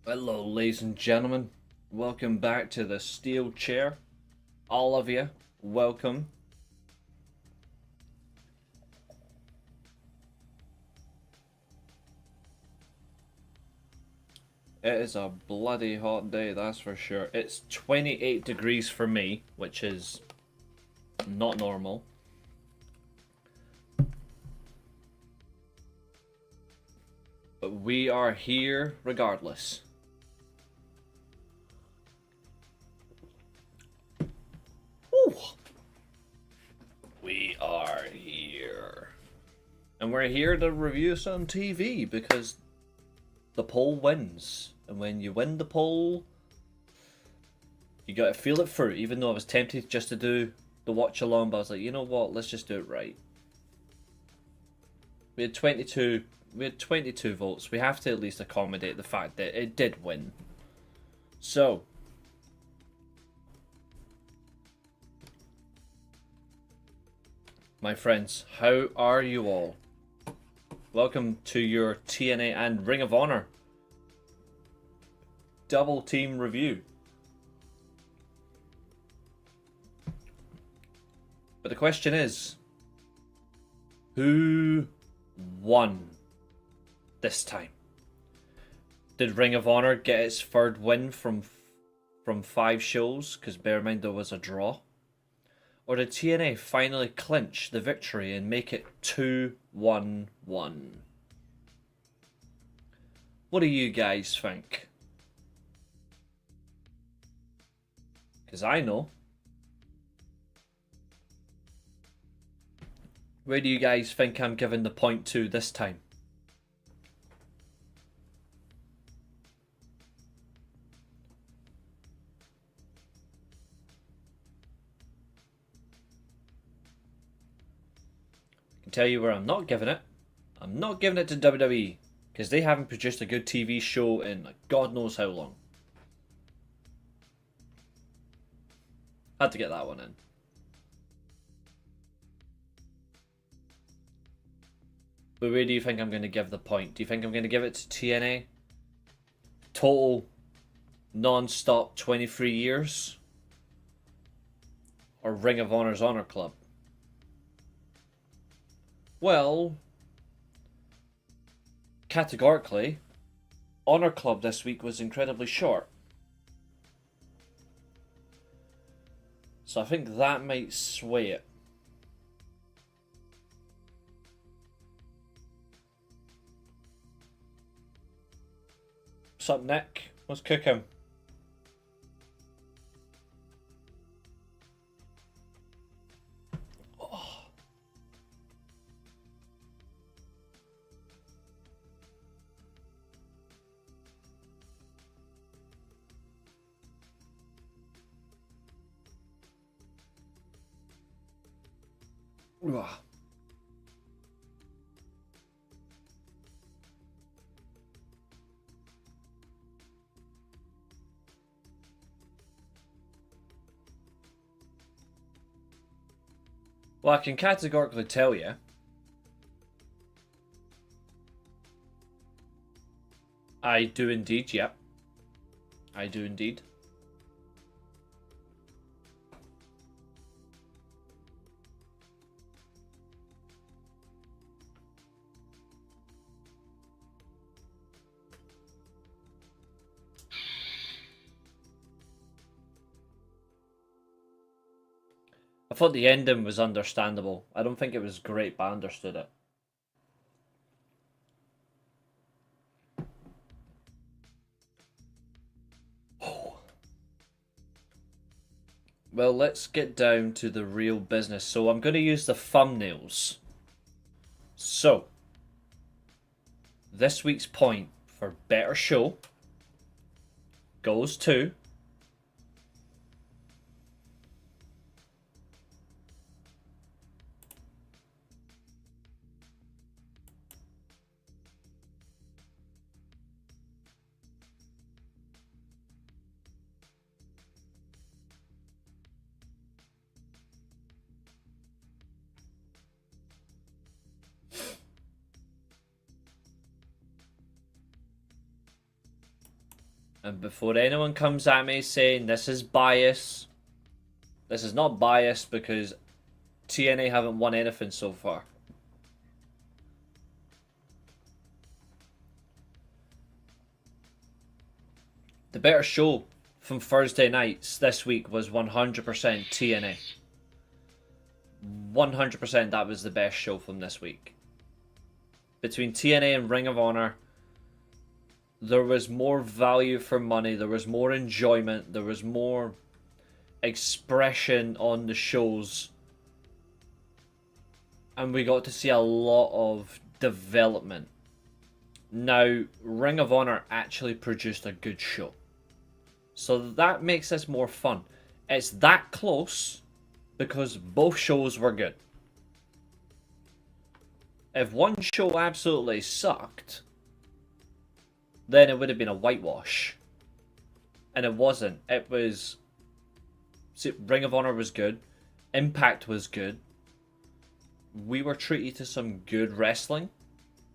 Hello, ladies and gentlemen. Welcome back to the Steelchair. All of you, welcome. It is a bloody hot day, that's for sure. It's 28 degrees for me, which is not normal. But we are here regardless. Woo! We are here. And we're here to review some TV because the poll wins. And when you win the poll, you gotta feel it through. Even though I was tempted just to do the watch along, but I was like, you know what, let's just do it right. We had 22 votes. We have to at least accommodate the fact that it did win. So, my friends, how are you all? Welcome to your TNA and Ring of Honor double team review. But the question is, who won this time? Did Ring of Honor get its third win from 5 shows? Because bear in mind there was a draw. Or did TNA finally clinch the victory and make it 2-1-1? What do you guys think? Because I know. Where do you guys think I'm giving the point to this time? I can tell you where I'm not giving it. I'm not giving it to WWE. Because they haven't produced a good TV show in like, God knows how long. Had to get that one in. But where do you think I'm going to give the point? Do you think I'm going to give it to TNA? Total non-stop 23 years? Or Ring of Honor's Honor Club? Well, categorically, Honor Club this week was incredibly short. So I think that might sway it. What's up, Nick? What's cooking? Oh. Ugh. Well, I can categorically tell you. I do indeed, yep. I do indeed. I thought the ending was understandable. I don't think it was great, but I understood it. Well, let's get down to the real business. So I'm going to use the thumbnails. So, this week's point for better show goes to And before anyone comes at me saying this is bias, this is not bias because TNA haven't won anything so far. The better show from Thursday nights this week was 100% TNA. 100% that was the best show from this week. Between TNA and Ring of Honor, there was more value for money, there was more enjoyment, there was more expression on the shows, and we got to see a lot of development. Now, Ring of Honor actually produced a good show, so that makes this more fun. It's that close because both shows were good. If one show absolutely sucked, then it would have been a whitewash. And it wasn't. It was... See, Ring of Honor was good. Impact was good. We were treated to some good wrestling.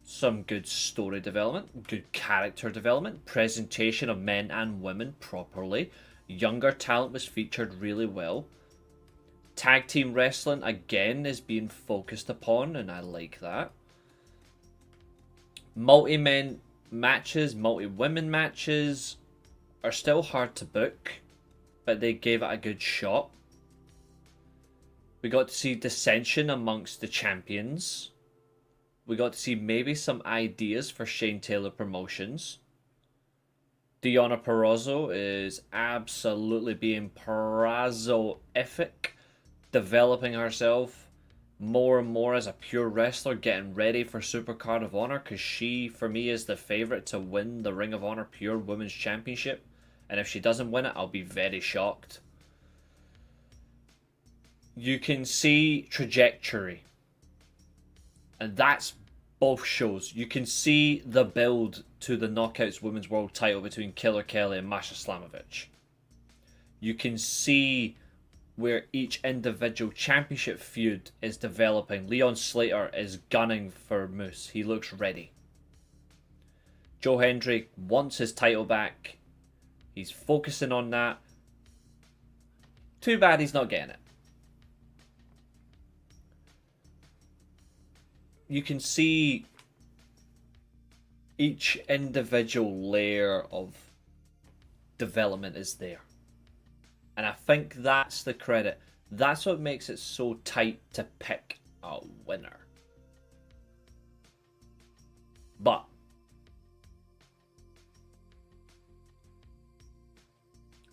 Some good story development. Good character development. Presentation of men and women properly. Younger talent was featured really well. Tag team wrestling, again, is being focused upon, and I like that. Multi-men matches, multi-women matches are still hard to book, but they gave it a good shot. We got to see dissension amongst the champions. We got to see maybe some ideas for Shane Taylor Promotions. Deonna Purrazzo is absolutely being Purrazzo-ific, developing herself more and more as a pure wrestler, getting ready for Supercard of Honor, because she, for me, is the favourite to win the Ring of Honor Pure Women's Championship. And if she doesn't win it, I'll be very shocked. You can see trajectory. And that's both shows. You can see the build to the Knockouts Women's World title between Killer Kelly and Masha Slamovich. You can see where each individual championship feud is developing. Leon Slater is gunning for Moose. He looks ready. Joe Hendry wants his title back. He's focusing on that. Too bad he's not getting it. You can see each individual layer of development is there. And I think that's the credit. That's what makes it so tight to pick a winner. But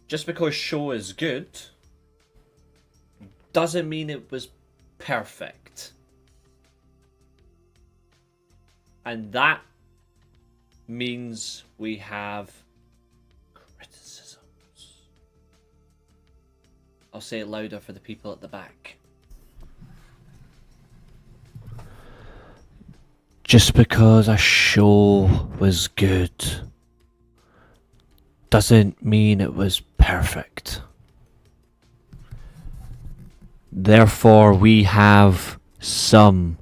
just because show is good doesn't mean it was perfect. And that means we have criticisms. I'll say it louder for the people at the back. Just because a show was good doesn't mean it was perfect. Therefore, we have some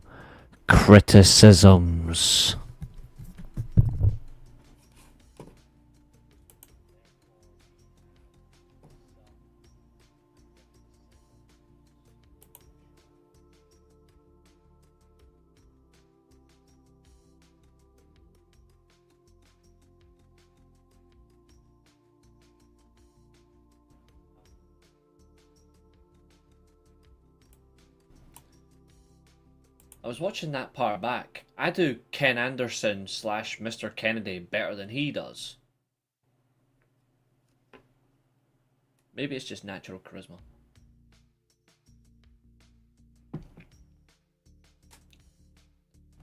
criticisms. I was watching that part back. I do Ken Anderson / Mr. Kennedy better than he does. Maybe it's just natural charisma.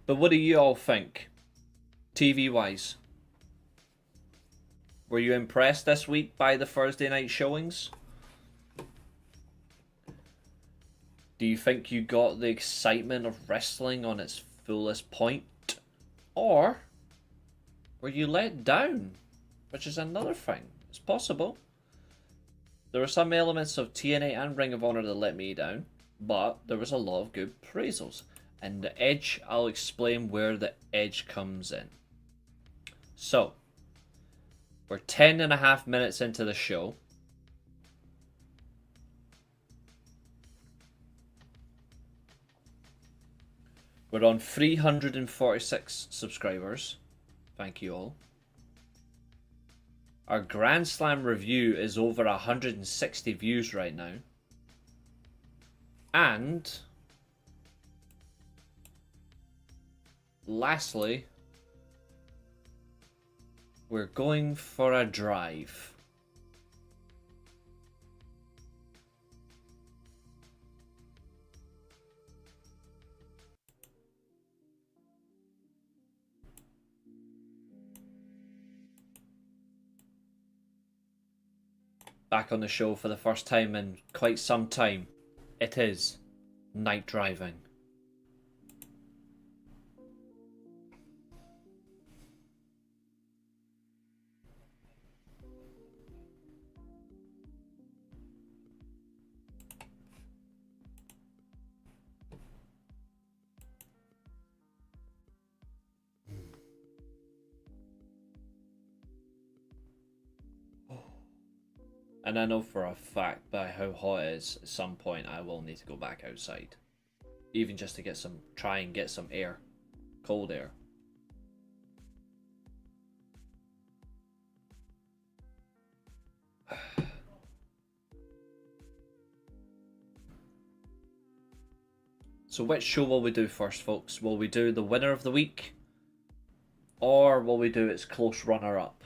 But what do you all think? TV-wise. Were you impressed this week by the Thursday night showings? Do you think you got the excitement of wrestling on its fullest point? Or were you let down? Which is another thing. It's possible. There were some elements of TNA and Ring of Honor that let me down, but there was a lot of good appraisals. And the edge, I'll explain where the edge comes in. So, We're 10.5 minutes into the show. We're on 346 subscribers. Thank you all. Our Grand Slam review is over 160 views right now. And lastly, we're going for a drive. Back on the show for the first time in quite some time. It is night driving. And I know for a fact by how hot it is, at some point I will need to go back outside. Even just to try and get some air. Cold air. So which show will we do first, folks? Will we do the winner of the week? Or will we do its close runner-up?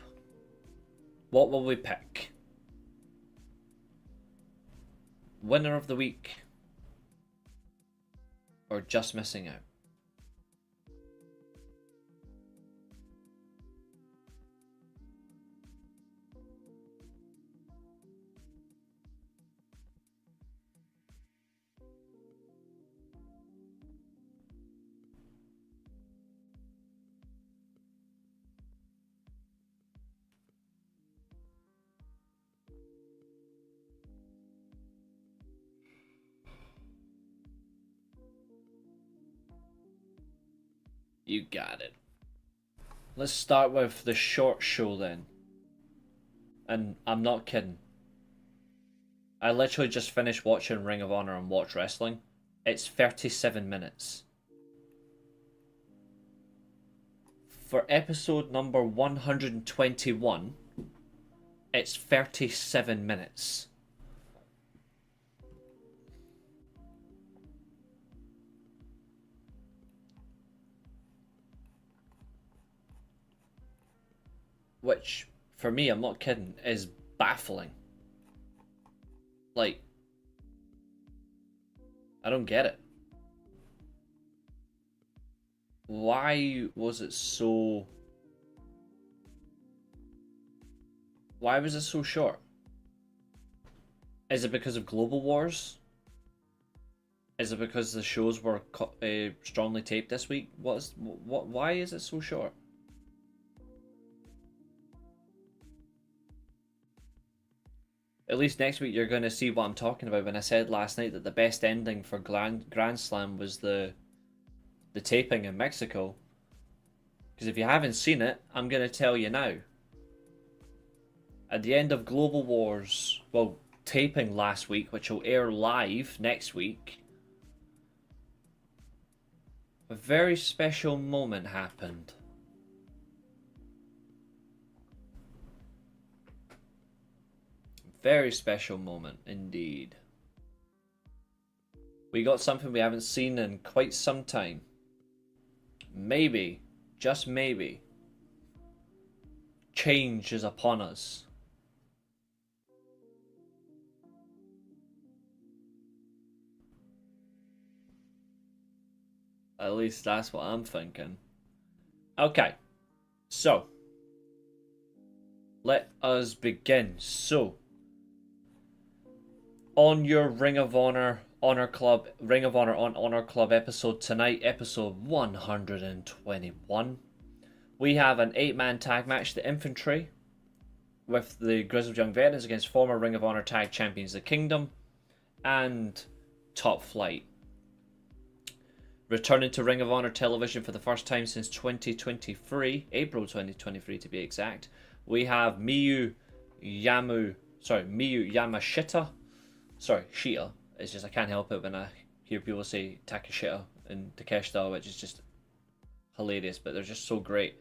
What will we pick? Winner of the week, or just missing out? You got it. Let's start with the short show then. And I'm not kidding. I literally just finished watching Ring of Honor and Watch Wrestling. It's 37 minutes. For episode number 121, it's 37 minutes. Which, for me, I'm not kidding, is baffling. Like, I don't get it. Why was it so... Why was it so short? Is it because of Global Wars? Is it because the shows were strongly taped this week? Why is it so short? At least next week you're going to see what I'm talking about when I said last night that the best ending for Grand Slam was the taping in Mexico. Because if you haven't seen it, I'm going to tell you now. At the end of Global Wars, well, taping last week, which will air live next week, a very special moment happened. Very special moment indeed. We got something we haven't seen in quite some time. Maybe, just maybe, change is upon us. At least that's what I'm thinking. Okay, so let us begin. So, on your Ring of Honor Honor Club episode tonight, episode 121, we have an 8-man tag match, the Infantry, with the Grizzled Young Veterans against former Ring of Honor Tag Champions The Kingdom and Top Flight. Returning to Ring of Honor television for the first time since 2023, April 2023 to be exact, we have Miyu Yamashita. Sorry, Shita. It's just I can't help it when I hear people say Takashita and Takeshita, which is just hilarious, but they're just so great.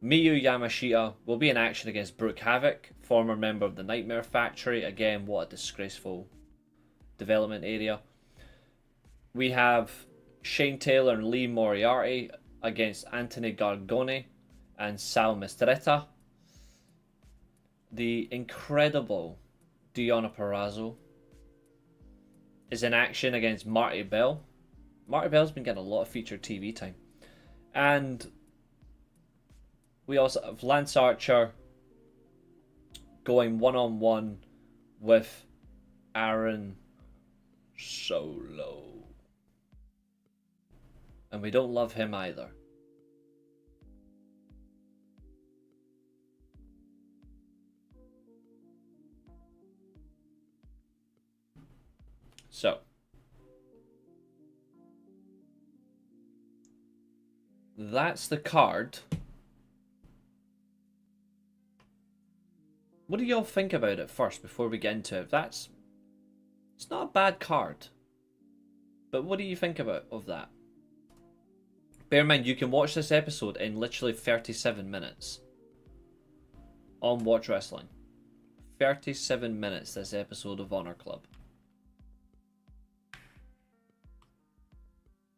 Miyu Yamashita will be in action against Brooke Havoc, former member of the Nightmare Factory. Again, what a disgraceful development area. We have Shane Taylor and Lee Moriarty against Anthony Gargone and Sal Mistretta. The incredible Deonna Purrazzo is in action against Marty Bell. Marty Bell's been getting a lot of featured TV time. And we also have Lance Archer going one-on-one with Aaron Solo. And we don't love him either. So, that's the card. What do y'all think about it first before we get into it? It's not a bad card. But what do you think of that? Bear in mind, you can watch this episode in literally 37 minutes. On Watch Wrestling. 37 minutes, this episode of Honor Club.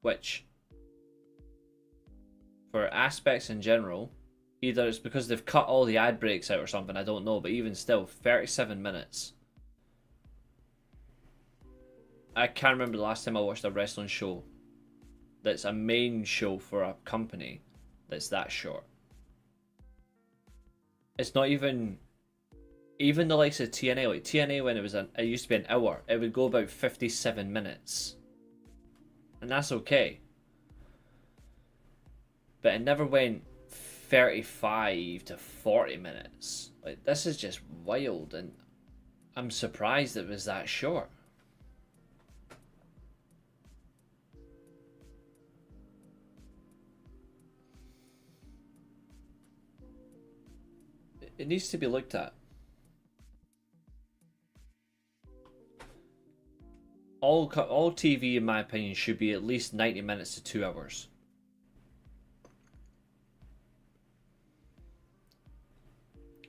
Which, for aspects in general, either it's because they've cut all the ad breaks out or something, I don't know, but even still, 37 minutes. I can't remember the last time I watched a wrestling show that's a main show for a company that's that short. It's not even the likes of TNA. Like TNA, when it used to be an hour, it would go about 57 minutes. And that's okay. But it never went 35 to 40 minutes. Like, this is just wild, and I'm surprised it was that short. It needs to be looked at. All TV, in my opinion, should be at least 90 minutes to 2 hours.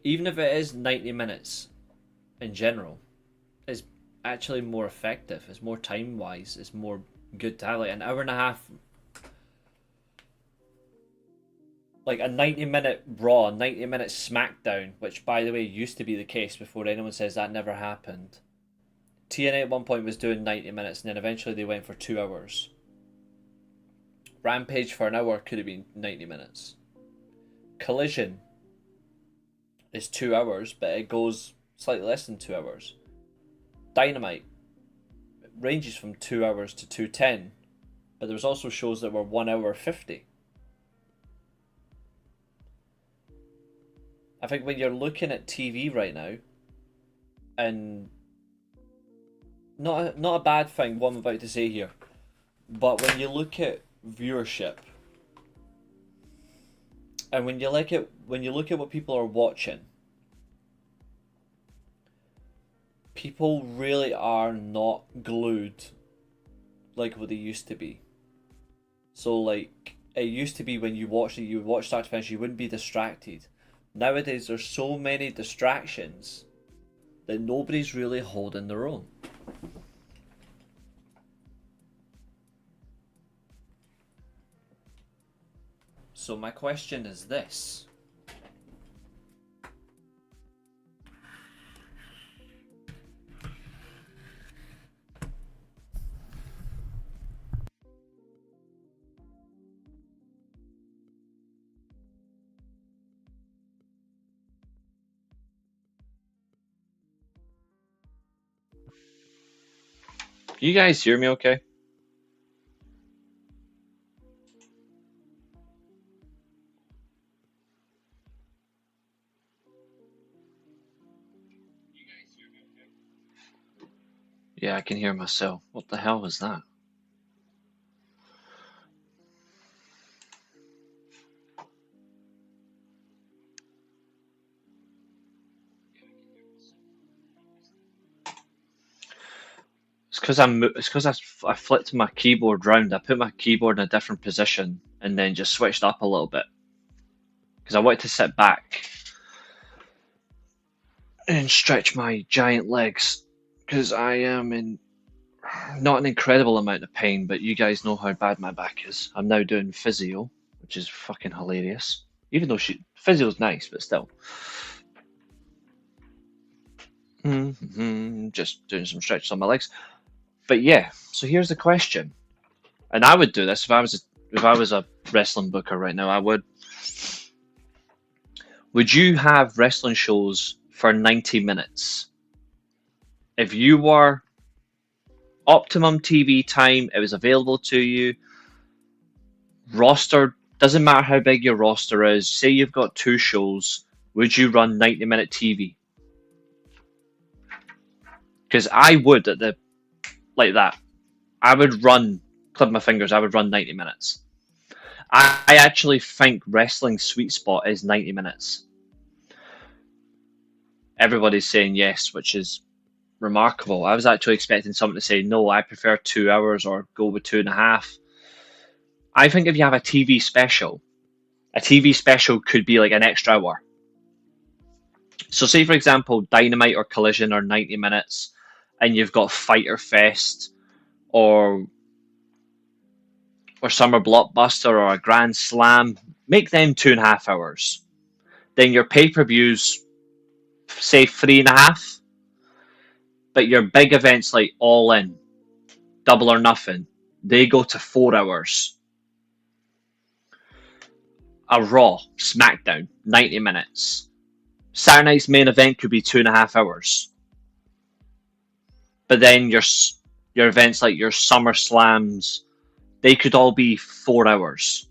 Even if it is 90 minutes in general, it's actually more effective. It's more time-wise. It's more good to have. Like an hour and a half. Like a 90-minute Raw, 90-minute SmackDown, which, by the way, used to be the case before anyone says that never happened. TNA at one point was doing 90 minutes, and then eventually they went for 2 hours. Rampage for an hour could have been 90 minutes. Collision is 2 hours, but it goes slightly less than 2 hours. Dynamite ranges from 2 hours to 2:10, but there was also shows that were 1 hour 50. I think when you're looking at TV right now, and not a bad thing, what I'm about to say here, but when you look at viewership, and when you look at what people are watching, people really are not glued like what they used to be. So like it used to be when you watched it, you would watch start to finish, you wouldn't be distracted. Nowadays there's so many distractions that nobody's really holding their own. So my question is this. Can you guys hear me okay? Yeah, I can hear myself. What the hell was that? It's because I flipped my keyboard round. I put my keyboard in a different position and then just switched up a little bit because I wanted to sit back and stretch my giant legs because I am in not an incredible amount of pain, but you guys know how bad my back is. I'm now doing physio, which is fucking hilarious. Even though physio's nice, but still. Just doing some stretches on my legs. But yeah, so here's the question, and I would do this if I was a wrestling booker right now. I would. Would you have wrestling shows for 90 minutes? If you were optimum TV time, it was available to you. Roster, doesn't matter how big your roster is. Say you've got 2 shows. Would you run 90-minute TV? Because I would like that. I would clip my fingers, I would run 90 minutes. I actually think wrestling's sweet spot is 90 minutes. Everybody's saying yes, which is remarkable. I was actually expecting someone to say, no, I prefer 2 hours or go with 2.5. I think if you have a TV special could be like an extra hour. So say, for example, Dynamite or Collision are 90 minutes, and you've got Fyter Fest or Summer Blockbuster or a Grand Slam, make them 2.5 hours. Then your pay-per-views, say 3.5, but your big events like All In, Double or Nothing, they go to 4 hours. A Raw, SmackDown, 90 minutes. Saturday night's main event could be 2.5 hours. But then your events like your Summer Slams, they could all be 4 hours.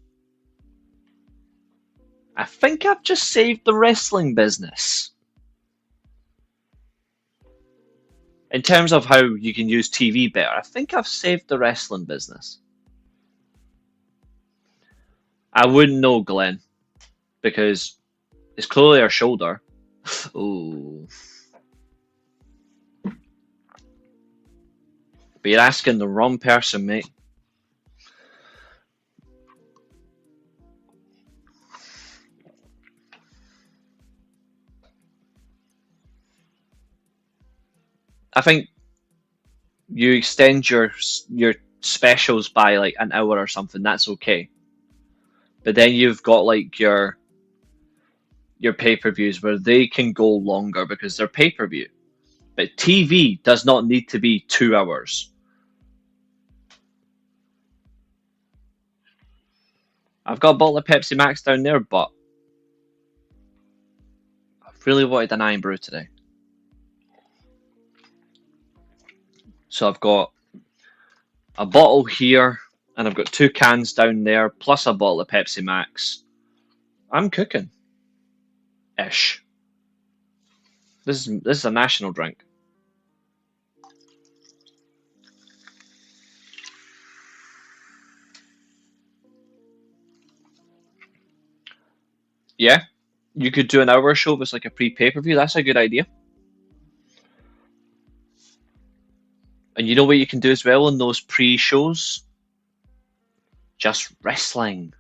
I think I've just saved the wrestling business. In terms of how you can use TV better, I think I've saved the wrestling business. I wouldn't know, Glenn, because it's clearly our shoulder. Ooh. But you're asking the wrong person, mate. I think you extend your specials by like an hour or something, that's okay. But then you've got like your pay-per-views where they can go longer because they're pay-per-view. But TV does not need to be 2 hours. I've got a bottle of Pepsi Max down there, but I really wanted an Iron Brew today. So I've got a bottle here, and I've got 2 cans down there, plus a bottle of Pepsi Max. I'm cooking. Ish. This is a national drink. Yeah, you could do an hour show if it's like a pre-pay-per-view. That's a good idea. And you know what you can do as well in those pre-shows? Just wrestling.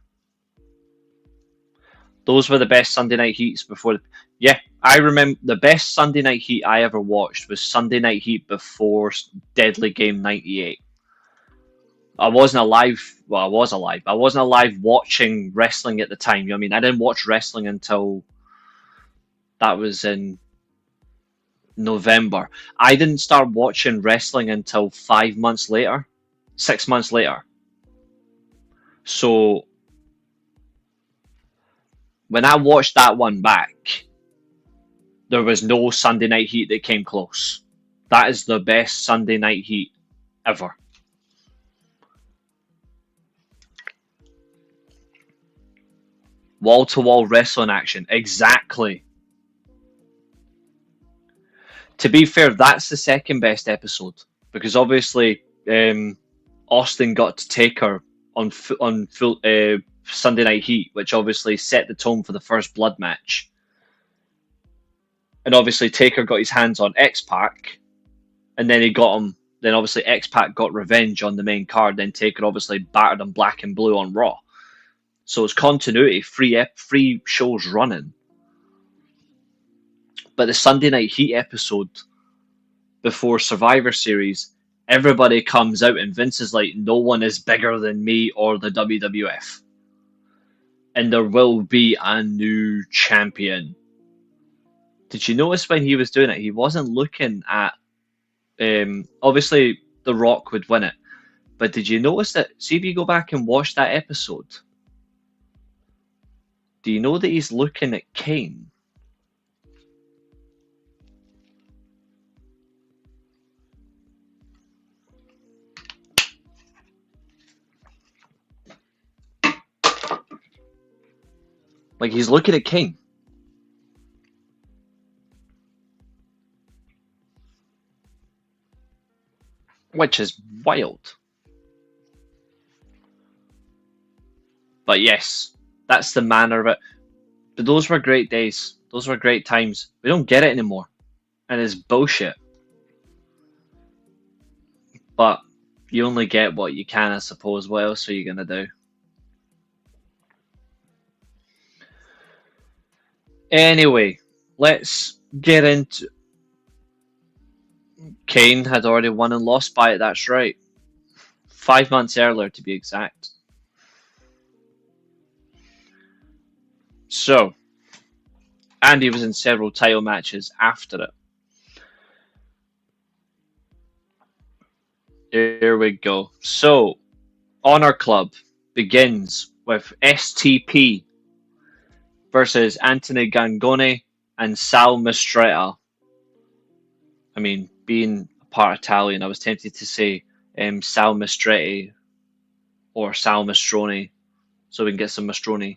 Those were the best Sunday Night Heats before. Yeah, I remember the best Sunday Night Heat I ever watched was Sunday Night Heat before Deadly Game 98. I wasn't alive. Well, I was alive. I wasn't alive watching wrestling at the time. You know what I mean? I didn't watch wrestling until that was in November. I didn't start watching wrestling until 5 months later, 6 months later. So when I watched that one back, there was no Sunday Night Heat that came close. That is the best Sunday Night Heat ever. Wall-to-wall wrestling action. Exactly. To be fair, that's the second best episode. Because obviously, Austin got to Taker on full Sunday Night Heat, which obviously set the tone for the first blood match. And obviously Taker got his hands on X-Pac, and then he got him then obviously X-Pac got revenge on the main card, then Taker obviously battered him black and blue on Raw. So it's continuity, free shows running. But the Sunday Night Heat episode before Survivor Series, everybody comes out and Vince is like, no one is bigger than me or the WWF. And there will be a new champion. Did you notice when he was doing it, he wasn't looking at, obviously The Rock would win it, but did you notice that, see if you go back and watch that episode, do you know that he's looking at Kane? Like, he's looking at Kane. Which is wild. But yes, that's the manner of it. But those were great days. Those were great times. We don't get it anymore. And it's bullshit. But you only get what you can, I suppose. What else are you going to do? Anyway, let's get into... Kane had already won and lost by it, that's right. 5 months earlier, to be exact. So, Andy was in several title matches after it. Here we go. So, Honor Club begins with STP versus Anthony Gangone and Sal Mistretta. I mean, being a part Italian, I was tempted to say Sal Mistretti or Sal Mistrone, so we can get some Mistrone,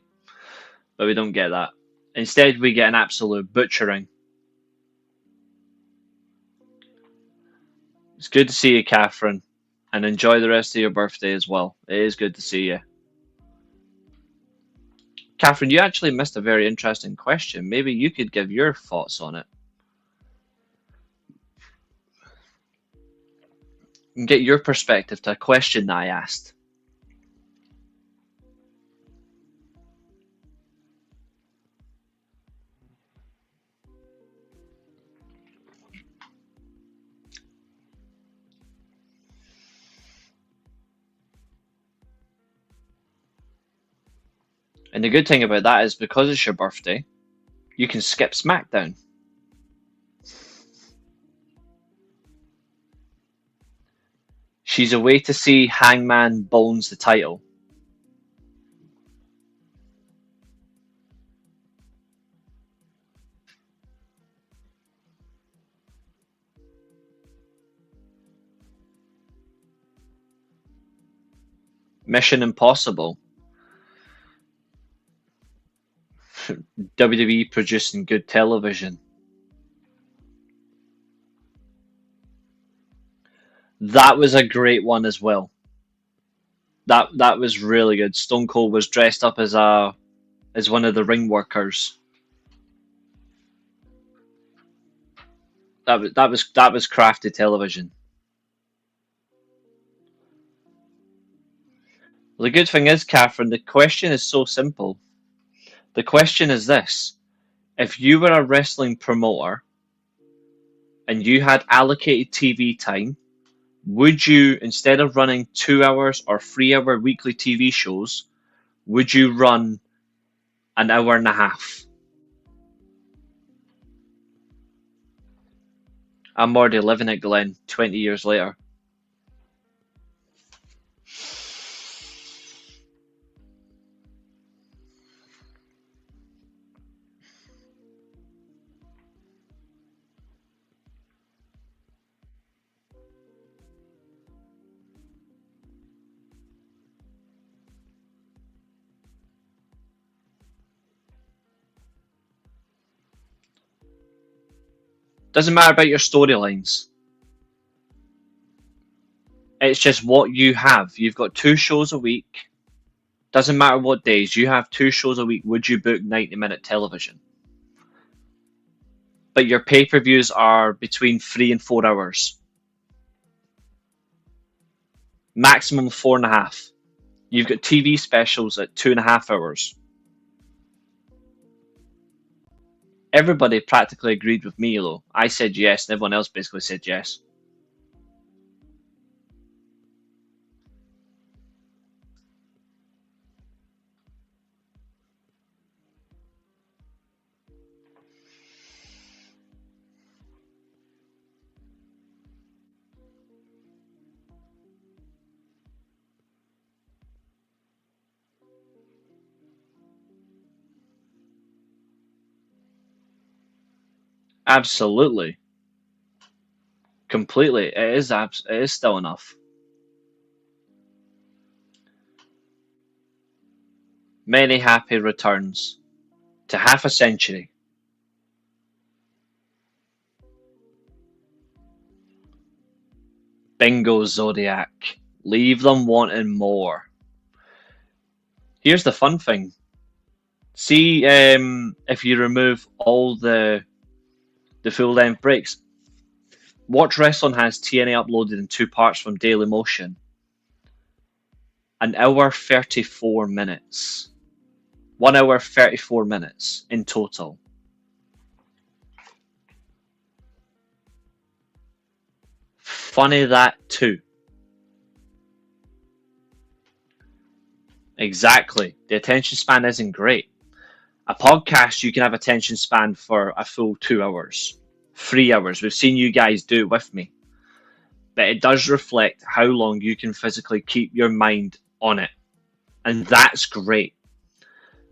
but we don't get that. Instead, we get an absolute butchering. It's good to see you, Catherine, and enjoy the rest of your birthday as well. It is good to see you. Catherine, you actually missed a very interesting question. Maybe you could give your thoughts on it. And get your perspective to a question that I asked. And the good thing about that is because it's your birthday, you can skip SmackDown. She's away to see Hangman Bones the title. Mission Impossible. WWE producing good television. That was a great one as well. That was really good. Stone Cold was dressed up as one of the ring workers. That was crafted television. Well, the good thing is, Catherine, the question is so simple. The question is this: if you were a wrestling promoter and you had allocated TV time, would you, instead of running 2 hours or 3 hour weekly TV shows, would you run an hour and a half? I'm already living it, Glenn, 20 years later. Doesn't matter about your storylines. It's just what you have. You've got 2 shows a week. Doesn't matter what days. You have 2 shows a week. Would you book 90-minute television? But your pay-per-views are between 3 and 4 hours. Maximum 4.5. You've got TV specials at 2.5 hours. Everybody practically agreed with me, though. I said yes, and everyone else basically said yes. Absolutely. Completely. It is still enough. Many happy returns to half a century. Bingo, Zodiac. Leave them wanting more. Here's the fun thing. See, if you remove all the full length breaks, Watch Wrestling has TNA uploaded in 2 parts from Daily Motion. An hour 34 minutes. 1 hour 34 minutes in total. Funny that too. Exactly. The attention span isn't great. A podcast, you can have attention span for a full 2 hours, 3 hours. We've seen you guys do it with me. But it does reflect how long you can physically keep your mind on it. And that's great.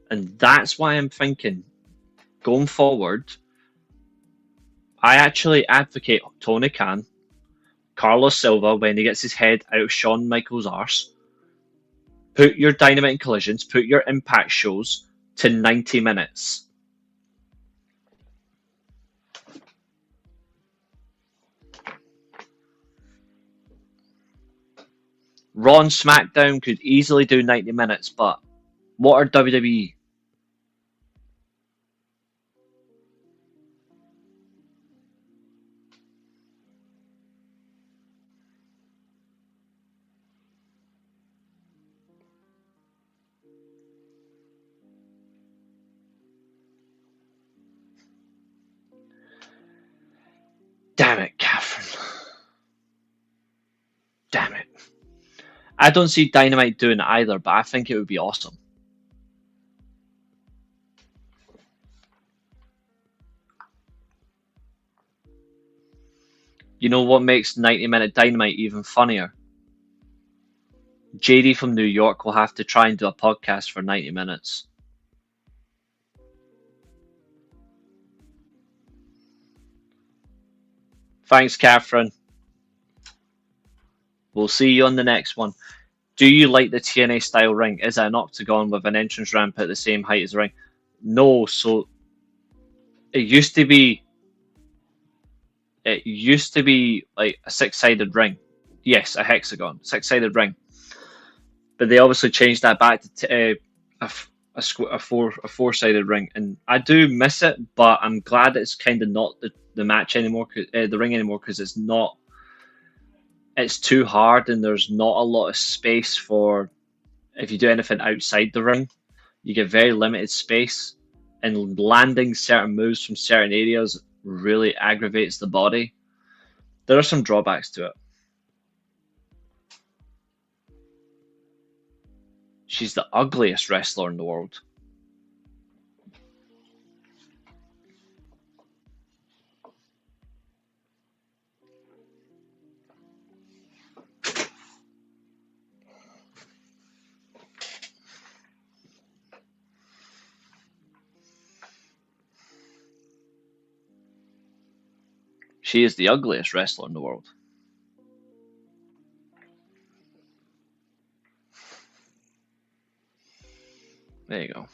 And that's why I'm thinking, going forward, I actually advocate Tony Khan, Carlos Silva, when he gets his head out of Shawn Michaels' arse. Put your Dynamite and Collisions, put your Impact shows to 90 minutes. Raw and SmackDown could easily do 90 minutes, but what are WWE? Damn it, Catherine. Damn it. I don't see Dynamite doing it either, but I think it would be awesome. You know what makes 90-minute Dynamite even funnier? JD from New York will have to try and do a podcast for 90 minutes. Thanks, Catherine. We'll see you on the next one. Do you like the TNA style ring? Is it an octagon with an entrance ramp at the same height as the ring? No, so it used to be like a 6-sided ring. Yes, a hexagon, 6-sided ring. But they obviously changed that back to a 4-sided ring, and I do miss it. But I'm glad it's kind of not the match anymore, the ring anymore, because it's not. It's too hard, and there's not a lot of space for if you do anything outside the ring. You get very limited space, and landing certain moves from certain areas really aggravates the body. There are some drawbacks to it. She's the ugliest wrestler in the world. She is the ugliest wrestler in the world. There you go.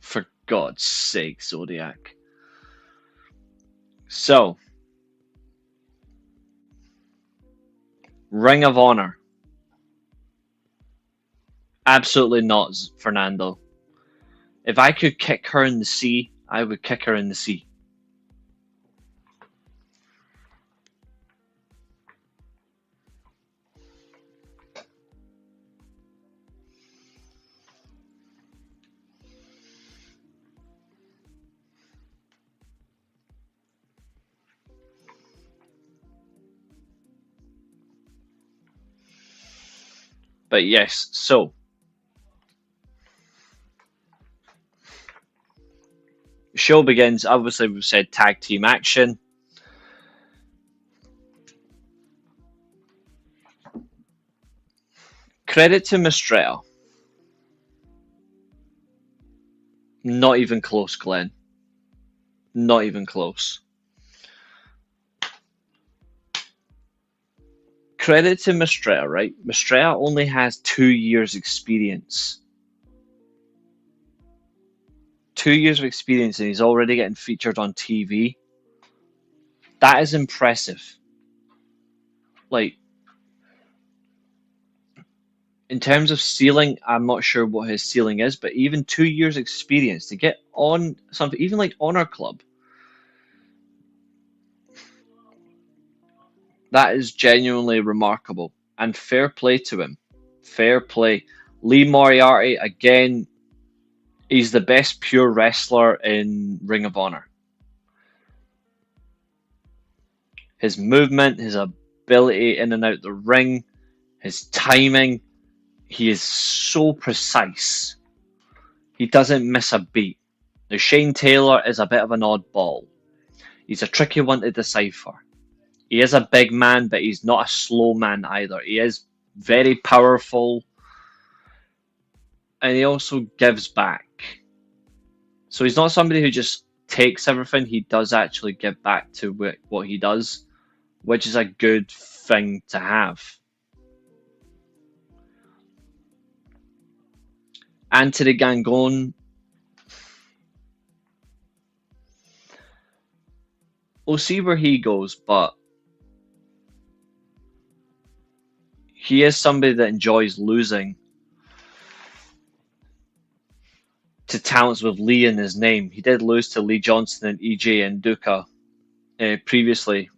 For God's sake, Zodiac. So, Ring of Honor. Absolutely not, Fernando. If I could kick her in the sea, I would kick her in the sea. But yes, so show begins. Obviously, we've said tag team action. Credit to Mistretta. Not even close, Glenn. Not even close. Credit to Mistretta, right? Mistretta only has 2 years experience. 2 years of experience and he's already getting featured on TV. That is impressive. Like, in terms of ceiling, I'm not sure what his ceiling is, but even 2 years experience to get on something, even like Honor Club, that is genuinely remarkable. And fair play to him. Fair play. Lee Moriarty, again, he's the best pure wrestler in Ring of Honor. His movement, his ability in and out the ring, his timing, he is so precise. He doesn't miss a beat. Now, Shane Taylor is a bit of an oddball. He's a tricky one to decipher. He is a big man, but he's not a slow man either. He is very powerful, and he also gives back. So he's not somebody who just takes everything. He does actually give back to what he does, which is a good thing to have. Anthony Gangone, we'll see where he goes, but he is somebody that enjoys losing to talents with Lee in his name. He did lose to Lee Johnson and EJ and Duca previously.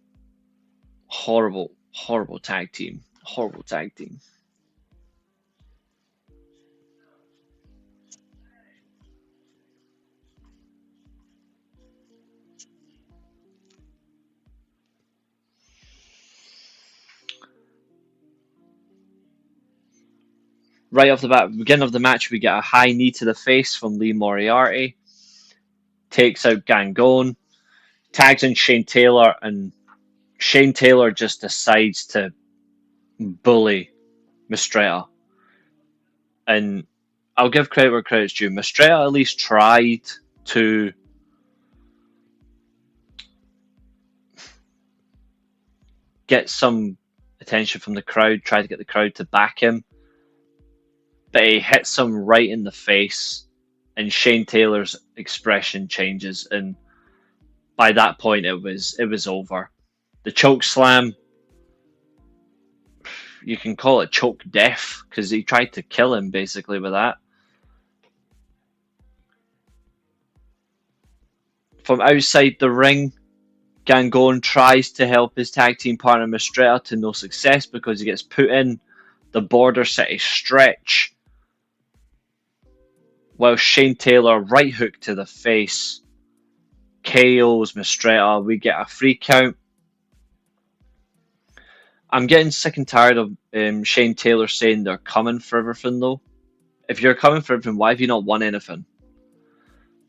Horrible, horrible tag team. Horrible tag team. Right off the bat, beginning of the match, we get a high knee to the face from Lee Moriarty. Takes out Gangone. Tags in Shane Taylor, and Shane Taylor just decides to bully Mistretta. And I'll give credit where credit's due. Mistretta at least tried to get some attention from the crowd, tried to get the crowd to back him. But he hits him right in the face, and Shane Taylor's expression changes, and by that point it was over. The choke slam, you can call it choke death, because he tried to kill him basically with that. From outside the ring, Gangone tries to help his tag team partner Mistretta to no success because he gets put in the Border City stretch, while Shane Taylor right hook to the face KOs Mistretta. We get a free count. I'm getting sick and tired of Shane Taylor saying they're coming for everything, though. If you're coming for everything, why have you not won anything?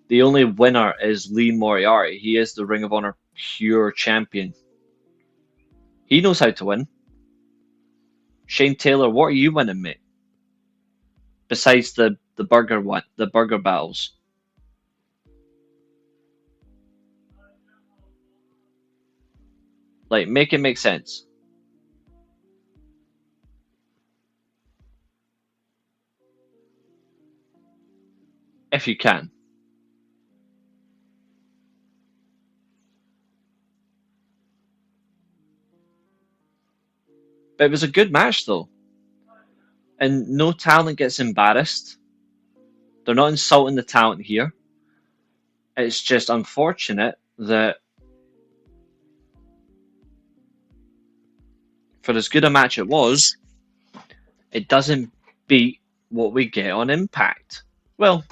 The only winner is Lee Moriarty. He is the Ring of Honor pure champion. He knows how to win. Shane Taylor, what are you winning, mate? Besides the burger battles. Like, make it make sense. If you can. But it was a good match, though. And no talent gets embarrassed. They're not insulting the talent here. It's just unfortunate that for as good a match it was, it doesn't beat what we get on Impact. Well,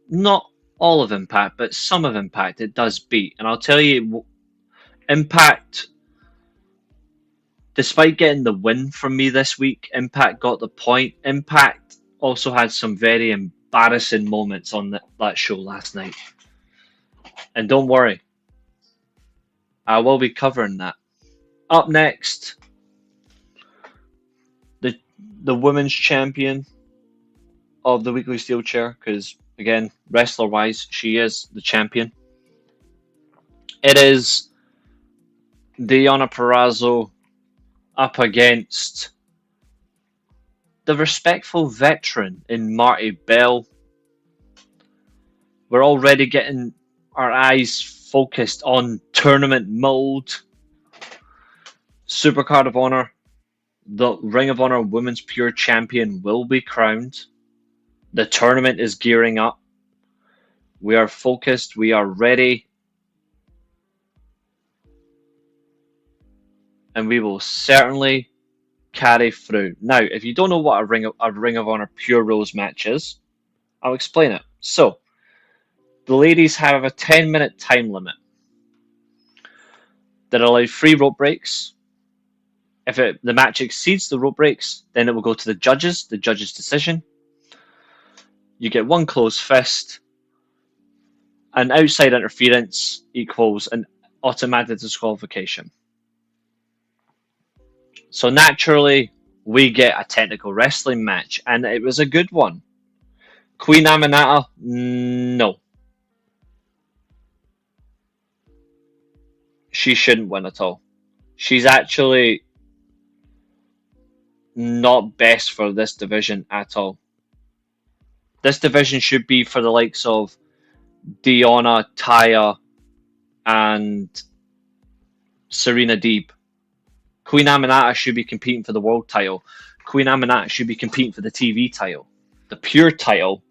not all of Impact, but some of Impact it does beat. And I'll tell you, Impact Despite getting the win from me this week, Impact got the point. Impact also had some very embarrassing moments on that show last night. And don't worry, I will be covering that. Up next, the women's champion of the weekly Steelchair, because again, wrestler-wise, she is the champion. It is Deonna Purrazzo up against the respectful veteran in Marty Bell. We're already getting our eyes focused on tournament mode. Supercard of Honor, the Ring of Honor Women's Pure Champion will be crowned. The tournament is gearing up. We are focused. We are ready. And we will certainly carry through. Now, if you don't know what a Ring of Honor Pure Rules match is, I'll explain it. So, the ladies have a 10-minute time limit that allows 3 rope breaks. If the match exceeds the rope breaks, then it will go to the judges decision. You get 1 closed fist. An outside interference equals an automatic disqualification. So naturally, we get a technical wrestling match, and it was a good one. Queen Aminata, no. She shouldn't win at all. She's actually not best for this division at all. This division should be for the likes of Deonna, Taya, and Serena Deeb. Queen Aminata should be competing for the world title. Queen Aminata should be competing for the TV title. The pure title,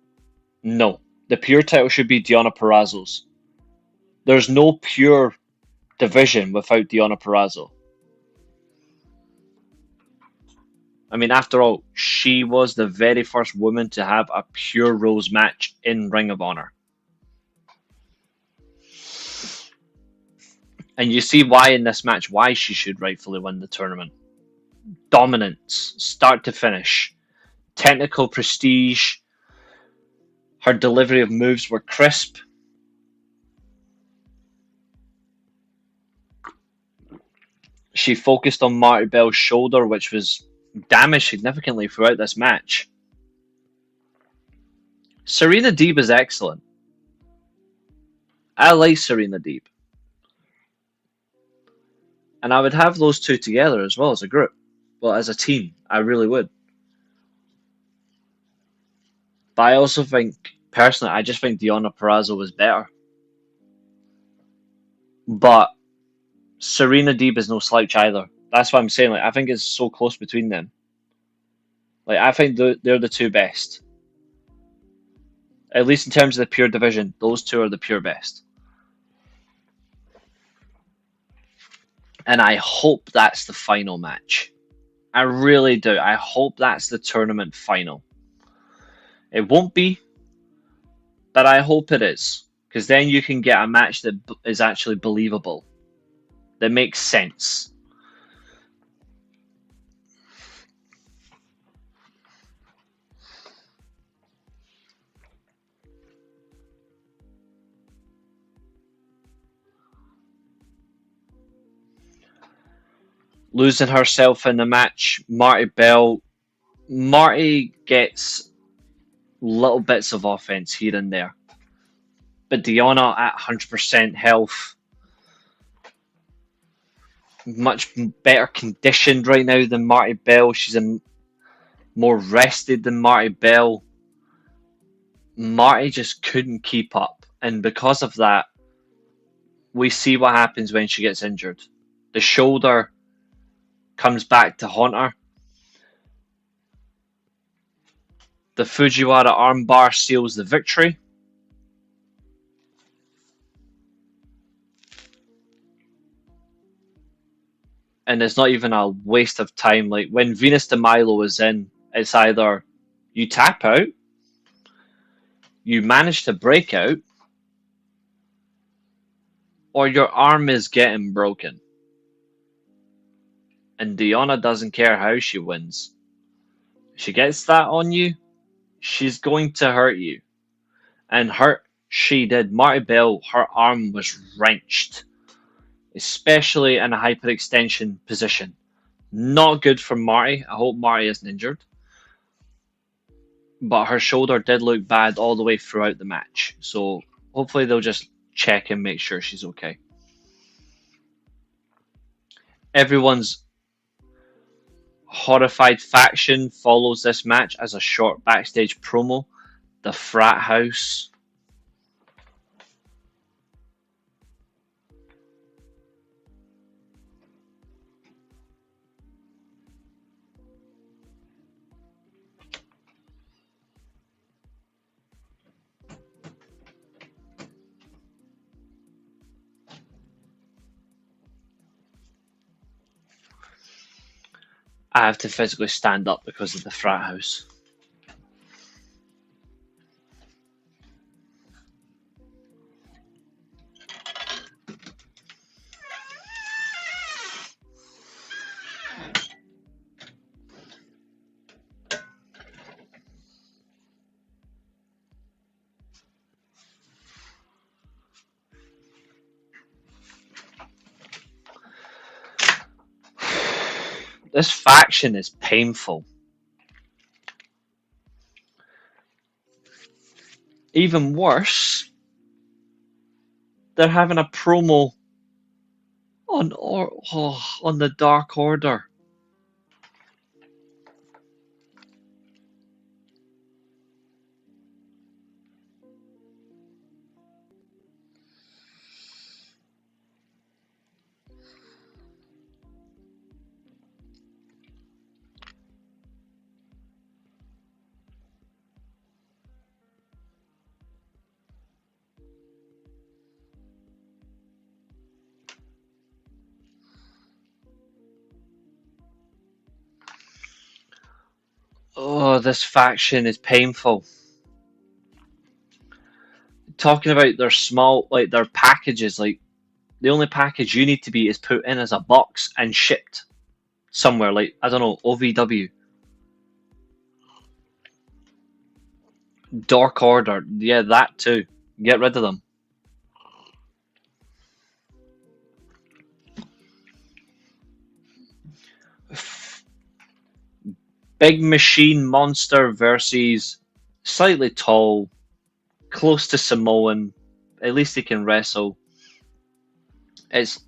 no. The pure title should be Deonna Purrazzo's. There's no pure division without Deonna Purrazzo. I mean, after all, she was the very first woman to have a pure rules match in Ring of Honor. And you see why in this match, why she should rightfully win the tournament. Dominance, start to finish. Technical prestige. Her delivery of moves were crisp. She focused on Marty Bell's shoulder, which was damaged significantly throughout this match. Serena Deeb is excellent. I like Serena Deeb. And I would have those two together as well as a group. Well, as a team, I really would. But I also think, personally, I just think Deonna Purrazzo was better. But Serena Deeb is no slouch either. That's what I'm saying. Like, I think it's so close between them. Like, I think they're the two best. At least in terms of the pure division, those two are the pure best. And I hope that's the final match. I really do. I hope that's the tournament final. It won't be, but I hope it is. Because then you can get a match that is actually believable. That makes sense. Losing herself in the match, Marty Bell. Marty gets little bits of offense here and there. But Deonna at 100% health. Much better conditioned right now than Marty Bell. She's more rested than Marty Bell. Marty just couldn't keep up. And because of that, we see what happens when she gets injured. The shoulder comes back to haunt her. The Fujiwara armbar seals the victory. And it's not even a waste of time. Like, when Venus de Milo is in, it's either you tap out, you manage to break out, or your arm is getting broken. And Deonna doesn't care how she wins. If she gets that on you, she's going to hurt you. And hurt she did. Marty Bell, her arm was wrenched, especially in a hyperextension position. Not good for Marty. I hope Marty isn't injured. But her shoulder did look bad all the way throughout the match. So hopefully they'll just check and make sure she's okay. Everyone's horrified faction follows this match as a short backstage promo. The frat house. I have to physically stand up because of the frat house. This faction is painful. Even worse, they're having a promo on the Dark Order. Oh, this faction is painful. Talking about their small, like their packages, like the only package you need to be is put in as a box and shipped somewhere, like I don't know, OVW. Dark Order, yeah, that too. Get rid of them. Big Machine Monster versus slightly tall, close to Samoan. At least he can wrestle. It's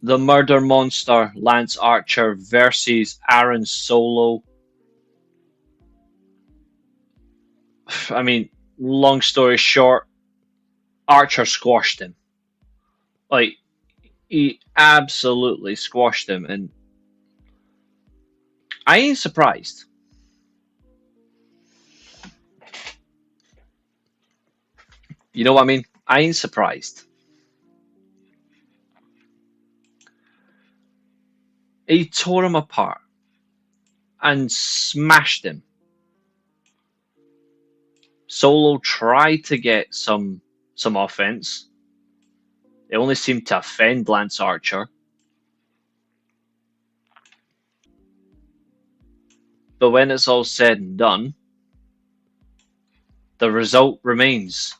the Murder Monster Lance Archer versus Aaron Solo. I mean, long story short, Archer squashed him. Like, he absolutely squashed him, and I ain't surprised. You know what I mean? I ain't surprised. He tore him apart and smashed him. Solo tried to get some offense. It only seemed to offend Lance Archer. But when it's all said and done, the result remains.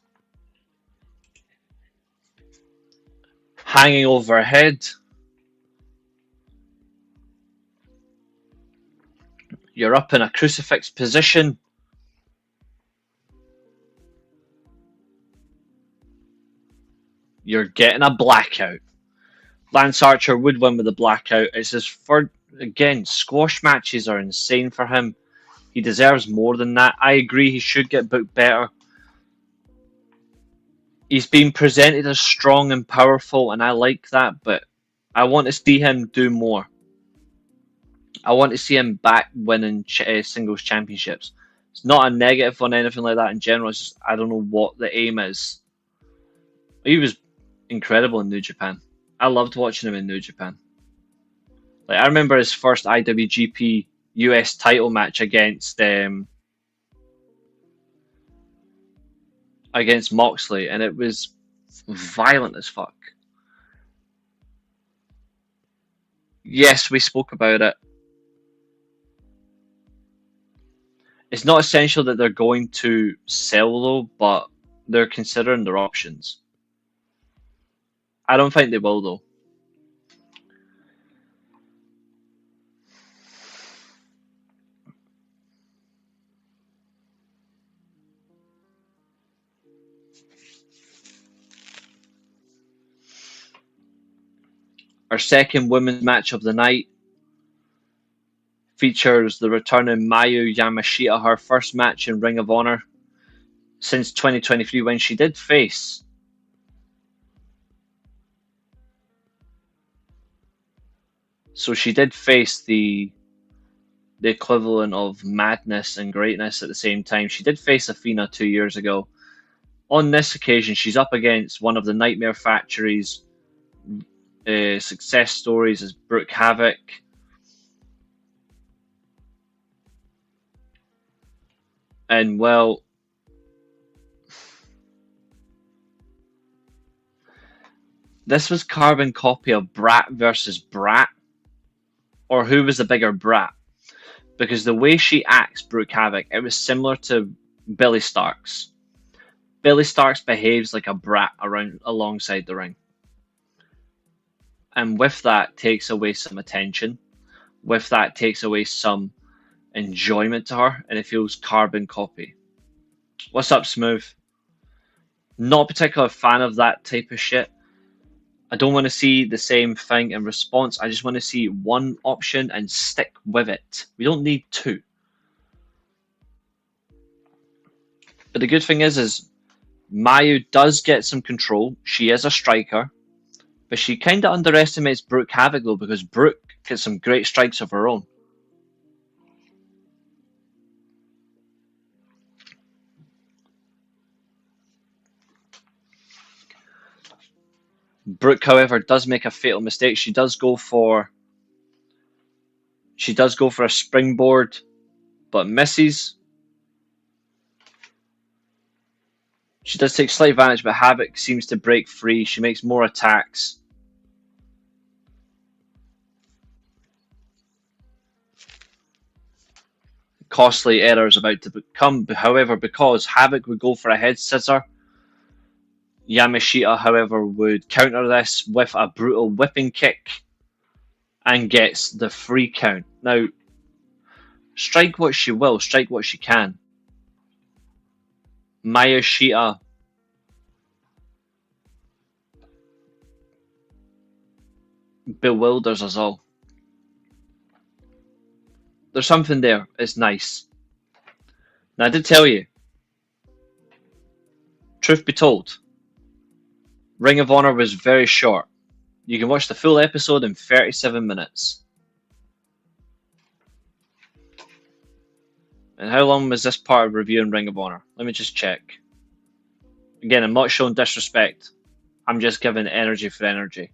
Hanging overhead. You're up in a crucifix position. You're getting a blackout. Lance Archer would win with a blackout. It's his third. Again, squash matches are insane for him. He deserves more than that. I agree he should get booked better. He's been presented as strong and powerful, and I like that, but I want to see him do more. I want to see him back winning singles championships. It's not a negative on anything like that in general. It's just I don't know what the aim is. He was incredible in New Japan. I loved watching him in New Japan. Like I remember his first IWGP US title match against Moxley, and it was violent as fuck. Yes, we spoke about it. It's not essential that they're going to sell though, but they're considering their options. I don't think they will though. Our second women's match of the night features the returning Mayu Yamashita, her first match in Ring of Honor since 2023 when she did face the equivalent of madness and greatness at the same time. She did face Athena 2 years ago. On this occasion, she's up against one of the Nightmare Factory's success stories as Brooke Havoc. And well, this was carbon copy of Brat versus Brat, or who was the bigger brat? Because the way she acts Brooke Havoc, it was similar to Billy Starks. Billy Starks behaves like a brat alongside the ring. And with that takes away some attention. With that takes away some enjoyment to her, and it feels carbon copy. What's up, Smooth? Not a particular fan of that type of shit. I don't want to see the same thing in response. I just want to see one option and stick with it. We don't need two. But the good thing is Mayu does get some control. She is a striker. But she kind of underestimates Brooke Havoc though, because Brooke gets some great strikes of her own. Brooke, however, does make a fatal mistake. She does go for a springboard, but misses. She does take slight advantage, but Havoc seems to break free. She makes more attacks. Costly error is about to come, however, because Havoc would go for a head scissor. Yamashita, however, would counter this with a brutal whipping kick and gets the free count. Now, strike what she will, strike what she can. Mayashita bewilders us all. There's something there. It's nice. Now, I did tell you, truth be told, Ring of Honor was very short. You can watch the full episode in 37 minutes. And how long was this part of reviewing Ring of Honor? Let me just check. Again, I'm not showing disrespect. I'm just giving energy for energy.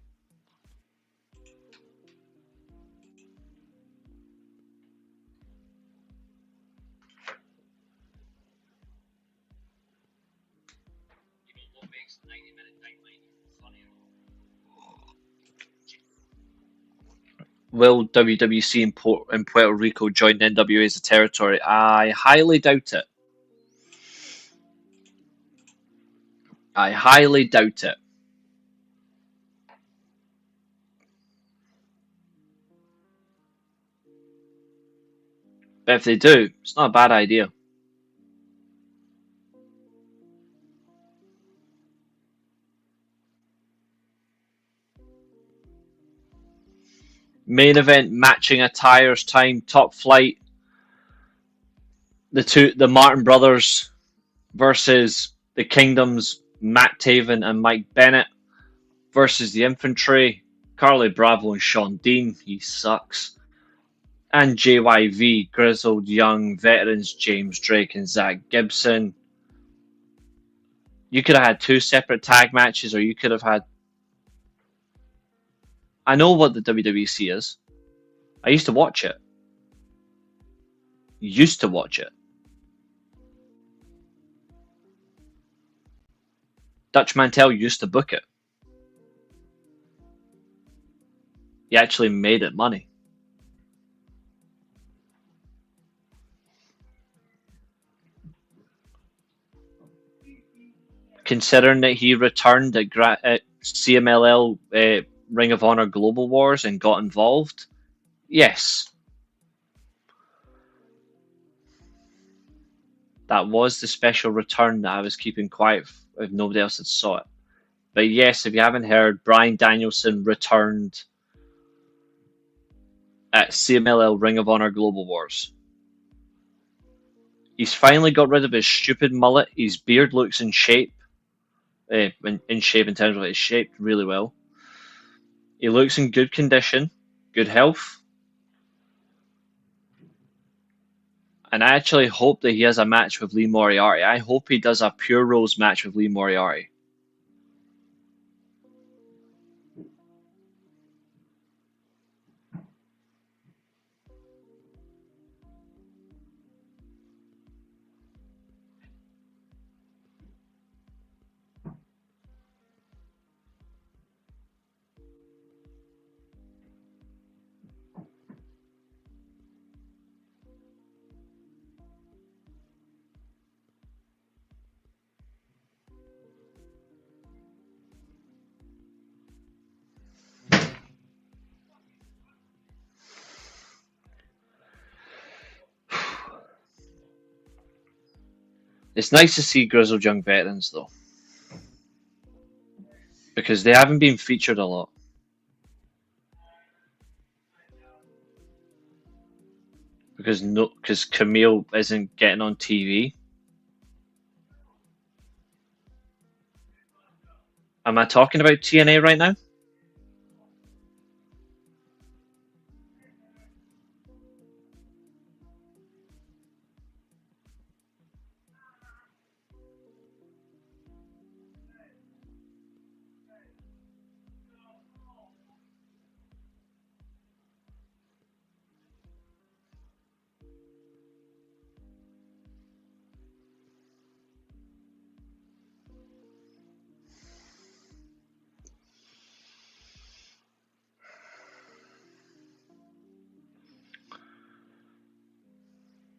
Will WWC in Puerto Rico join NWA as a territory? I highly doubt it. I highly doubt it. But if they do, it's not a bad idea. Main event matching attires time, Top Flight. The Martin brothers versus the Kingdoms, Matt Taven and Mike Bennett versus the Infantry, Carly Bravo and Sean Dean. He sucks. And JYV, grizzled young veterans James Drake and Zach Gibson. You could have had two separate tag matches, or you could have had. I know what the WWC is. I used to watch it. Dutch Mantel used to book it. He actually made it money. Considering that he returned at CMLL Ring of Honor Global Wars and got involved, yes, that was the special return that I was keeping quiet if nobody else had saw it. But yes, if you haven't heard, Bryan Danielson returned at CMLL Ring of Honor Global Wars. He's finally got rid of his stupid mullet. His beard looks in shape. In shape in terms of it's shaped really well. He looks in good condition, good health. And I actually hope that he has a match with Lee Moriarty. I hope he does a Pure Rules match with Lee Moriarty. It's nice to see grizzled young veterans, though, because they haven't been featured a lot. Because Camille isn't getting on TV. Am I talking about TNA right now?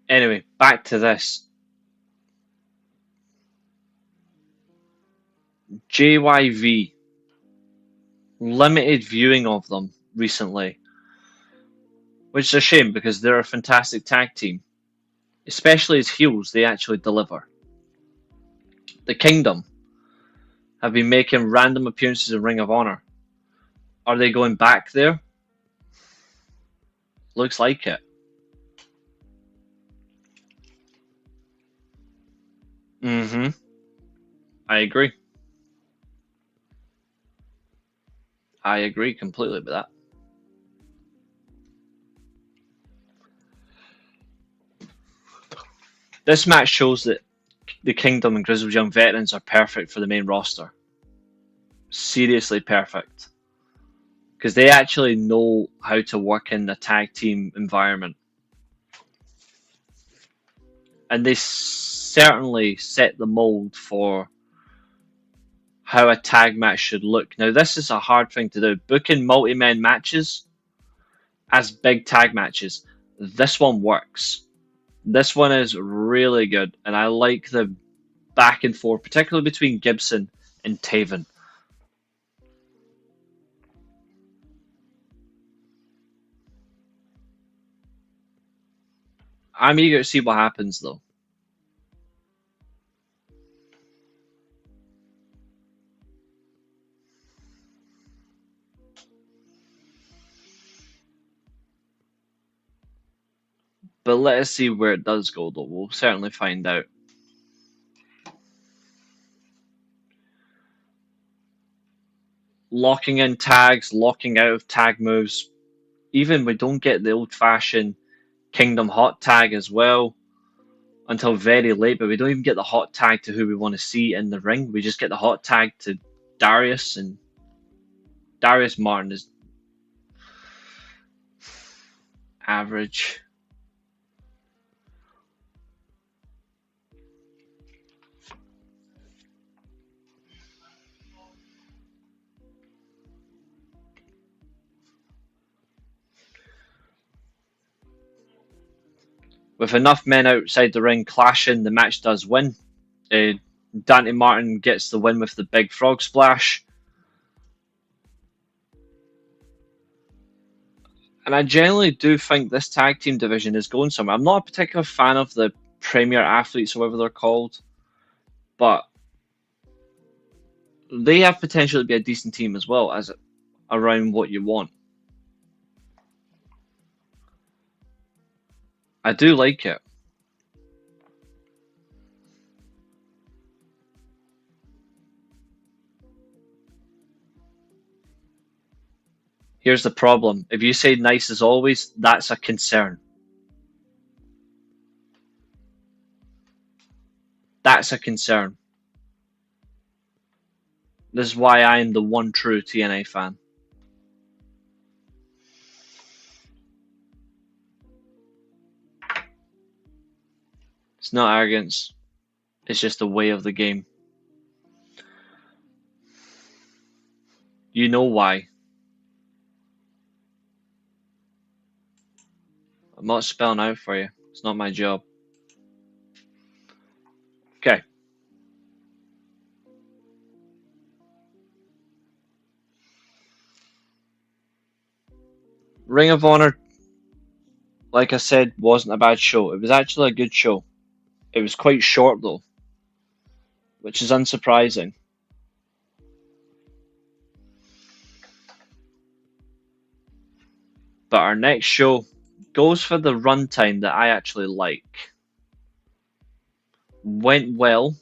Anyway, back to this. JYV. Limited viewing of them recently. Which is a shame because they're a fantastic tag team. Especially as heels, they actually deliver. The Kingdom have been making random appearances in Ring of Honor. Are they going back there? Looks like it. Mm-hmm. I agree. I agree completely with that. This match shows that the Kingdom and Grizzled Young Veterans are perfect for the main roster. Seriously perfect. Because they actually know how to work in the tag team environment. And they certainly set the mold for how a tag match should look. Now, this is a hard thing to do. Booking multi-man matches as big tag matches, this one works. This one is really good, and I like the back and forth, particularly between Gibson and Taven. I'm eager to see what happens, though. But let us see where it does go, though. We'll certainly find out. Locking in tags, locking out of tag moves. Even we don't get the old-fashioned Kingdom hot tag as well until very late, but we don't even get the hot tag to who we want to see in the ring. We just get the hot tag to Darius, and Darius Martin is average. with enough men outside the ring clashing, the match does win. Dante Martin gets the win with the big frog splash. And I generally do think this tag team division is going somewhere. I'm not a particular fan of the Premier Athletes, or whatever they're called, but they have potential to be a decent team as well, as around what you want. I do like it. Here's the problem. If you say nice as always, that's a concern. That's a concern. This is why I am the one true TNA fan. It's not arrogance. It's just the way of the game. You know why. I'm not spelling out for you. It's not my job. Okay. Ring of Honor, like I said, wasn't a bad show. It was actually a good show. It was quite short though, which is unsurprising. But our next show goes for the runtime that I actually like. Went well.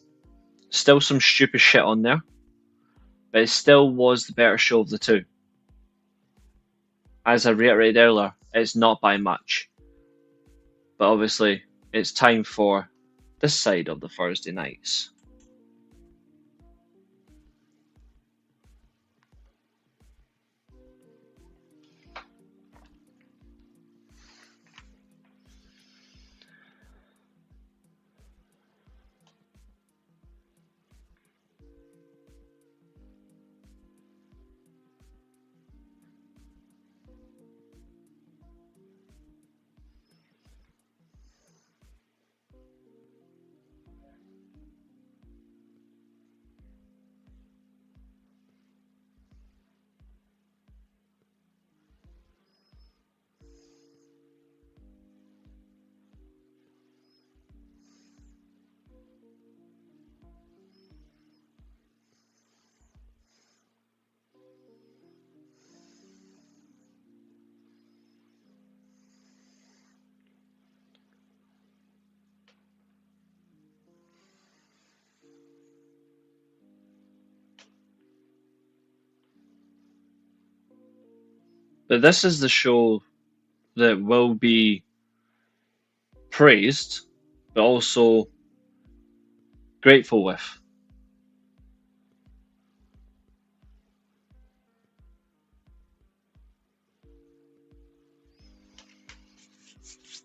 Still some stupid shit on there. But it still was the better show of the two. As I reiterated earlier, it's not by much. But obviously, it's time for this side of the Thursday nights. But this is the show that will be praised, but also grateful with.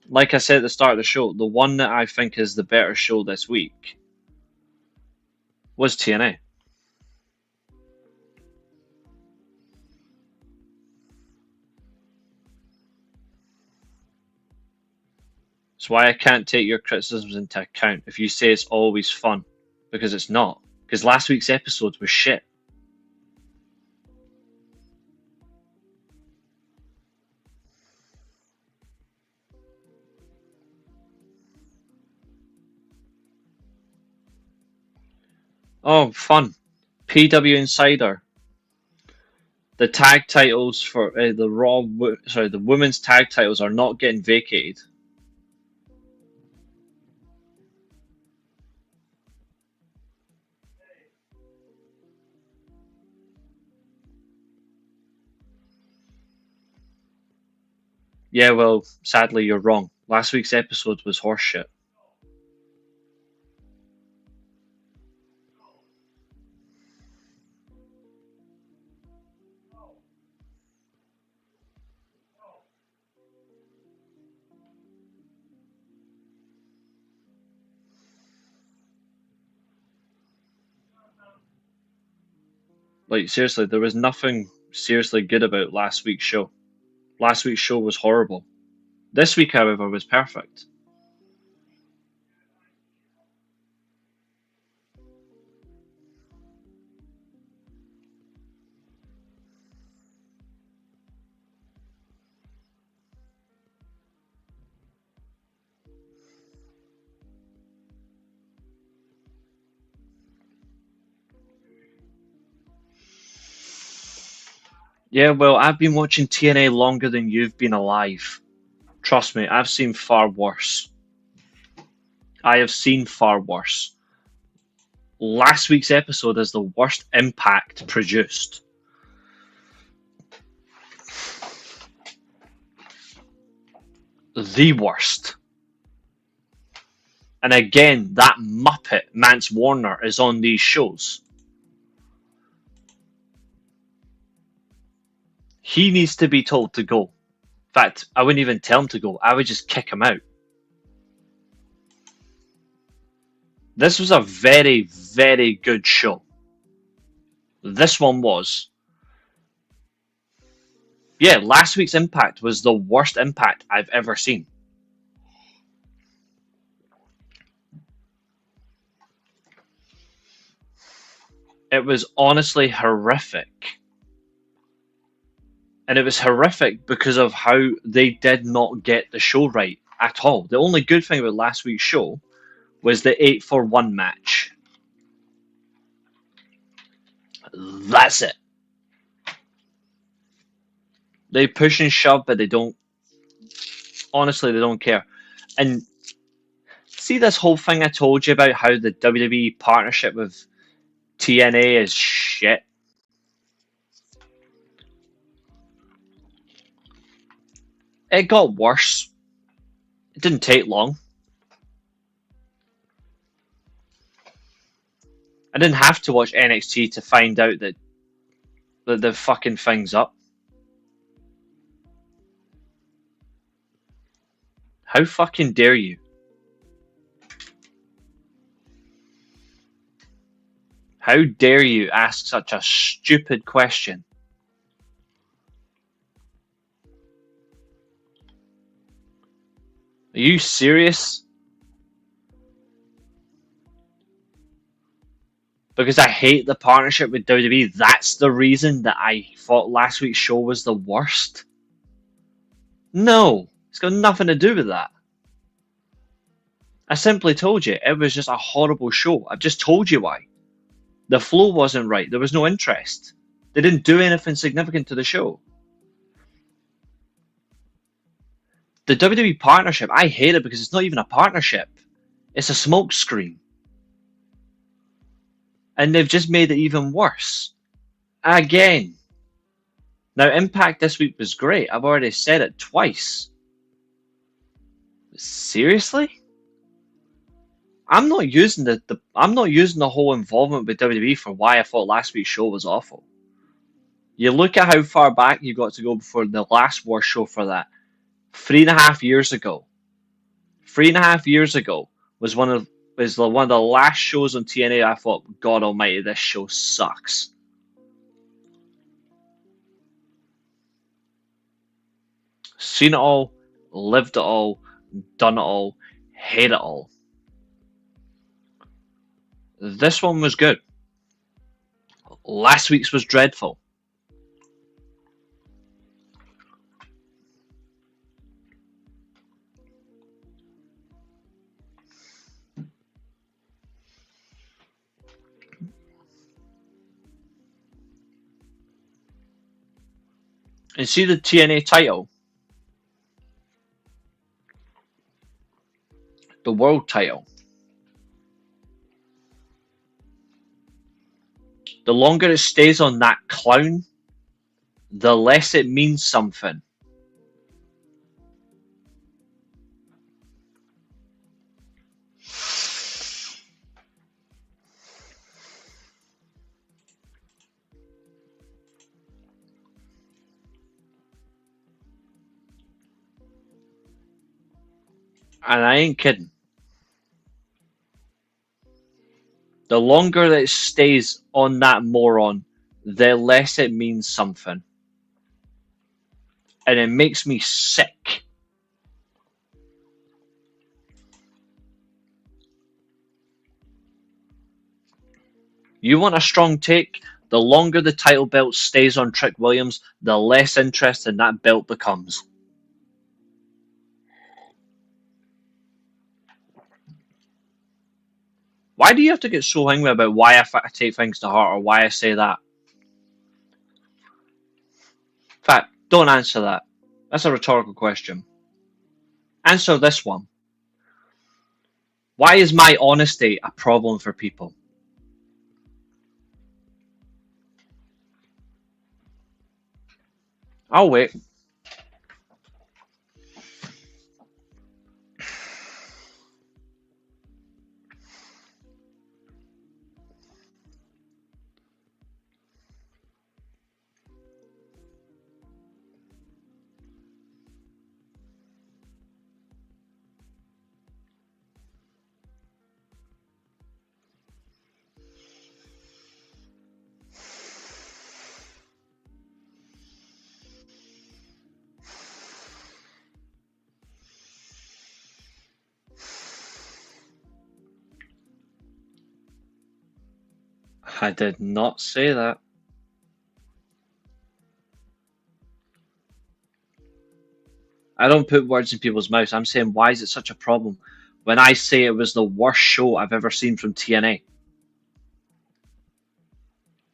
Like I said at the start of the show, the one that I think is the better show this week was TNA. That's why I can't take your criticisms into account if you say it's always fun, because it's not. Because last week's episode was shit. Oh, fun. PW Insider. The tag titles for the women's tag titles are not getting vacated. Yeah, well, sadly you're wrong. Last week's episode was horseshit. Like, seriously, there was nothing seriously good about last week's show. Last week's show was horrible. This week, however, was perfect. Yeah, well, I've been watching TNA longer than you've been alive. Trust me, I've seen far worse. I have seen far worse. Last week's episode is the worst Impact produced. The worst. And again, that Muppet, Mance Warner, is on these shows. He needs to be told to go. In fact, I wouldn't even tell him to go. I would just kick him out. This was a very, very good show. This one was. Yeah, last week's Impact was the worst Impact I've ever seen. It was honestly horrific. And it was horrific because of how they did not get the show right at all. The only good thing about last week's show was the 8-for-1 match. That's it. They push and shove, but they don't. Honestly, they don't care. And see this whole thing I told you about how the WWE partnership with TNA is shit? It got worse. It didn't take long. I didn't have to watch NXT to find out that the fucking thing's up. How fucking dare you? How dare you ask such a stupid question? Are you serious? Because I hate the partnership with WWE, that's the reason that I thought last week's show was the worst? No, it's got nothing to do with that. I simply told you, it was just a horrible show. I've just told you why. The flow wasn't right. There was no interest. They didn't do anything significant to the show. The WWE partnership, I hate it because it's not even a partnership. It's a smokescreen. And they've just made it even worse. Again. Now, Impact this week was great. I've already said it twice. Seriously? I'm not using the whole involvement with WWE for why I thought last week's show was awful. You look at how far back you got to go before the last worst show for that. 3.5 years ago. 3.5 years ago was one of the last shows on TNA I thought, God almighty, this show sucks. Seen it all, lived it all, done it all, hate it all. This one was good. Last week's was dreadful. And see the TNA title? The world title. The longer it stays on that clown, the less it means something. And I ain't kidding. The longer that it stays on that moron, the less it means something. And it makes me sick. You want a strong take? The longer the title belt stays on Trick Williams, the less interesting that belt becomes. Why do you have to get so angry about why I take things to heart or why I say that? fact, don't answer that. That's a rhetorical question. Answer this one. Why is my honesty a problem for people? I'll wait. I did not say that. I don't put words in people's mouths. I'm saying, why is it such a problem when I say it was the worst show I've ever seen from TNA?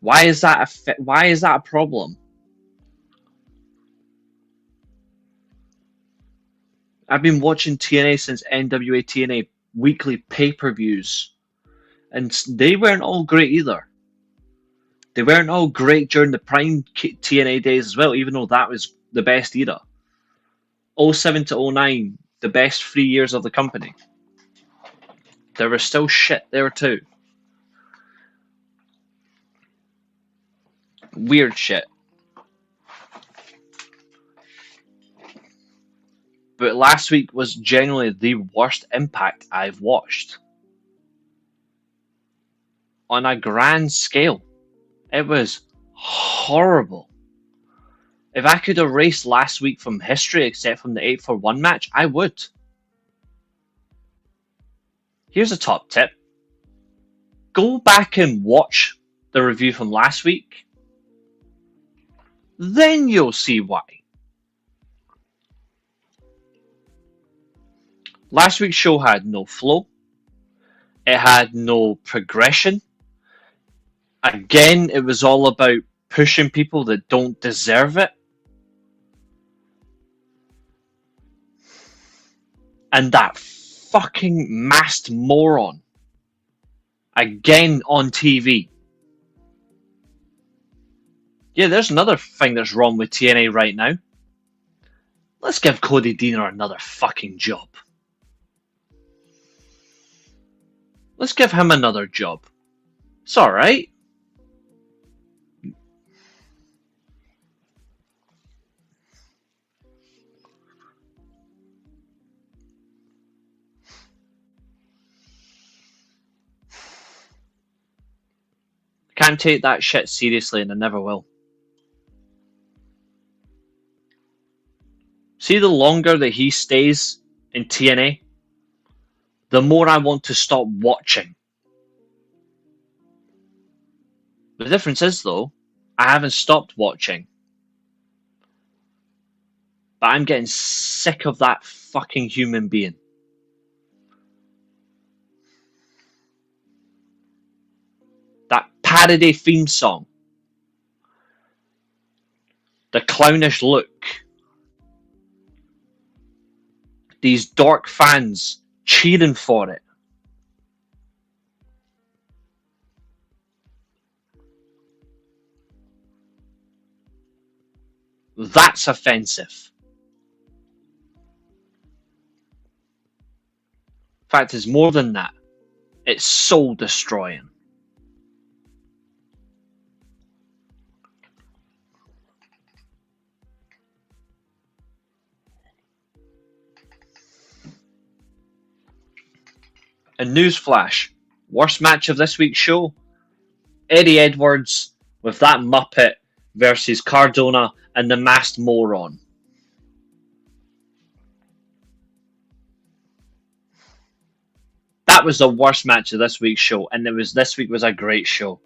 Why is that a problem? I've been watching TNA since NWA TNA weekly pay-per-views, and they weren't all great either. They weren't all great during the prime TNA days as well, even though that was the best era. 07 to 09, the best 3 years of the company. There was still shit there too. Weird shit. But last week was genuinely the worst Impact I've watched. On a grand scale. It was horrible. If I could erase last week from history except from the 8-for-1 match, I would. Here's a top tip. Go back and watch the review from last week. Then you'll see why. Last week's show had no flow. It had no progression. Again, it was all about pushing people that don't deserve it. And that fucking masked moron. Again on TV. Yeah, there's another thing that's wrong with TNA right now. Let's give Cody Deaner another fucking job. Let's give him another job. It's alright. Can't take that shit seriously and I never will. See, the longer that he stays in TNA, the more I want to stop watching. The difference is, though, I haven't stopped watching. But I'm getting sick of that fucking human being. That parody theme song. The clownish look. These dork fans cheering for it. That's offensive. In fact, it's more than that. It's soul destroying. And newsflash, worst match of this week's show? Eddie Edwards with that Muppet versus Cardona and the masked moron. That was the worst match of this week's show, and this week was a great show.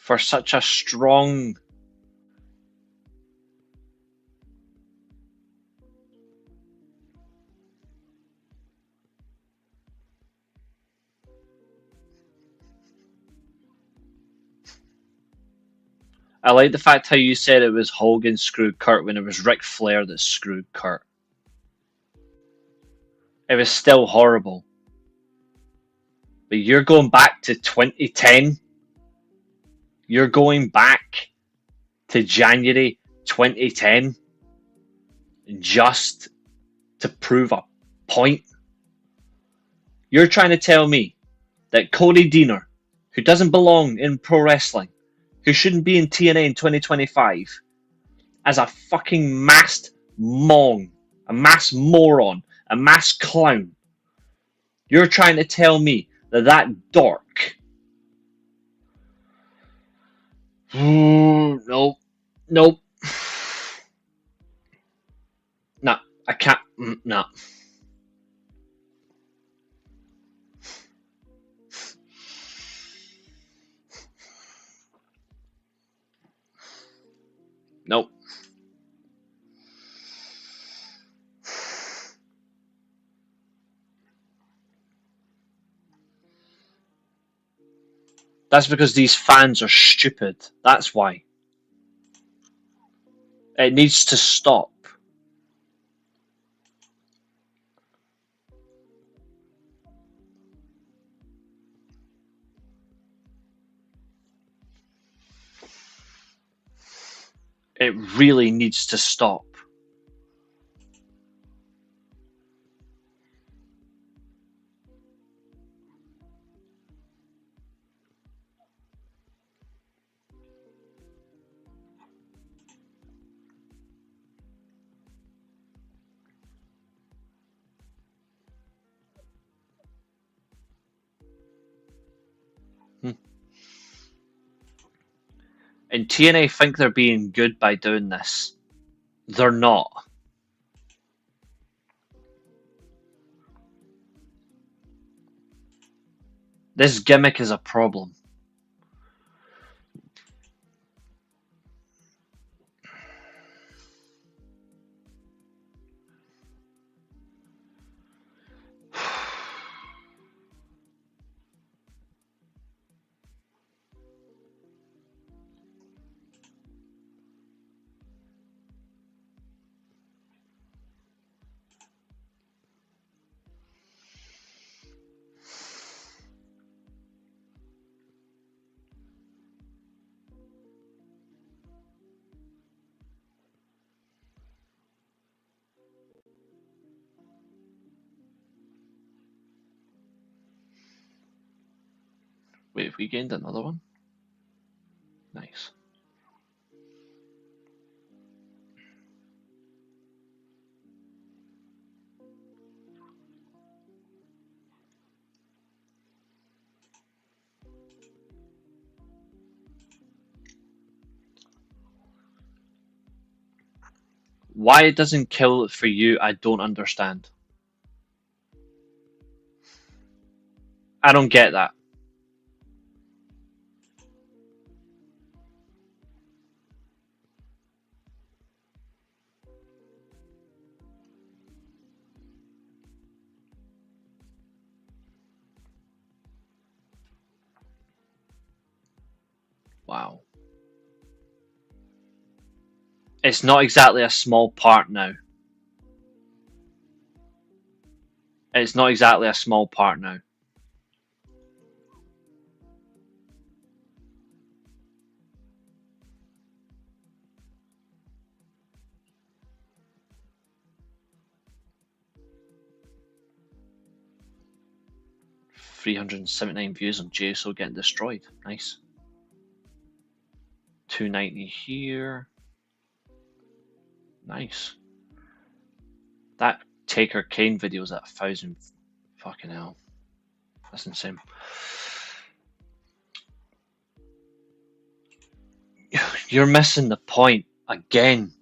for such a strong. I like the fact how you said it was Hogan screwed Kurt when it was Ric Flair that screwed Kurt. It was still horrible. But you're going back to 2010. You're going back to January 2010 just to prove a point. You're trying to tell me that Cody Deaner, who doesn't belong in pro wrestling, who shouldn't be in TNA in 2025, as a fucking masked mong, a masked moron, a masked clown, you're trying to tell me that dork. Nope. Nope. No, I can't. No. Nope. That's because these fans are stupid. That's why. It needs to stop. It really needs to stop. And TNA think they're being good by doing this. They're not. This gimmick is a problem. Wait, have we gained another one? Nice. Why it doesn't kill it for you, I don't understand. I don't get that. Wow. It's not exactly a small part now. It's not exactly a small part now. $379 views on JSO getting destroyed. Nice. 290 here. Nice. That Taker Kane video is at 1,000. Fucking hell. That's insane. You're missing the point again.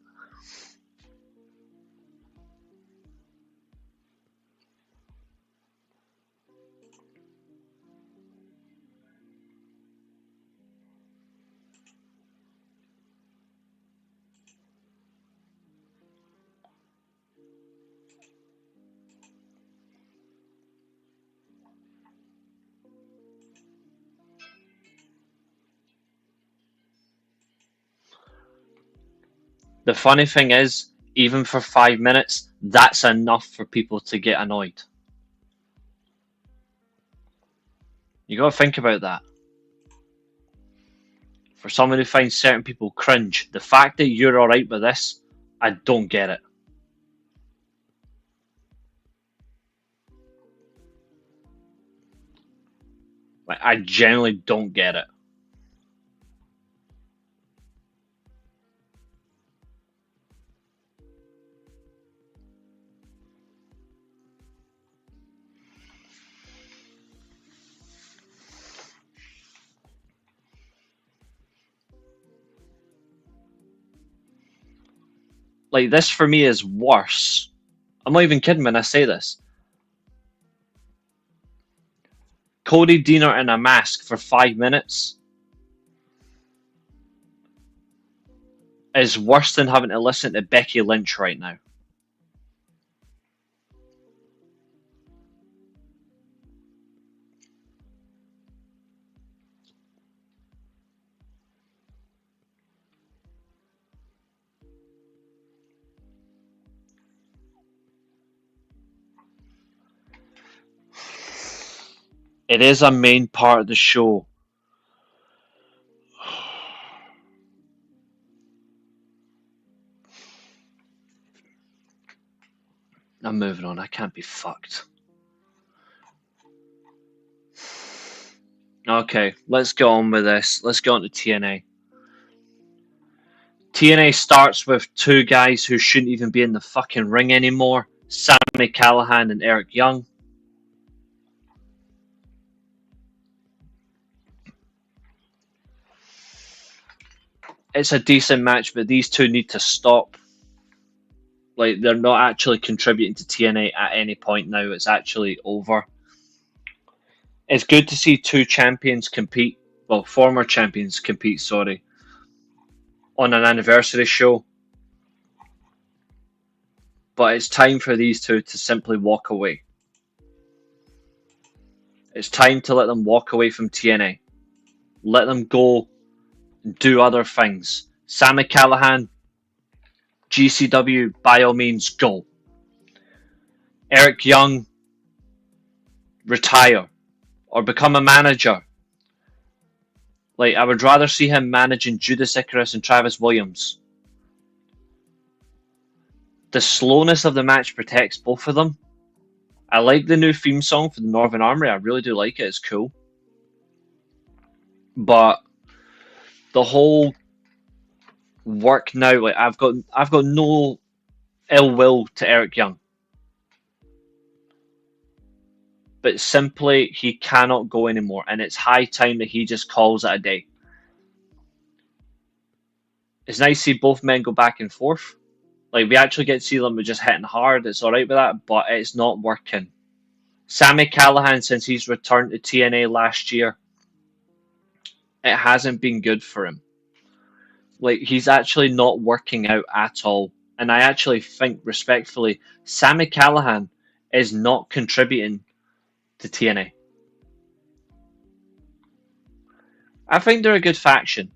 The funny thing is, even for 5 minutes, that's enough for people to get annoyed. You gotta think about that. For someone who finds certain people cringe, the fact that you're alright with this, I don't get it. Like, I genuinely don't get it. Like, this for me is worse. I'm not even kidding when I say this. Cody Deaner in a mask for 5 minutes is worse than having to listen to Becky Lynch right now. It is a main part of the show. I'm moving on. I can't be fucked. Okay, let's go on with this. Let's go on to TNA. TNA starts with two guys who shouldn't even be in the fucking ring anymore. Sami Callihan and Eric Young. It's a decent match, but these two need to stop. Like, they're not actually contributing to TNA at any point now. It's actually over. It's good to see two champions compete. Well, former champions compete, sorry. On an anniversary show. But it's time for these two to simply walk away. It's time to let them walk away from TNA. Let them go and do other things. Sami Callihan, GCW, by all means, go. Eric Young, retire. Or become a manager. Like, I would rather see him managing Judas Icarus and Travis Williams. The slowness of the match protects both of them. I like the new theme song for the Northern Armory. I really do like it. It's cool. But the whole work now, like, I've got no ill will to Eric Young. But simply, he cannot go anymore. And it's high time that he just calls it a day. It's nice to see both men go back and forth. Like, we actually get to see them just hitting hard. It's alright with that, but it's not working. Sami Callihan, since he's returned to TNA last year, it hasn't been good for him. Like, he's actually not working out at all. And I actually think, respectfully, Sami Callihan is not contributing to TNA. I think they're a good faction.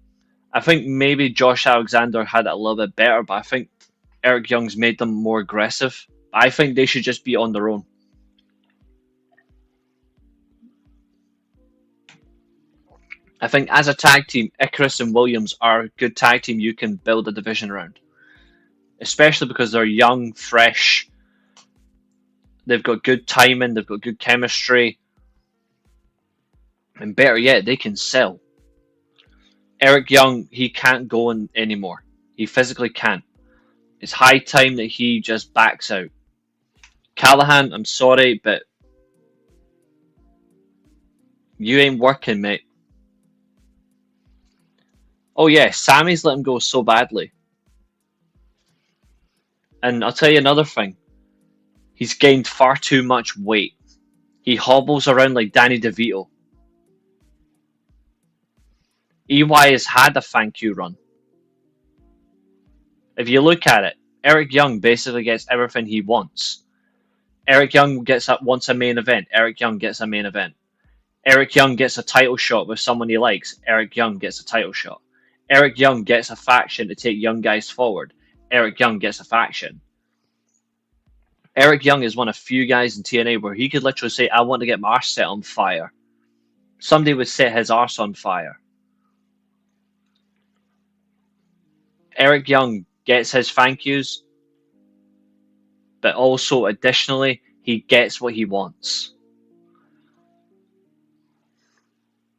I think maybe Josh Alexander had it a little bit better, but I think Eric Young's made them more aggressive. I think they should just be on their own. I think as a tag team, Icarus and Williams are a good tag team you can build a division around. Especially because they're young, fresh. They've got good timing, they've got good chemistry. And better yet, they can sell. Eric Young, he can't go in anymore. He physically can't. It's high time that he just backs out. Callihan, I'm sorry, but you ain't working, mate. Oh yeah, Sammy's let him go so badly. And I'll tell you another thing. He's gained far too much weight. He hobbles around like Danny DeVito. EY has had a thank you run. If you look at it, Eric Young basically gets everything he wants. Eric Young wants a main event. Eric Young gets a main event. Eric Young gets a title shot with someone he likes. Eric Young gets a title shot. Eric Young gets a faction to take young guys forward. Eric Young gets a faction. Eric Young is one of few guys in TNA where he could literally say, I want to get my arse set on fire. Somebody would set his arse on fire. Eric Young gets his thank yous, but also additionally, he gets what he wants.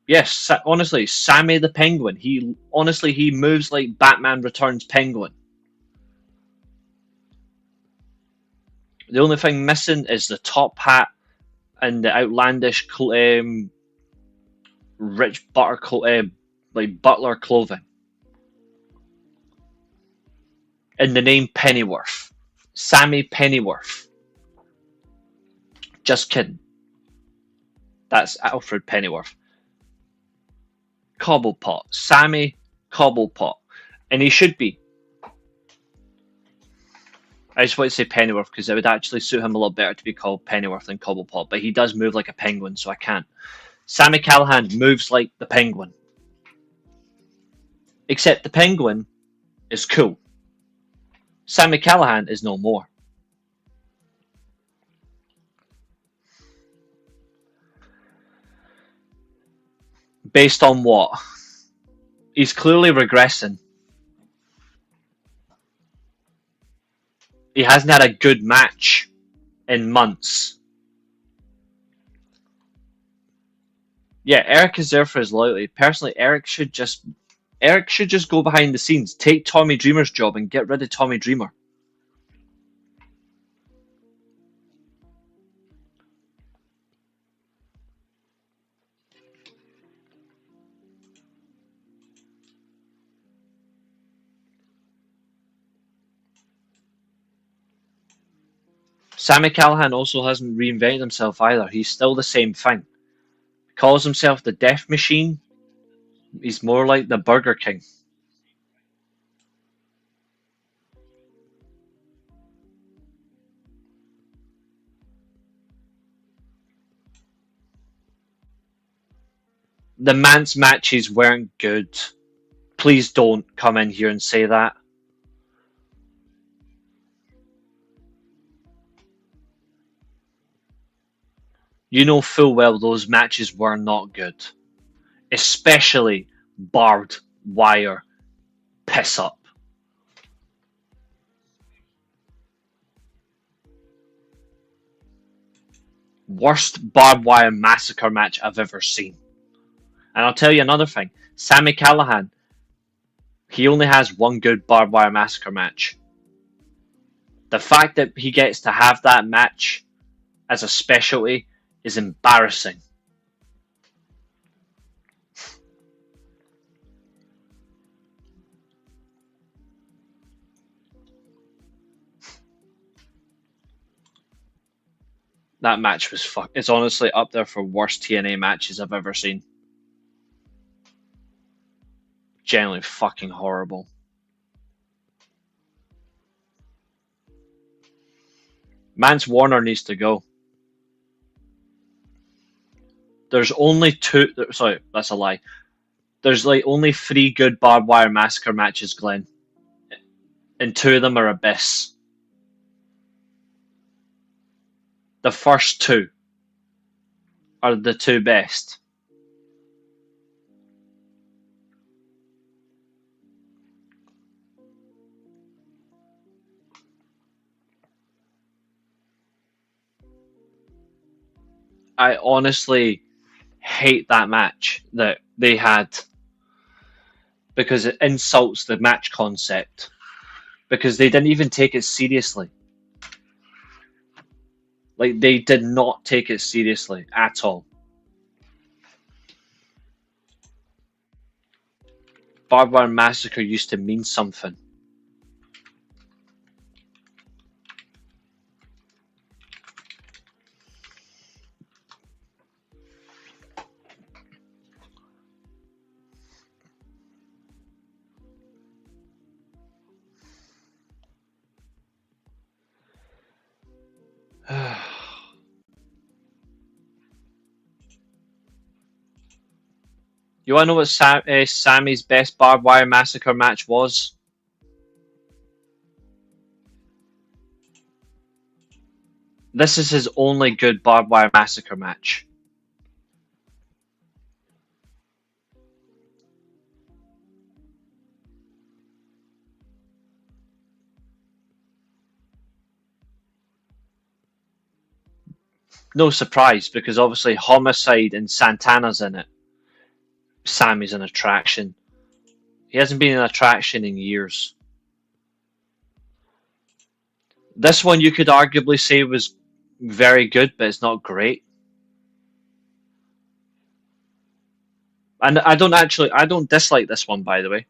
Yes, honestly, Sammy the Penguin. He moves like Batman Returns Penguin. The only thing missing is the top hat and the outlandish, rich butler clothing, and the name Pennyworth, Sammy Pennyworth. Just kidding. That's Alfred Pennyworth. Cobblepot, Sammy Cobblepot, and he should be. I just want to say Pennyworth because it would actually suit him a lot better to be called Pennyworth than Cobblepot, but he does move like a penguin, so I can't. Sami Callihan moves like the penguin. Except the penguin is cool. Sami Callihan is no more. Based on what? He's clearly regressing. He hasn't had a good match in months. Yeah, Eric is there for his loyalty. Personally, Eric should just go behind the scenes, take Tommy Dreamer's job, and get rid of Tommy Dreamer. Sami Callihan also hasn't reinvented himself either. He's still the same thing. He calls himself the Death Machine. He's more like the Burger King. The man's matches weren't good. Please don't come in here and say that. You know full well those matches were not good. Especially barbed wire piss up. Worst barbed wire massacre match I've ever seen. And I'll tell you another thing. Sami Callihan, he only has one good barbed wire massacre match. The fact that he gets to have that match as a specialty is embarrassing. That match was it's honestly up there for worst TNA matches I've ever seen. Genuinely fucking horrible. Mance Warner needs to go. There's only two. Sorry, that's a lie. There's like only 3 good barbed wire massacre matches, Glenn. And 2 of them are Abyss. The first 2 are the 2 best. I honestly hate that match that they had because it insults the match concept because they didn't even take it seriously. Like, they did not take it seriously at all. Barbed Wire Massacre used to mean something. You want to know what Sammy's best barbed wire massacre match was? This is his only good barbed wire massacre match. No surprise, because obviously Homicide and Santana's in it. Sammy's an attraction. He hasn't been an attraction in years. This one you could arguably say was very good, but it's not great. And I don't dislike this one, by the way.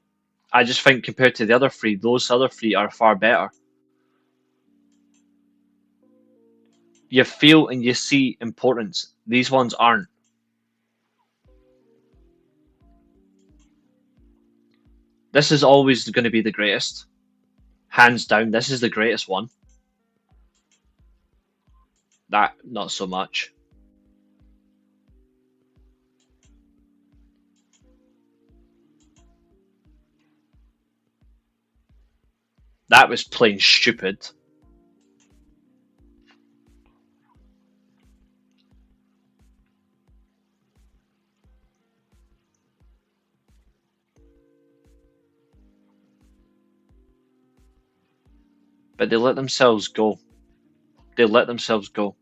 I just think compared to the other three, those other three are far better. You feel and you see importance. These ones aren't. This is always going to be the greatest. Hands down, this is the greatest one. That, not so much. That was plain stupid. But they let themselves go. They let themselves go.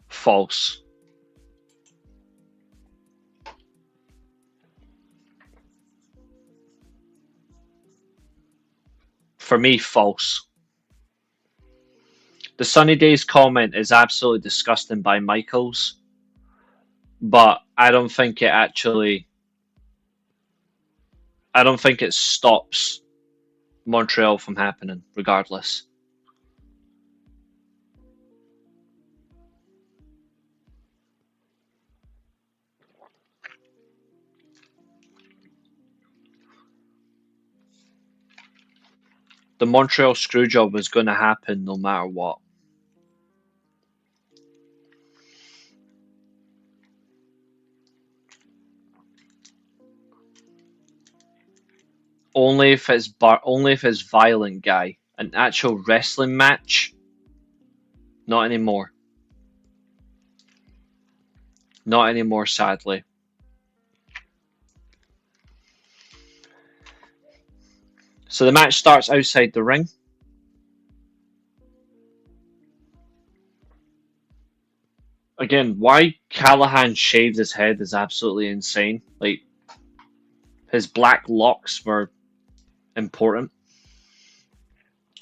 False. For me, false. The Sunny Days comment is absolutely disgusting by Michaels, but I don't think it stops Montreal from happening, regardless. The Montreal Screwjob was going to happen no matter what. Only if it's violent, guy. An actual wrestling match? Not anymore. Not anymore, sadly. So the match starts outside the ring. Again, why Callahan shaved his head is absolutely insane. Like, his black locks were important.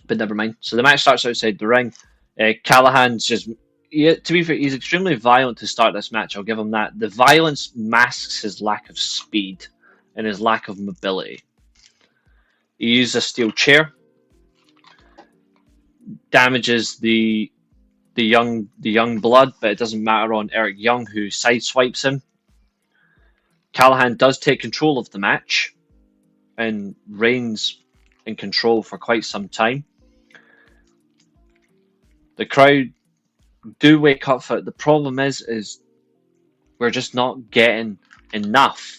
But never mind. So the match starts outside the ring. Callahan's just... to be fair, he's extremely violent to start this match. I'll give him that. The violence masks his lack of speed and his lack of mobility. He uses a steel chair. Damages the young blood, but it doesn't matter on Eric Young, who sideswipes him. Callahan does take control of the match and reigns in control for quite some time. The crowd do wake up for it. The problem is we're just not getting enough.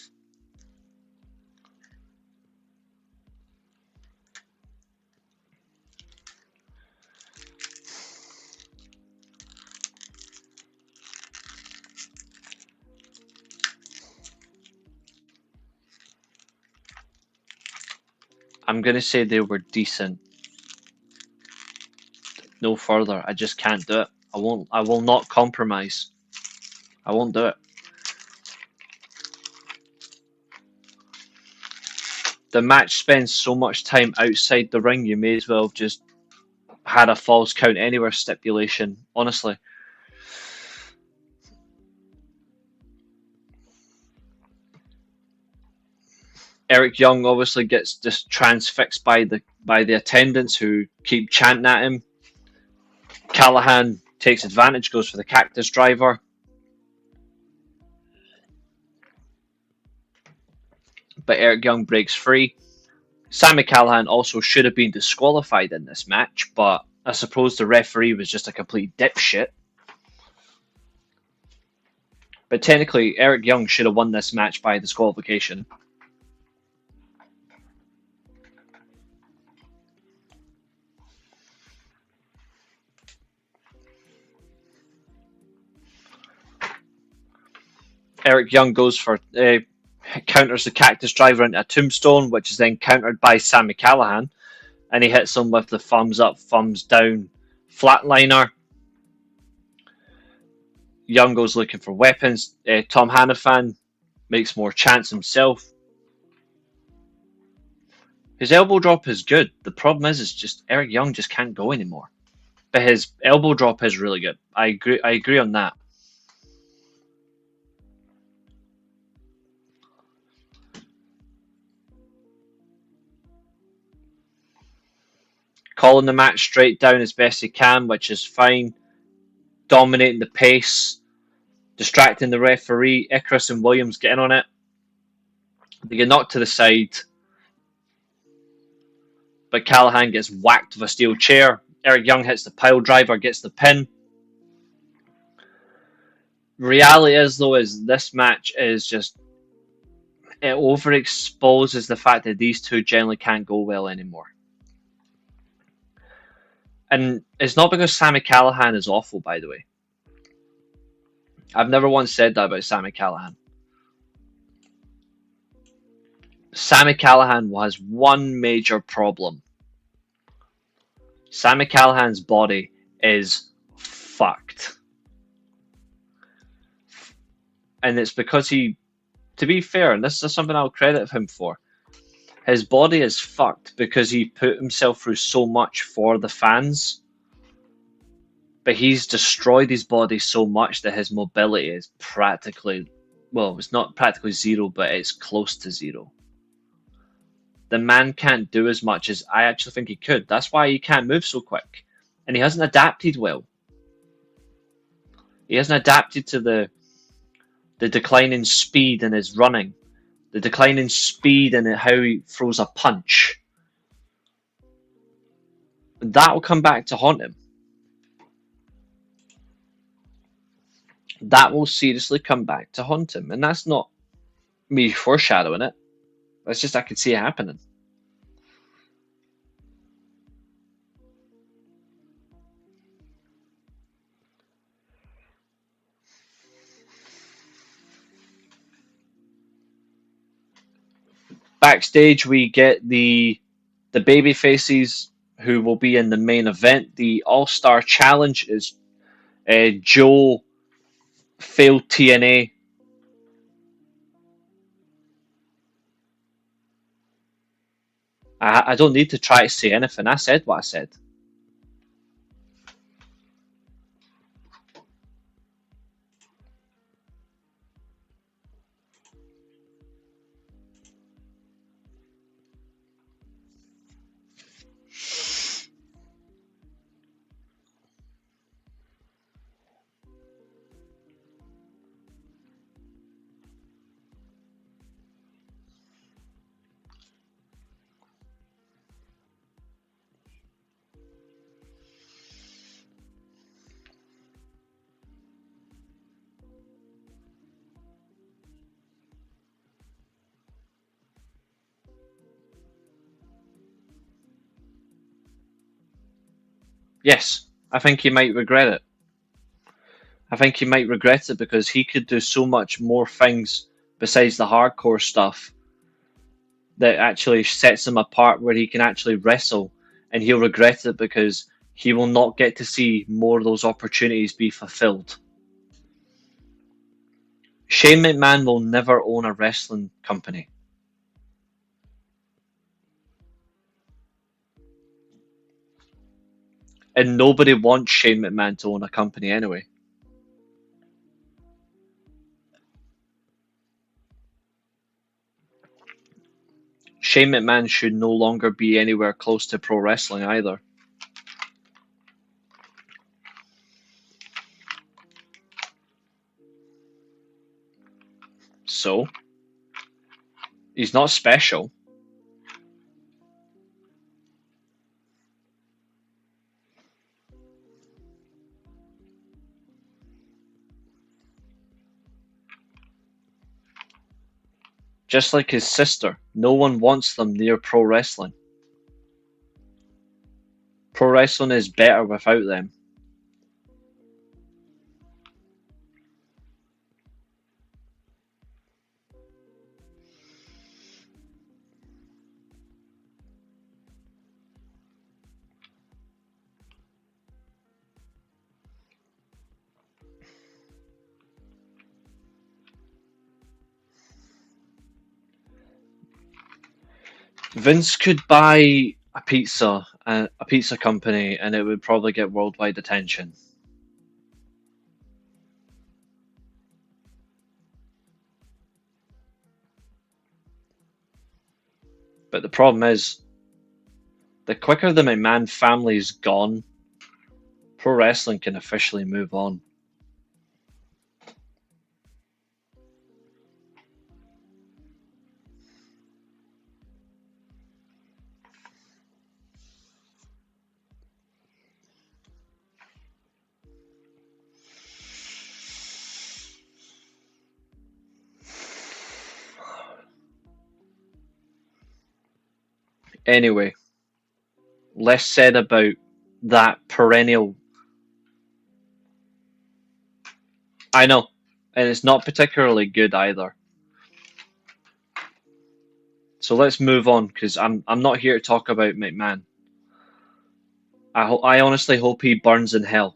I'm going to say they were decent. No further. I just can't do it. I will not compromise. I won't do it. The match spends so much time outside the ring, you may as well have just had a falls count anywhere stipulation, honestly. Eric Young obviously gets just transfixed by the attendants who keep chanting at him. Callahan takes advantage, goes for the cactus driver. But Eric Young breaks free. Sami Callahan also should have been disqualified in this match, but I suppose the referee was just a complete dipshit. But technically, Eric Young should have won this match by disqualification. Eric Young goes for counters the Cactus Driver into a tombstone, which is then countered by Sami Callihan, and he hits him with the thumbs up, thumbs down flatliner. Young goes looking for weapons. Tom Hannafan makes more chance himself. His elbow drop is good. The problem is just Eric Young just can't go anymore. But his elbow drop is really good. I agree on that. Calling the match straight down as best he can, which is fine. Dominating the pace, distracting the referee. Icarus and Williams getting on it. They get knocked to the side, but Callahan gets whacked with a steel chair. Eric Young hits the pile driver, gets the pin. Reality is, though, is this match is just, it overexposes the fact that these two generally can't go well anymore. And it's not because Sami Callihan is awful, by the way. I've never once said that about Sami Callihan. Sami Callihan has one major problem. Sami Callihan's body is fucked. And it's because he, to be fair, and this is something I'll credit him for, his body is fucked because he put himself through so much for the fans. But he's destroyed his body so much that his mobility is practically, well, it's not practically zero, but it's close to zero. The man can't do as much as I actually think he could. That's why he can't move so quick. And he hasn't adapted well. He hasn't adapted to the decline in speed in his running. The decline in speed and how he throws a punch. That will come back to haunt him. That will seriously come back to haunt him. And that's not me foreshadowing it. That's just I can see it happening. Backstage, we get the baby faces who will be in the main event. The All-Star Challenge is Joe failed TNA. I don't need to try to say anything. I said what I said. Yes, I think he might regret it. I think he might regret it because he could do so much more things besides the hardcore stuff that actually sets him apart where he can actually wrestle, and he'll regret it because he will not get to see more of those opportunities be fulfilled. Shane McMahon will never own a wrestling company. And nobody wants Shane McMahon to own a company anyway. Shane McMahon should no longer be anywhere close to pro wrestling either. So, he's not special. Just like his sister, no one wants them near pro wrestling. Pro wrestling is better without them. Vince could buy a pizza company, and it would probably get worldwide attention. But the problem is, the quicker the McMahon family is gone, pro wrestling can officially move on. Anyway, less said about that perennial. I know, and it's not particularly good either. So let's move on, because I'm not here to talk about McMahon. I honestly hope he burns in hell.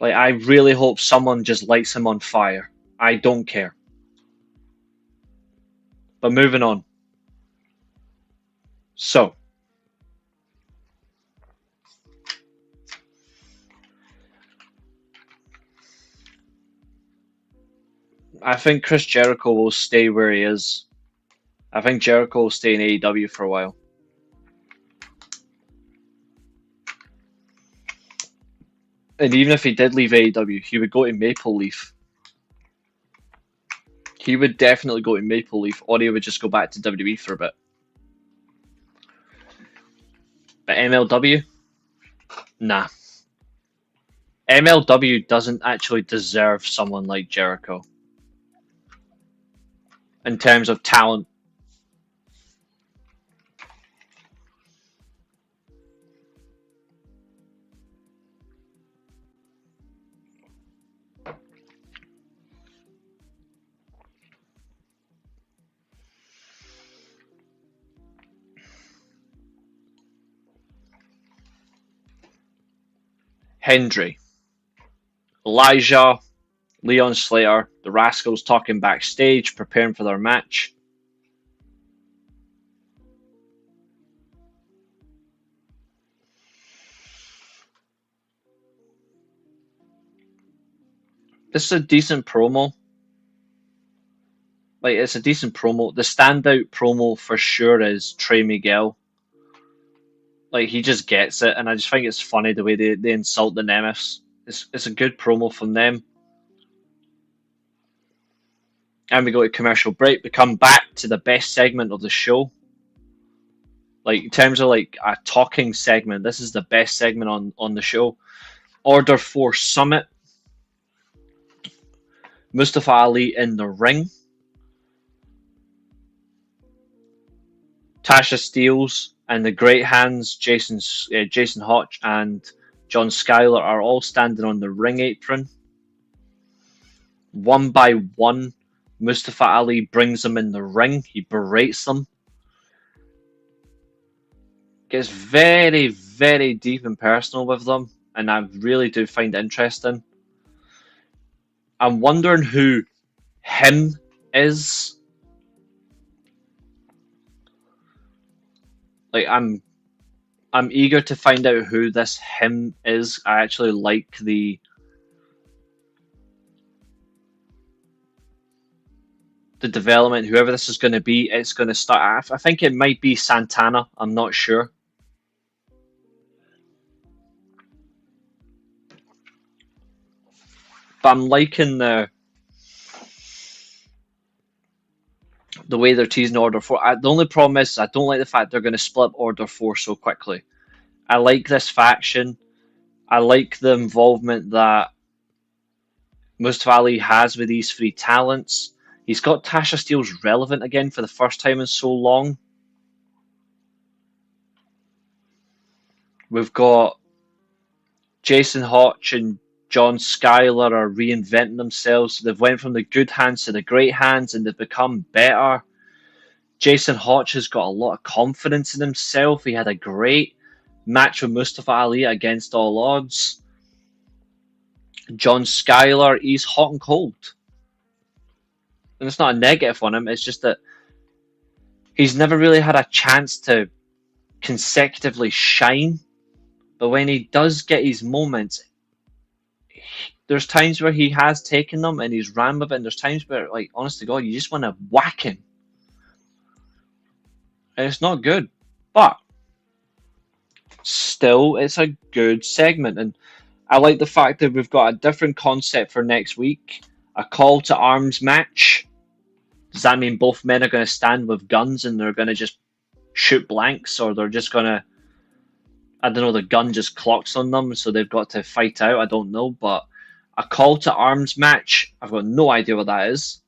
Like, I really hope someone just lights him on fire. I don't care. But moving on. So, I think Chris Jericho will stay where he is. I think Jericho will stay in AEW for a while. And even if he did leave AEW, he would go to Maple Leaf. He would definitely go to Maple Leaf, or he would just go back to WWE for a bit. But MLW? Nah. MLW doesn't actually deserve someone like Jericho. In terms of talent. Hendry. Elijah. Leon Slater. The Rascals talking backstage, preparing for their match. This is a decent promo. Like, it's a decent promo. The standout promo for sure is Trey Miguel. Like, he just gets it, and I just think it's funny the way they insult the Nemeths. It's a good promo from them. And we go to commercial break. We come back to the best segment of the show. Like, in terms of like a talking segment, this is the best segment on the show. Order 4 Summit. Mustafa Ali in the ring. Tasha Steelz and the Great Hands, Jason Hotch and John Skyler are all standing on the ring apron. One by one, Mustafa Ali brings them in the ring. He berates them. Gets very, very deep and personal with them, and I really do find it interesting. I'm wondering who him is. Like, I'm eager to find out who this him is. I actually like the development. Whoever this is going to be, it's going to start. I think it might be Santana. I'm not sure. But I'm liking the way they're teasing Order 4. The only problem is I don't like the fact they're going to split Order 4 so quickly. I like this faction. I like the involvement that Mustafa Ali has with these three talents. He's got Tasha Steelz relevant again for the first time in so long. We've got Jason Hotch and John Schuyler are reinventing themselves. They've went from the good hands to the great hands, and they've become better. Jason Hotch has got a lot of confidence in himself. He had a great match with Mustafa Ali against all odds. John Schuyler, he's hot and cold. And it's not a negative on him, it's just that he's never really had a chance to consecutively shine. But when he does get his moments, there's times where he has taken them and he's ran with it, and there's times where, like, honest to God, you just want to whack him. And it's not good. But still, it's a good segment. And I like the fact that we've got a different concept for next week. A call to arms match. Does that mean both men are going to stand with guns and they're going to just shoot blanks, or they're just going to, I don't know, the gun just clocks on them, so they've got to fight out? I don't know, but a call to arms match, I've got no idea what that is.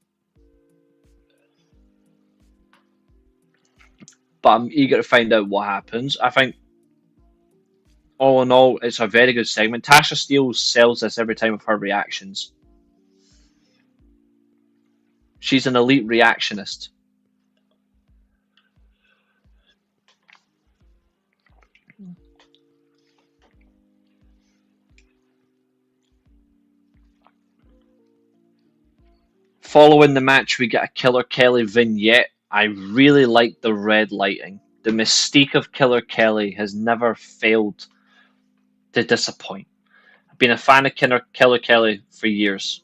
But I'm eager to find out what happens. I think, all in all, it's a very good segment. Tasha Steelz sells this every time with her reactions. She's an elite reactionist. Following the match, we get a Killer Kelly vignette. I really like the red lighting. The mystique of Killer Kelly has never failed to disappoint. I've been a fan of Killer Kelly for years.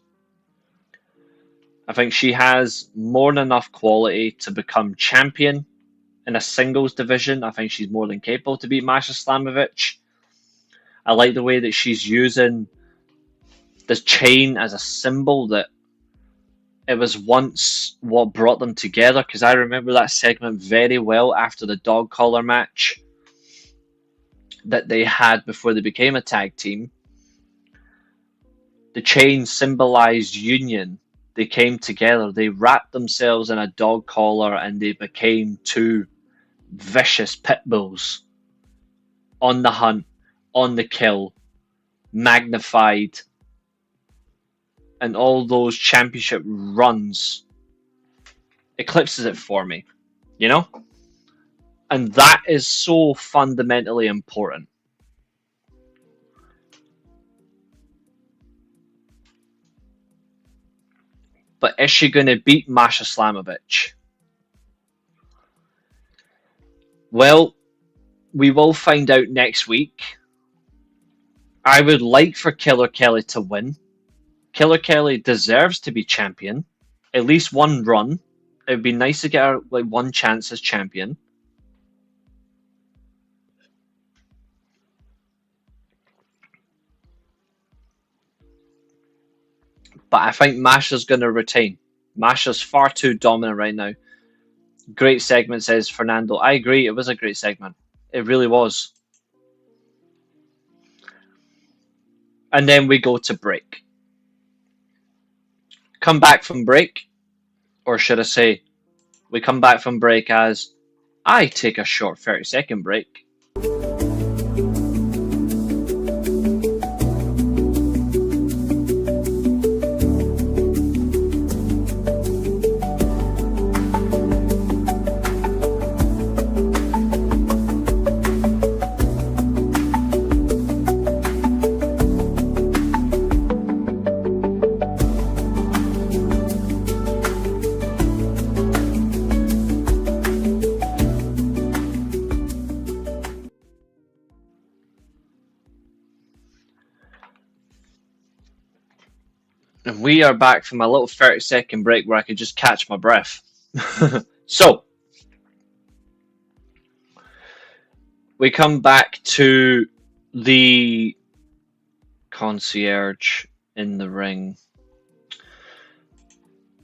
I think she has more than enough quality to become champion in a singles division. I think she's more than capable to beat Masha Slamovich. I like the way that she's using the chain as a symbol, that it was once what brought them together, because I remember that segment very well after the dog collar match that they had before they became a tag team. The chain symbolized union. They came together, they wrapped themselves in a dog collar, and they became two vicious pit bulls on the hunt, on the kill, magnified. And all those championship runs eclipses it for me, you know? And that is so fundamentally important. But is she going to beat Masha Slamovich? Well, we will find out next week. I would like for Killer Kelly to win. Killer Kelly deserves to be champion. At least one run. It would be nice to get her like one chance as champion. But I think Masha's going to retain. Masha's far too dominant right now. Great segment, says Fernando. I agree, it was a great segment. It really was. And then we go to break. Come back from break, or should I say, we come back from break as I take a short 30-second break. And we are back from a little 30-second break where I could just catch my breath. So, we come back to the concierge in the ring,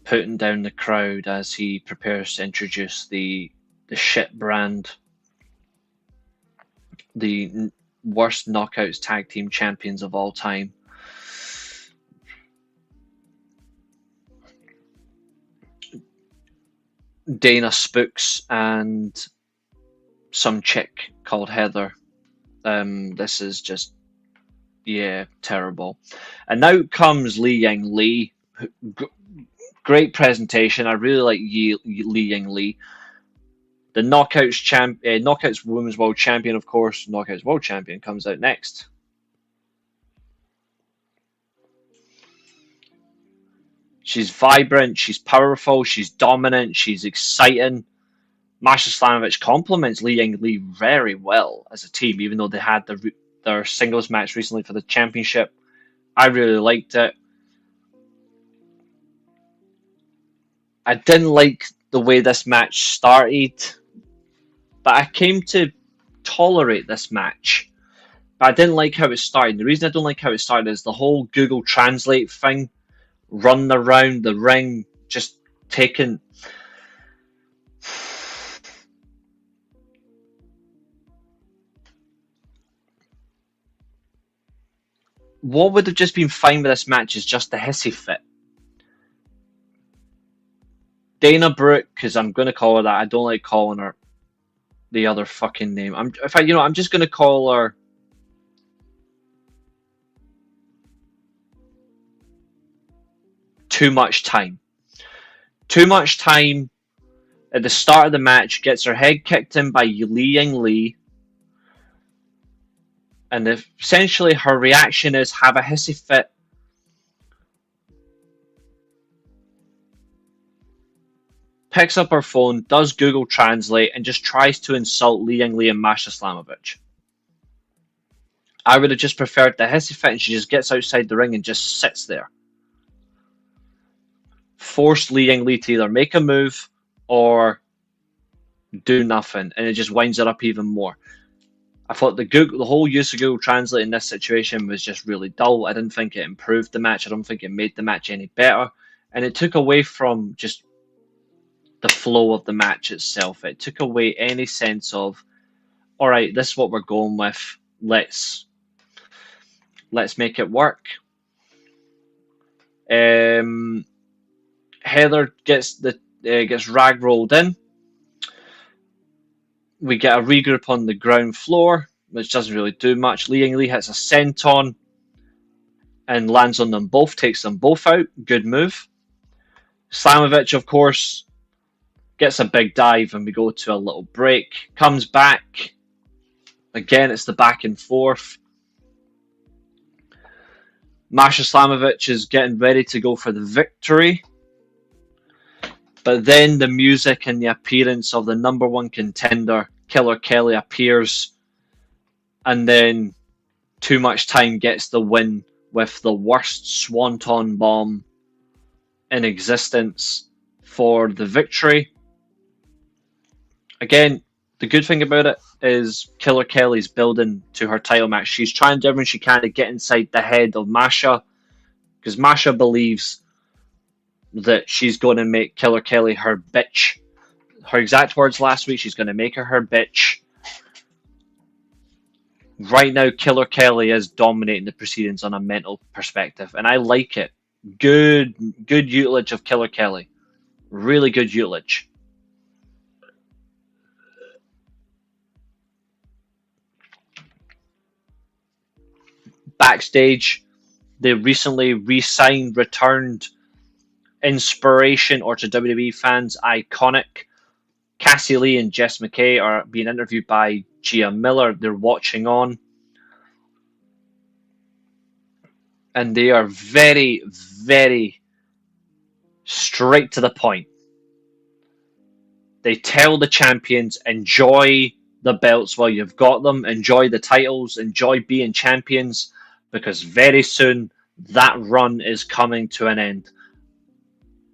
putting down the crowd as he prepares to introduce the shit brand, the worst knockouts tag team champions of all time. Dana Spooks and some chick called Heather. This is just, yeah, terrible. And now comes Li Yang Lee. Great presentation. I really like Li Yang Lee. The Knockouts Women's World Champion, of course, Knockouts World Champion comes out next. She's vibrant, she's powerful, she's dominant, she's exciting. Masha Slamovich complements Li Yang Lee very well as a team, even though they had their singles match recently for the championship. I really liked it. I didn't like the way this match started, but I came to tolerate this match. But I didn't like how it started. The reason I don't like how it started is the whole Google Translate thing, running around the ring, just taking... What would have just been fine with this match is just the hissy fit. Dana Brooke, because I'm going to call her that. I don't like calling her the other fucking name. I'm just going to call her... Too Much Time. Too Much Time at the start of the match gets her head kicked in by Li Yang Lee. And essentially her reaction is have a hissy fit. Picks up her phone, does Google Translate, and just tries to insult Li Yang Lee and Masha Slamovich. I would have just preferred the hissy fit and she just gets outside the ring and just sits there. Force Li Yang Lee to either make a move or do nothing, and it just winds it up even more. I thought the whole use of Google Translate in this situation was just really dull. I didn't think it improved the match. I don't think it made the match any better, and it took away from just the flow of the match itself. It took away any sense of, all right, this is what we're going with. Let's make it work. Heather gets rag rolled in. We get a regroup on the ground floor, which doesn't really do much. Li Yang Lee hits a senton and lands on them both, takes them both out. Good move. Slamovich, of course, gets a big dive and we go to a little break. Comes back. Again, it's the back and forth. Masha Slamovich is getting ready to go for the victory. But then the music and the appearance of the number one contender, Killer Kelly, appears. And then Too Much Time gets the win with the worst swanton bomb in existence for the victory. Again, the good thing about it is Killer Kelly's building to her title match. She's trying to do everything she can to get inside the head of Masha, because Masha believes that she's going to make Killer Kelly her bitch. Her exact words last week, she's going to make her bitch. Right now, Killer Kelly is dominating the proceedings on a mental perspective, and I like it. Good utilage of Killer Kelly. Really good utilage. Backstage, they recently returned inspiration, or to WWE fans, iconic. Cassie Lee and Jess McKay are being interviewed by Gia Miller. They're watching on. And they are very, very straight to the point. They tell the champions, enjoy the belts while you've got them, enjoy the titles, enjoy being champions, because very soon that run is coming to an end.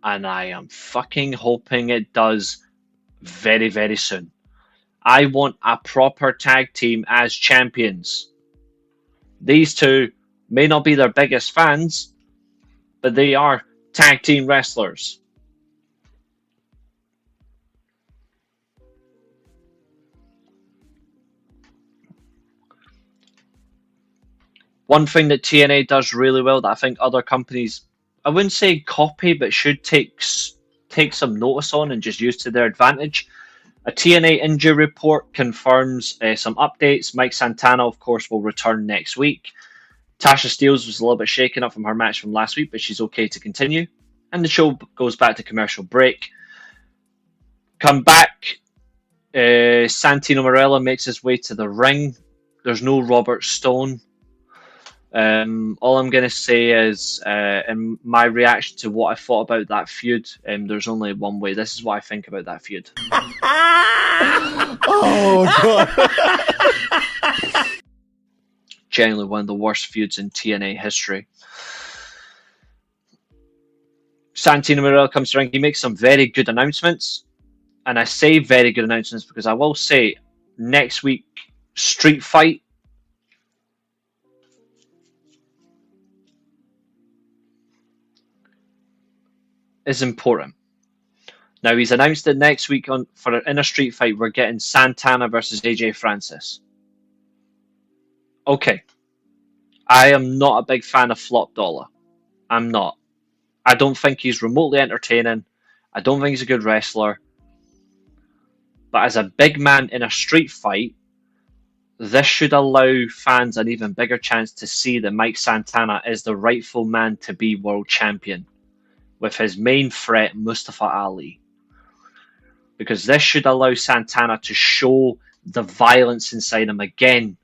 And I am fucking hoping it does very, very soon. I want a proper tag team as champions. These two may not be their biggest fans, but they are tag team wrestlers. One thing that TNA does really well that I think other companies, I wouldn't say copy, but should take take some notice on and just use to their advantage. A TNA injury report confirms some updates. Mike Santana, of course, will return next week. Tasha Steelz was a little bit shaken up from her match from last week, but she's okay to continue. And the show goes back to commercial break. Come back. Santino Marella makes his way to the ring. There's no Robert Stone. All I'm going to say is, in my reaction to what I thought about that feud, there's only one way. This is what I think about that feud. Oh, God. Genuinely one of the worst feuds in TNA history. Santino Marella comes to ring. He makes some very good announcements. And I say very good announcements because I will say next week, Street Fight is important. Now, he's announced that next week in a Street Fight, we're getting Santana versus AJ Francis. Okay. I am not a big fan of Flop Dollar. I'm not. I don't think he's remotely entertaining. I don't think he's a good wrestler. But as a big man in a street fight, this should allow fans an even bigger chance to see that Mike Santana is the rightful man to be world champion, with his main threat, Mustafa Ali. Because this should allow Santana to show the violence inside him again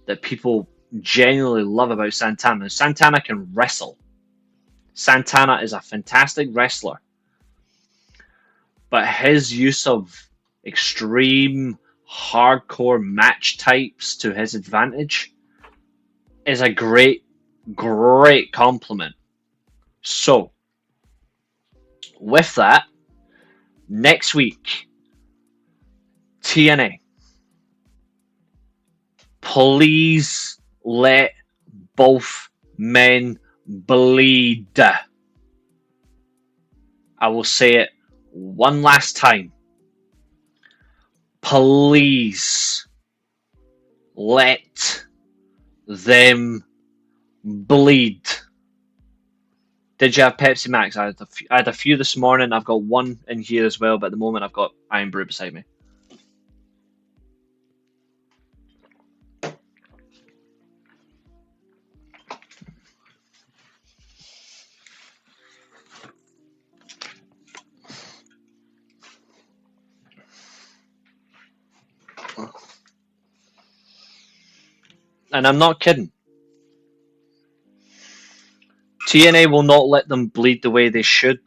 that people genuinely love about Santana. Santana can wrestle. Santana is a fantastic wrestler. But his use of extreme, hardcore match types to his advantage is a great, great compliment. So, with that, next week, TNA, please let both men bleed. I will say it one last time. Please let them bleed. Did you have Pepsi Max? I had a few this morning. I've got one in here as well, but at the moment I've got Iron Brew beside me. And I'm not kidding. TNA will not let them bleed the way they should.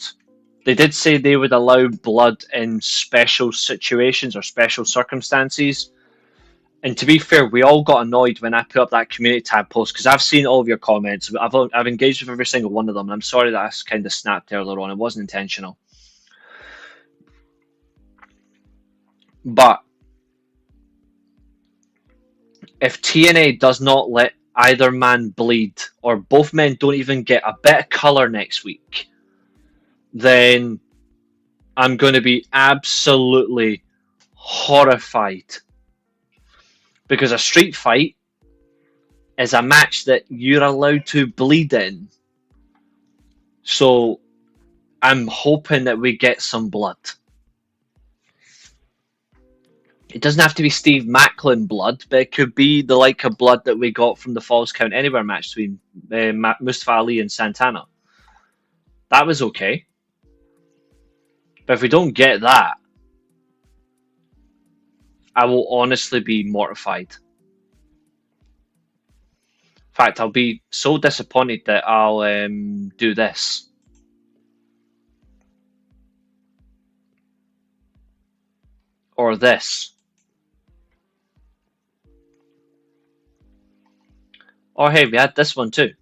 They did say they would allow blood in special situations or special circumstances. And to be fair, we all got annoyed when I put up that community tab post because I've seen all of your comments. I've engaged with every single one of them. And I'm sorry that I kind of snapped earlier on. It wasn't intentional. But if TNA does not let either man bleed, or both men don't even get a bit of colour next week, then I'm going to be absolutely horrified. Because a street fight is a match that you're allowed to bleed in. So I'm hoping that we get some blood. It doesn't have to be Steve Macklin blood, but it could be the like of blood that we got from the Falls Count Anywhere match between Mustafa Ali and Santana. That was okay. But if we don't get that, I will honestly be mortified. In fact, I'll be so disappointed that I'll do this. Or this. Oh, hey, we had this one too.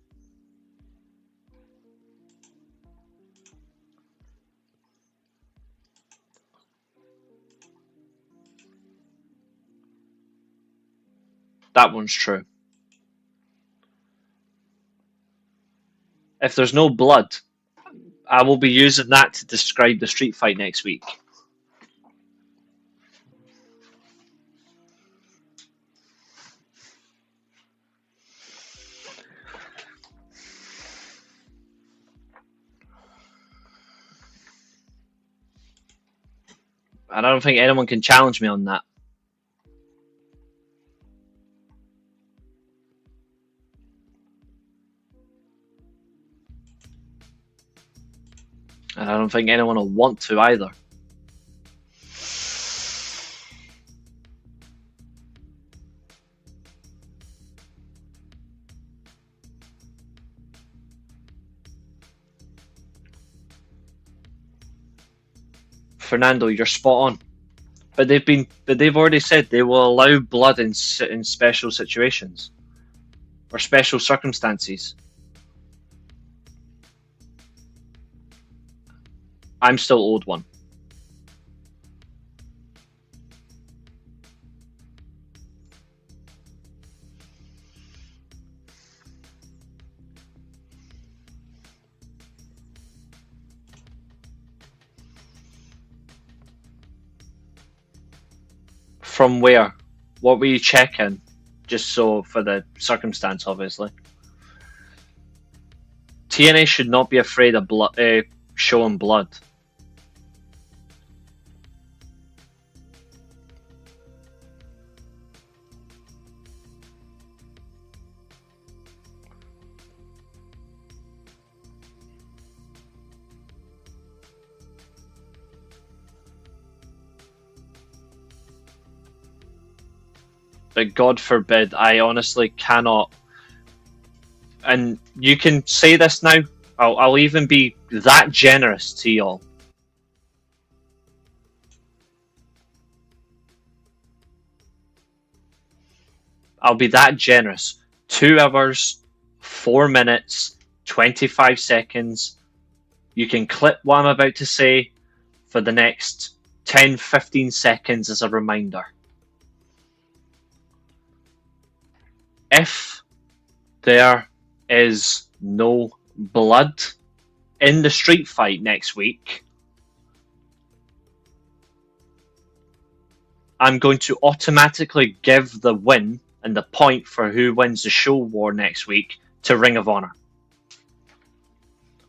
That one's true. If there's no blood, I will be using that to describe the street fight next week. And I don't think anyone can challenge me on that. And I don't think anyone will want to either. Fernando, you're spot on. But they've already said they will allow blood in special situations or special circumstances. I'm still old one. From where? What were you checking? Just so for the circumstance, obviously. TNA should not be afraid of showing blood. But God forbid, I honestly cannot. And you can say this now. I'll even be that generous to y'all. I'll be that generous. 2 hours, 4 minutes, 25 seconds. You can clip what I'm about to say for the next 10-15 seconds as a reminder. If there is no blood in the street fight next week, I'm going to automatically give the win and the point for who wins the show war next week to Ring of Honor.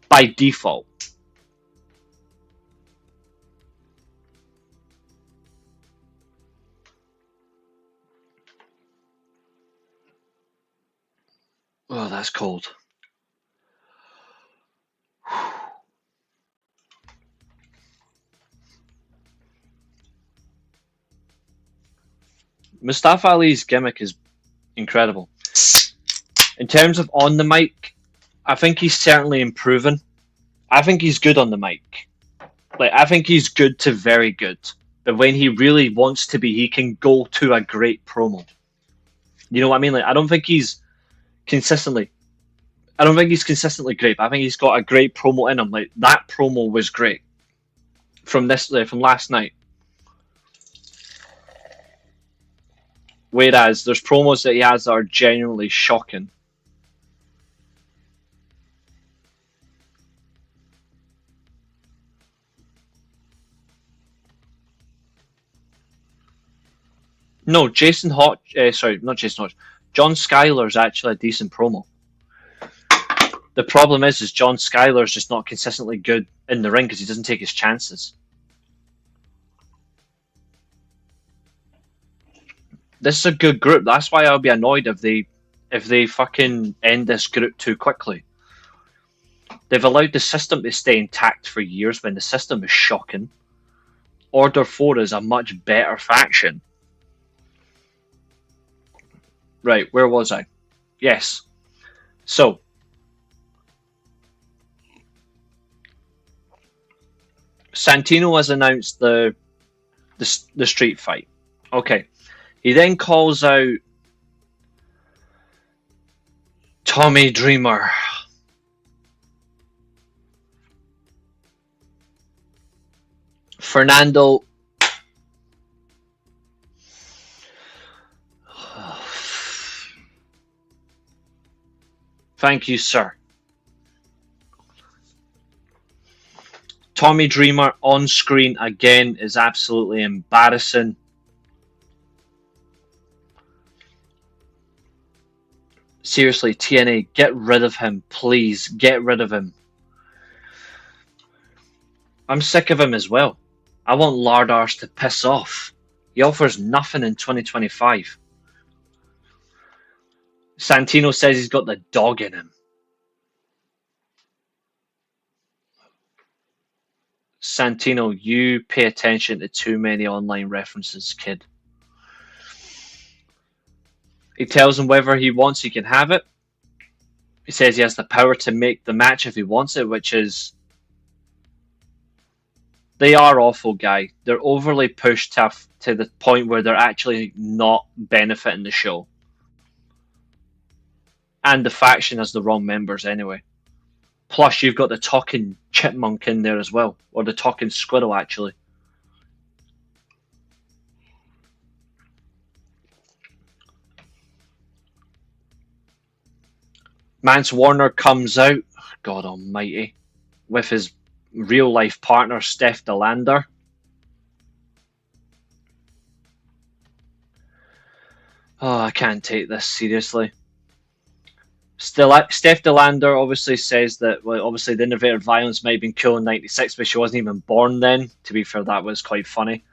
By default. Oh, that's cold. Mustafa Ali's gimmick is incredible. In terms of on the mic, I think he's certainly improving. I think he's good on the mic. I think he's good to very good. But when he really wants to be, he can go to a great promo. You know what I mean? I don't think he's consistently great, but I think he's got a great promo in him. That promo was great from last night. Whereas there's promos that he has that are genuinely shocking. No, Jason Hodge. Sorry, not Jason Hodge. John Skyler's actually a decent promo. The problem is John Skyler's just not consistently good in the ring because he doesn't take his chances. This is a good group. That's why I'll be annoyed if they fucking end this group too quickly. They've allowed the system to stay intact for years when the system is shocking. Order 4 is a much better faction. Right, where was I? Yes. So, Santino has announced the street fight. Okay. He then calls out Tommy Dreamer. Fernando. Thank you, sir. Tommy Dreamer on screen again is absolutely embarrassing. Seriously, TNA, get rid of him, please. Get rid of him. I'm sick of him as well. I want Lardars to piss off. He offers nothing in 2025. Santino says he's got the dog in him. Santino, you pay attention to too many online references, kid. He tells him whether he wants, he can have it. He says he has the power to make the match if he wants it, which is... They are awful, guy. They're overly pushed to the point where they're actually not benefiting the show. And the faction has the wrong members anyway. Plus, you've got the talking chipmunk in there as well. Or the talking squirrel, actually. Mance Warner comes out, God almighty, with his real-life partner, Steph DeLander. Oh, I can't take this seriously. Steph DeLander obviously says that, well, obviously the innovative violence might have been cool in '96, but she wasn't even born then. To be fair, that was quite funny.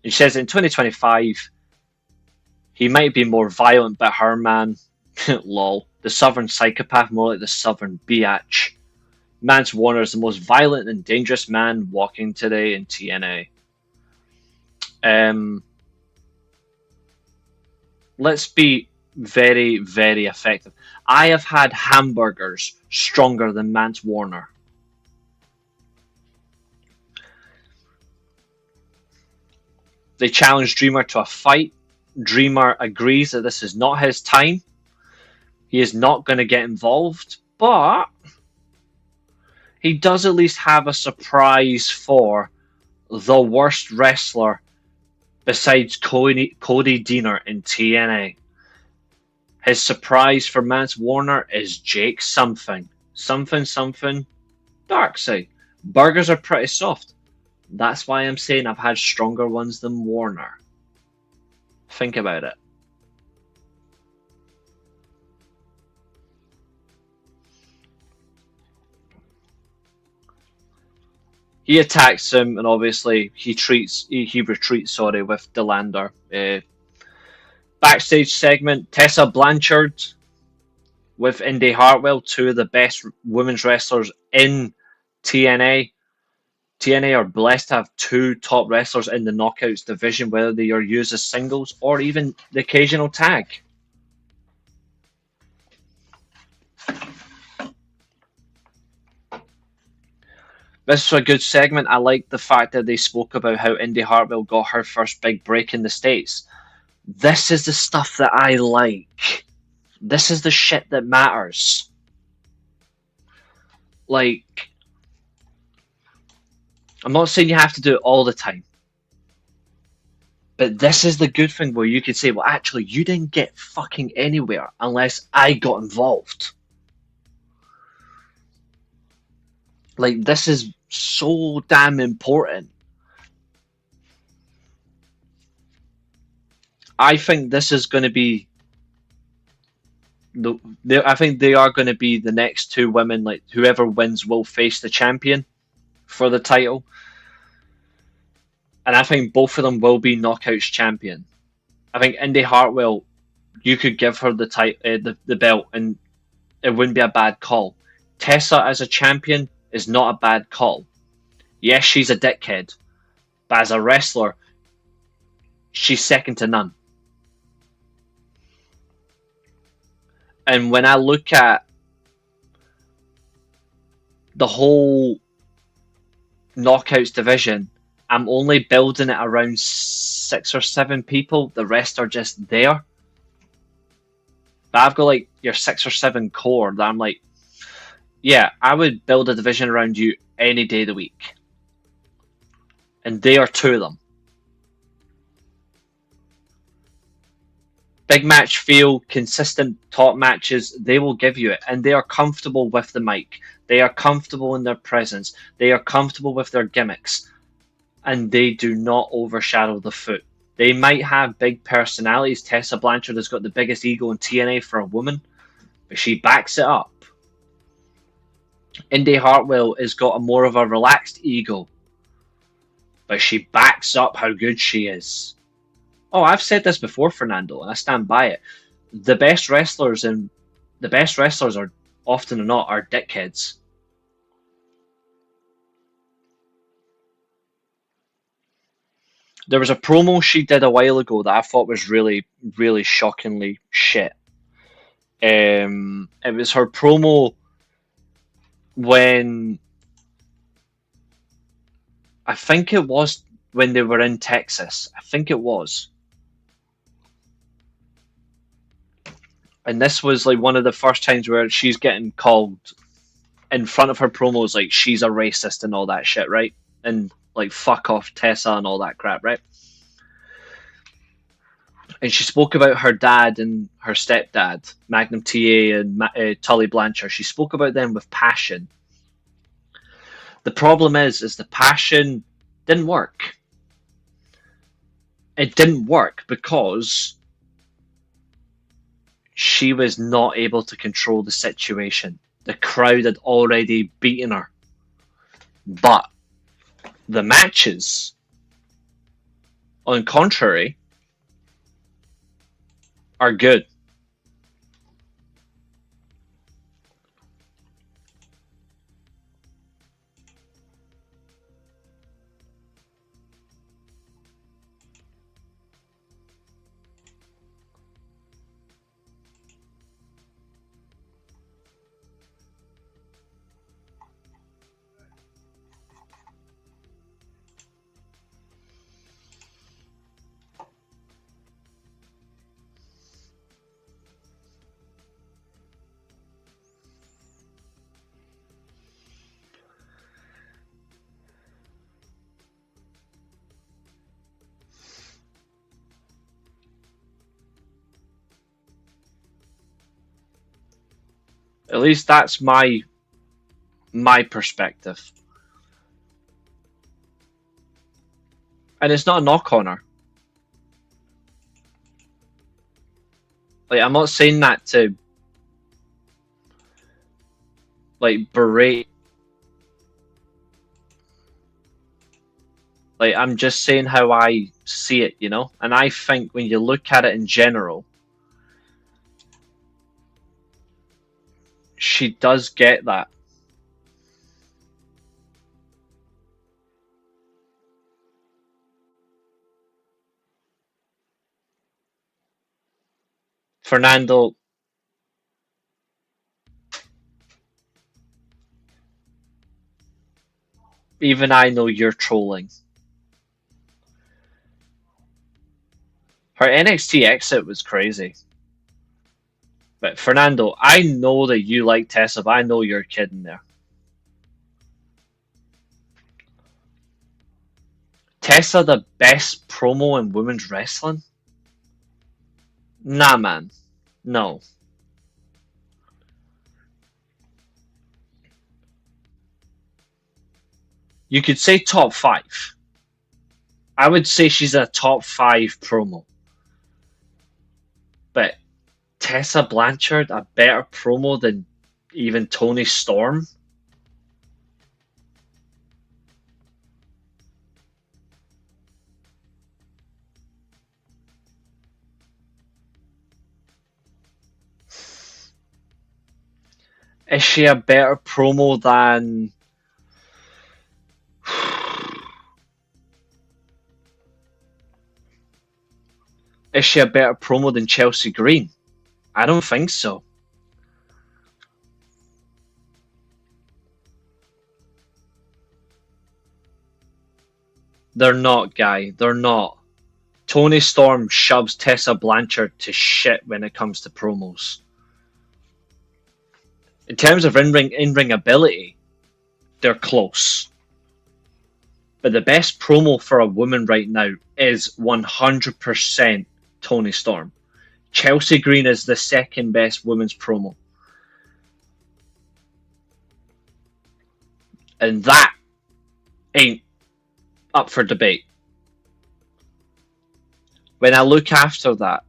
And she says in 2025, he might be more violent, but her man, lol, the southern psychopath, more like the southern biatch. Mance Warner is the most violent and dangerous man walking today in TNA. Let's be very, very effective. I have had hamburgers stronger than Mance Warner. They challenge Dreamer to a fight. Dreamer agrees that this is not his time. He is not going to get involved, but he does at least have a surprise for the worst wrestler besides Cody Deaner in TNA. His surprise for Mance Warner is Jake something. Something. Darkseid. Burgers are pretty soft. That's why I'm saying I've had stronger ones than Warner. Think about it. He attacks him, and obviously he retreats. With DeLander. Backstage segment: Tessa Blanchard with Indy Hartwell, two of the best women's wrestlers in TNA. TNA are blessed to have two top wrestlers in the Knockouts division, whether they are used as singles or even the occasional tag. This was a good segment. I like the fact that they spoke about how Indy Hartwell got her first big break in the States. This is the stuff that I like. This is the shit that matters. Like, I'm not saying you have to do it all the time. But this is the good thing where you could say, well, actually, you didn't get fucking anywhere unless I got involved. Like, this is so damn important. I think this is going to be I think they are going to be the next two women. Like, whoever wins will face the champion for the title, and I think both of them will be Knockouts champion. I think Indy Hartwell, you could give her the belt, and it wouldn't be a bad call. Tessa as a champion is not a bad call. Yes, she's a dickhead, but as a wrestler, she's second to none. And when I look at the whole Knockouts division, I'm only building it around 6 or 7 people. The rest are just there. But I've got like your 6 or 7 core that I'm like, yeah, I would build a division around you any day of the week. And they are 2 of them. Big match feel, consistent top matches, they will give you it. And they are comfortable with the mic. They are comfortable in their presence. They are comfortable with their gimmicks. And they do not overshadow the foot. They might have big personalities. Tessa Blanchard has got the biggest ego in TNA for a woman, but she backs it up. Indy Hartwell has got more of a relaxed ego. but she backs up how good she is. Oh, I've said this before, Fernando, and I stand by it. The best wrestlers are often or not are dickheads. There was a promo she did a while ago that I thought was really, really shockingly shit. It was her promo when I think it was when they were in Texas. I think it was. And this was like one of the first times where she's getting called in front of her promos like she's a racist and all that shit, right? And like fuck off Tessa and all that crap, right? And she spoke about her dad and her stepdad, Magnum TA and Tully Blanchard. She spoke about them with passion. The problem is the passion didn't work. It didn't work because she was not able to control the situation. The crowd had already beaten her. But the matches, on contrary, are good. At least that's my perspective. And it's not a knock on her. Like, I'm not saying that to like berate. Like, I'm just saying how I see it, you know? And I think when you look at it in general, she does get that. Fernando, even I know you're trolling. Her NXT exit was crazy. But Fernando, I know that you like Tessa, but I know you're kidding there. Tessa, the best promo in women's wrestling? Nah, man. No. You could say top 5. I would say she's a top 5 promo. But Tessa Blanchard, a better promo than even Toni Storm? Is she a better promo than... Is she a better promo than Chelsea Green? I don't think so. They're not, Guy. They're not. Toni Storm shoves Tessa Blanchard to shit when it comes to promos. In terms of in-ring ability, they're close. But the best promo for a woman right now is 100% Toni Storm. Chelsea Green is the second best women's promo. And that ain't up for debate. When I look after that,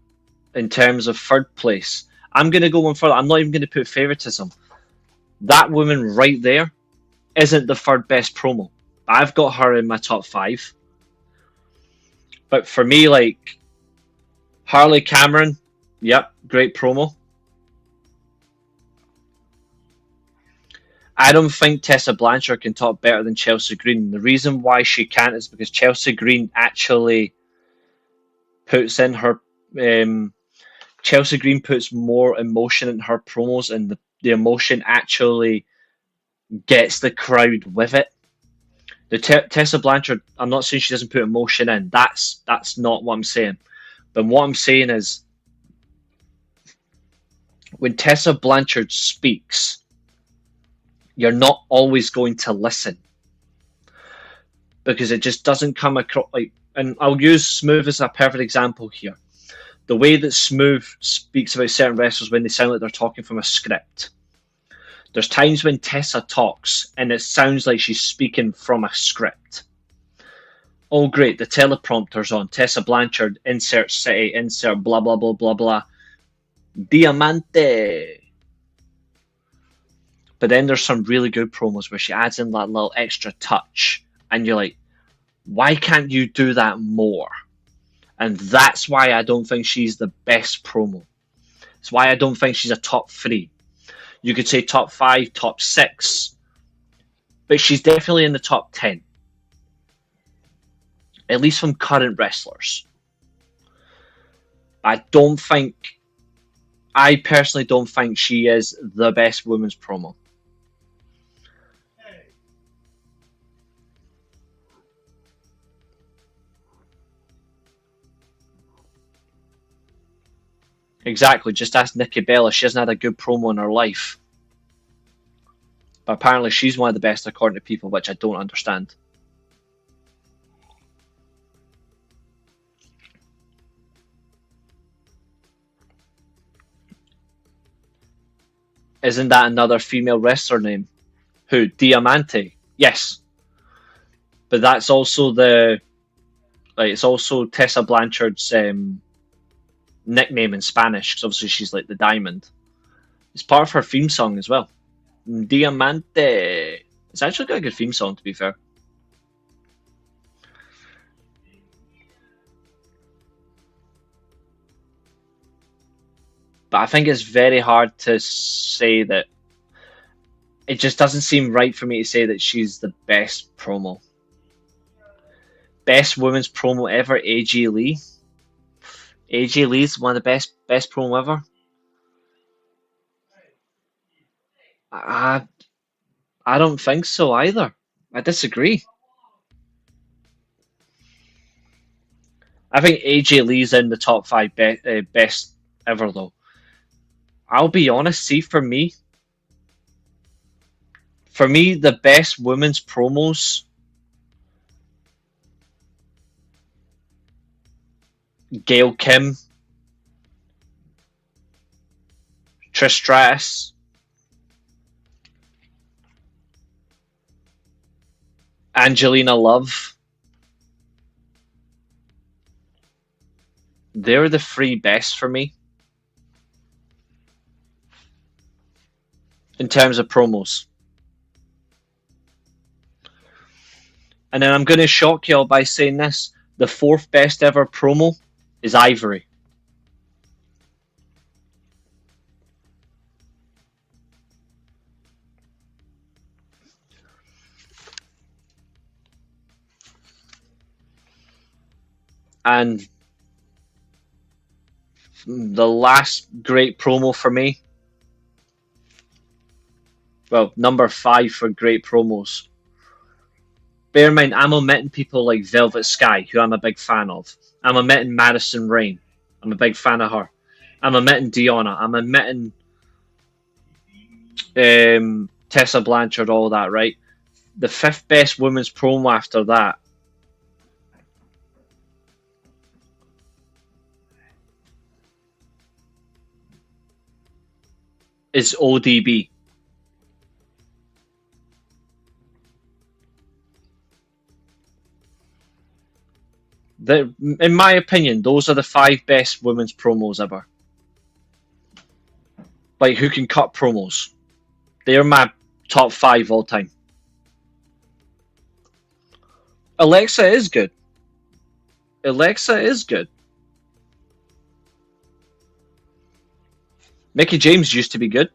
in terms of third place, I'm going to go one further. I'm not even going to put favoritism. That woman right there isn't the third best promo. I've got her in my top 5. But for me, like Harley Cameron, yep, great promo. I don't think Tessa Blanchard can talk better than Chelsea Green. The reason why she can't is because Chelsea Green actually puts in her. Chelsea Green puts more emotion in her promos, and the emotion actually gets the crowd with it. The Tessa Blanchard, I'm not saying she doesn't put emotion in. That's not what I'm saying. But what I'm saying is, when Tessa Blanchard speaks, you're not always going to listen because it just doesn't come across like. And I'll use Smooth as a perfect example here. The way that Smooth speaks about certain wrestlers when they sound like they're talking from a script. There's times when Tessa talks and it sounds like she's speaking from a script. Oh, great, the teleprompter's on. Tessa Blanchard, insert city, insert blah, blah, blah, blah, blah. Diamante. But then there's some really good promos where she adds in that little extra touch. And you're like, why can't you do that more? And that's why I don't think she's the best promo. It's why I don't think she's a top 3. You could say top 5, top 6. But she's definitely in the top 10. At least from current wrestlers. I personally don't think she is the best women's promo. Exactly, just ask Nikki Bella. She hasn't had a good promo in her life. But apparently she's one of the best according to people, which I don't understand. Isn't that another female wrestler name? Who? Diamante? Yes. But that's also it's also Tessa Blanchard's nickname in Spanish, because obviously she's like the diamond. It's part of her theme song as well. Diamante. It's actually got a good theme song, to be fair. But I think it's very hard to say that. It just doesn't seem right for me to say that she's the best promo. Best women's promo ever, AJ Lee. AJ Lee's one of the best promo ever. I don't think so either. I disagree. I think AJ Lee's in the top 5 best ever, though. I'll be honest, see, for me, the best women's promos, Gail Kim, Trish Stratus, Angelina Love. They're the 3 best for me in terms of promos. And then I'm going to shock y'all by saying this. The 4th best ever promo is Ivory. And the last great promo for me, well, number 5 for great promos. Bear in mind, I'm omitting people like Velvet Sky, who I'm a big fan of. I'm omitting Madison Rayne. I'm a big fan of her. I'm omitting Deonna. I'm omitting Tessa Blanchard, all that, right? The 5th best women's promo after that is ODB. In my opinion, those are the 5 best women's promos ever. Like, who can cut promos? They're my top 5 all time. Alexa is good. Alexa is good. Mickey James used to be good.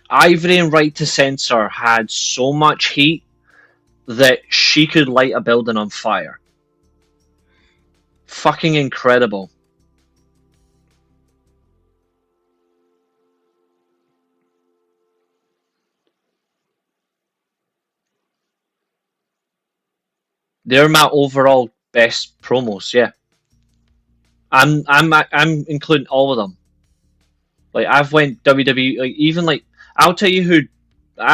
Ivory and Right to Censor had so much heat that she could light a building on fire. Fucking incredible. They're my overall best promos, yeah. I'm including all of them. Like I've went WWE, like even like I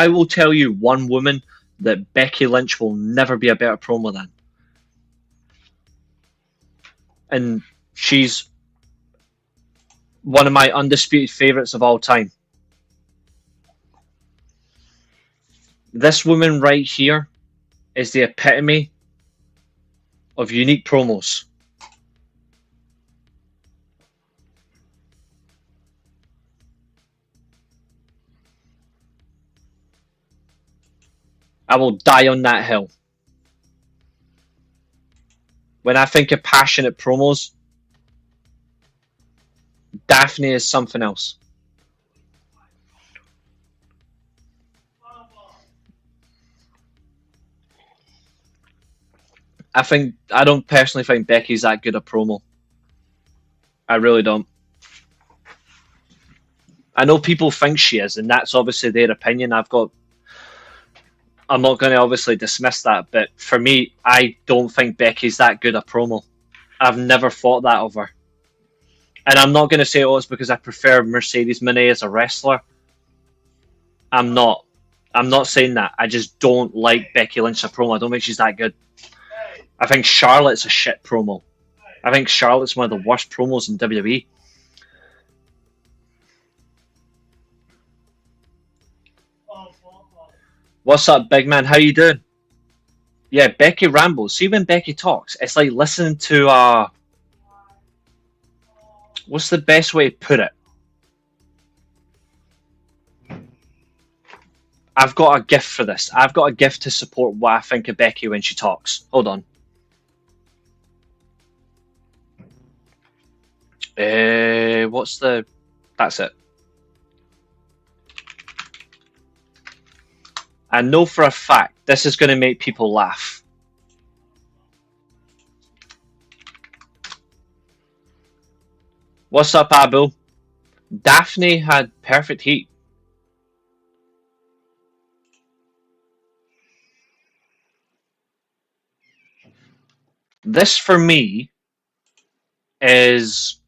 will tell you one woman that Becky Lynch will never be a better promo than. And she's one of my undisputed favourites of all time. This woman right here is the epitome of unique promos. I will die on that hill. When I think of passionate promos, Daphne is something else. I don't personally think Becky's that good a promo. I really don't. I know people think she is, and that's obviously their opinion. I'm not going to obviously dismiss that, but for me, I don't think Becky's that good a promo. I've never thought that of her. And I'm not going to say, oh, it's because I prefer Mercedes Moné as a wrestler. I'm not saying that. I just don't like Becky Lynch as a promo. I don't think she's that good. I think Charlotte's a shit promo. I think Charlotte's one of the worst promos in WWE. What's up, big man? How you doing? Yeah, Becky rambles. See, when Becky talks, it's like listening to what's the best way to put it? I've got a gift for this. I've got a gift to support what I think of Becky when she talks. Hold on. That's it. I know for a fact this is going to make people laugh. What's up, Abu? Daphne had perfect heat. This, for me, is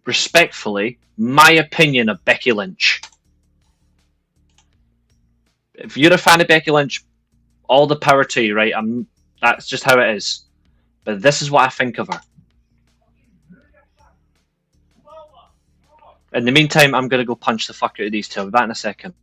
respectfully my opinion of Becky Lynch. If you're a fan of Becky Lynch, all the power to you, right? That's just how it is. But this is what I think of her. In the meantime, I'm going to go punch the fuck out of these two. I'll be back in a second.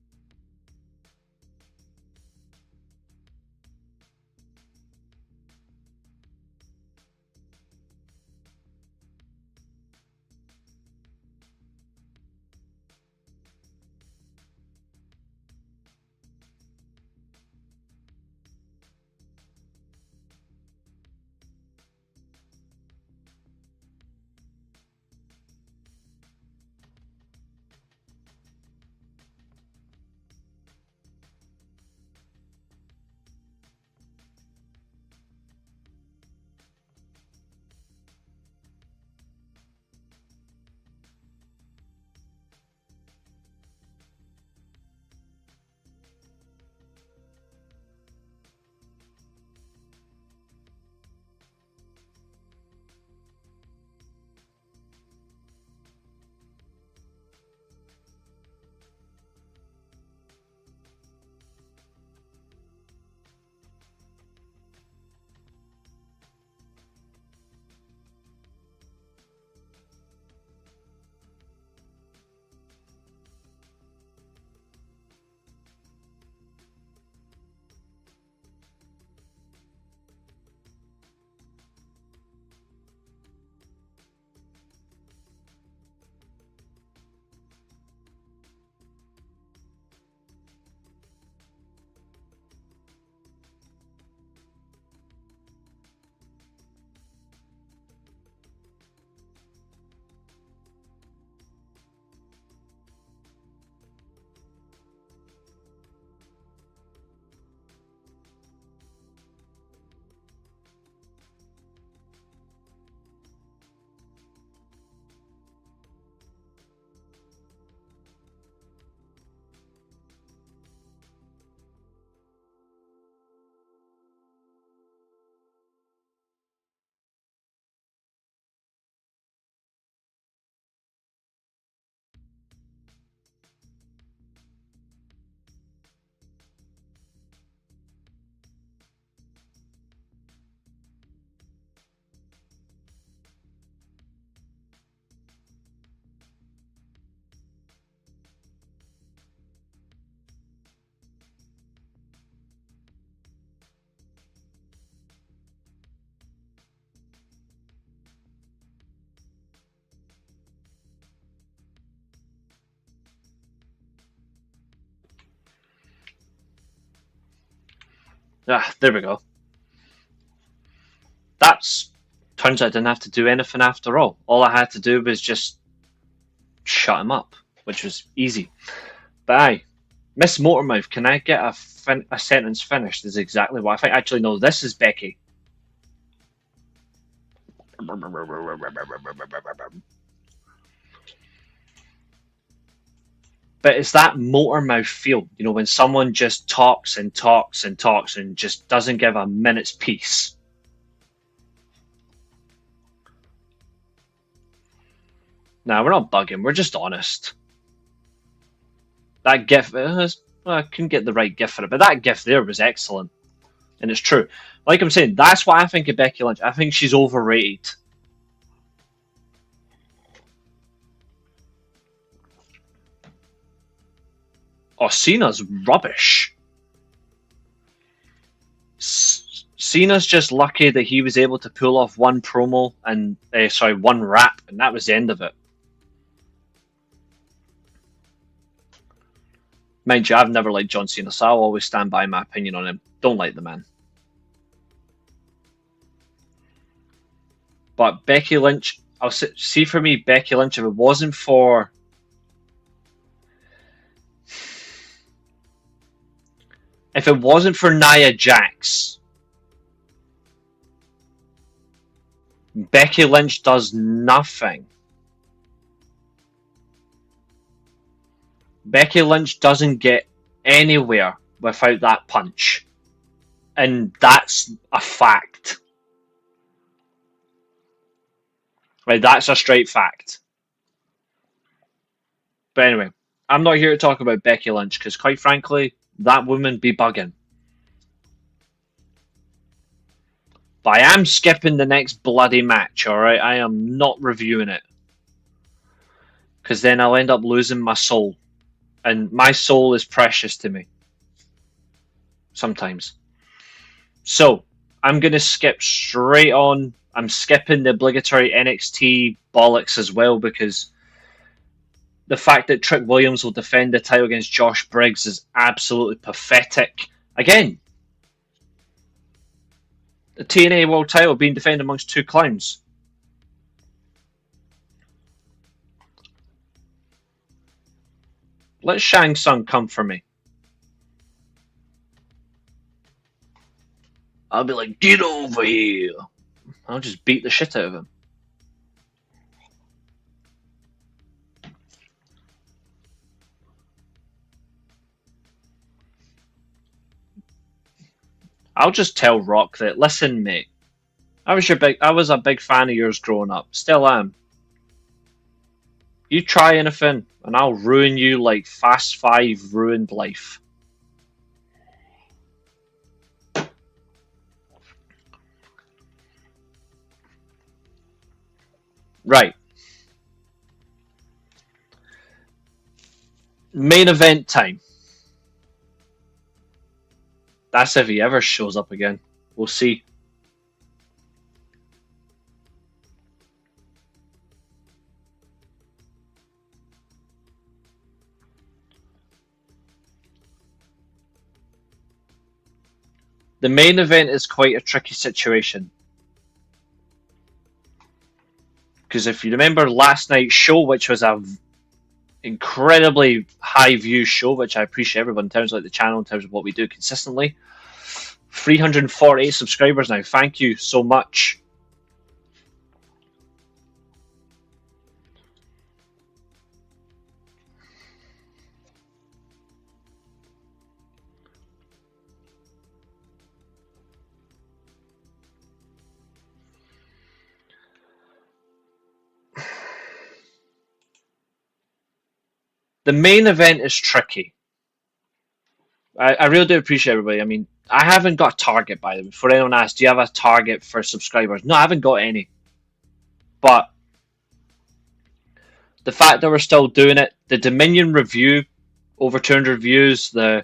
There we go. Turns out I didn't have to do anything after all. All I had to do was just shut him up, which was easy. But aye, Miss Motormouth, can I get a sentence finished? Is exactly what I think. Actually, no, this is Becky. But it's that Motormouth feel, you know, when someone just talks and talks and talks and just doesn't give a minute's peace. Nah, we're not bugging. We're just honest. That gif, well, I couldn't get the right gif for it, but that gif there was excellent. And it's true. Like I'm saying, that's what I think of Becky Lynch. I think she's overrated. Oh, Cena's rubbish. Cena's just lucky that he was able to pull off one promo and, one rap, and that was the end of it. Mind you, I've never liked John Cena, so I'll always stand by my opinion on him. Don't like the man. But Becky Lynch, I'll see for me, Becky Lynch, if it wasn't for Nia Jax, Becky Lynch does nothing. Becky Lynch doesn't get anywhere without that punch. And that's a fact. Right, that's a straight fact. But anyway, I'm not here to talk about Becky Lynch because, quite frankly, that woman be bugging. But I am skipping the next bloody match, alright? I am not reviewing it. Because then I'll end up losing my soul. And my soul is precious to me. Sometimes. So, I'm going to skip straight on. I'm skipping the obligatory NXT bollocks as well because the fact that Trick Williams will defend the title against Josh Briggs is absolutely pathetic. Again, the TNA World title being defended amongst two clowns. Let Shang Tsung come for me. I'll be like, get over here. I'll just beat the shit out of him. I'll just tell Rock that, listen, mate, I was a big fan of yours growing up. Still am. You try anything, and I'll ruin you like Fast 5 ruined life. Right. Main event time. That's if he ever shows up again. We'll see. The main event is quite a tricky situation. Because if you remember last night's show, which was a incredibly high view show, which I appreciate everyone in terms of like the channel, in terms of what we do consistently. 348 subscribers now. Thank you so much. The main event is tricky. I really do appreciate everybody. I mean, I haven't got a target, by the way. For anyone asks, do you have a target for subscribers? No, I haven't got any. But the fact that we're still doing it, the Dominion review, over 200 views, the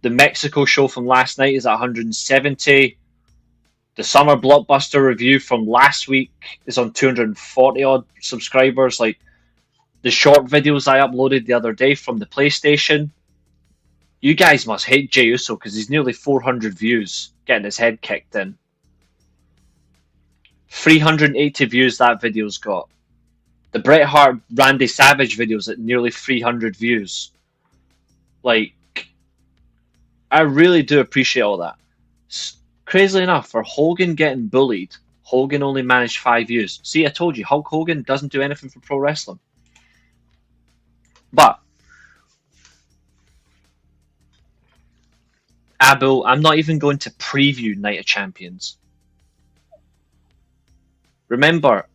Mexico show from last night is at 170. The Summer Blockbuster review from last week is on 240 odd subscribers. Like, the short videos I uploaded the other day from the PlayStation, You guys must hate Jey Uso because he's nearly 400 views getting his head kicked in. 380 views that video's got. The Bret Hart Randy Savage video's at nearly 300 views. Like, I really do appreciate all that. Crazily enough, for Hogan getting bullied, Hogan only managed 5 views. See, I told you, Hulk Hogan doesn't do anything for pro wrestling. But Abu, I'm not even going to preview Night of Champions. Remember,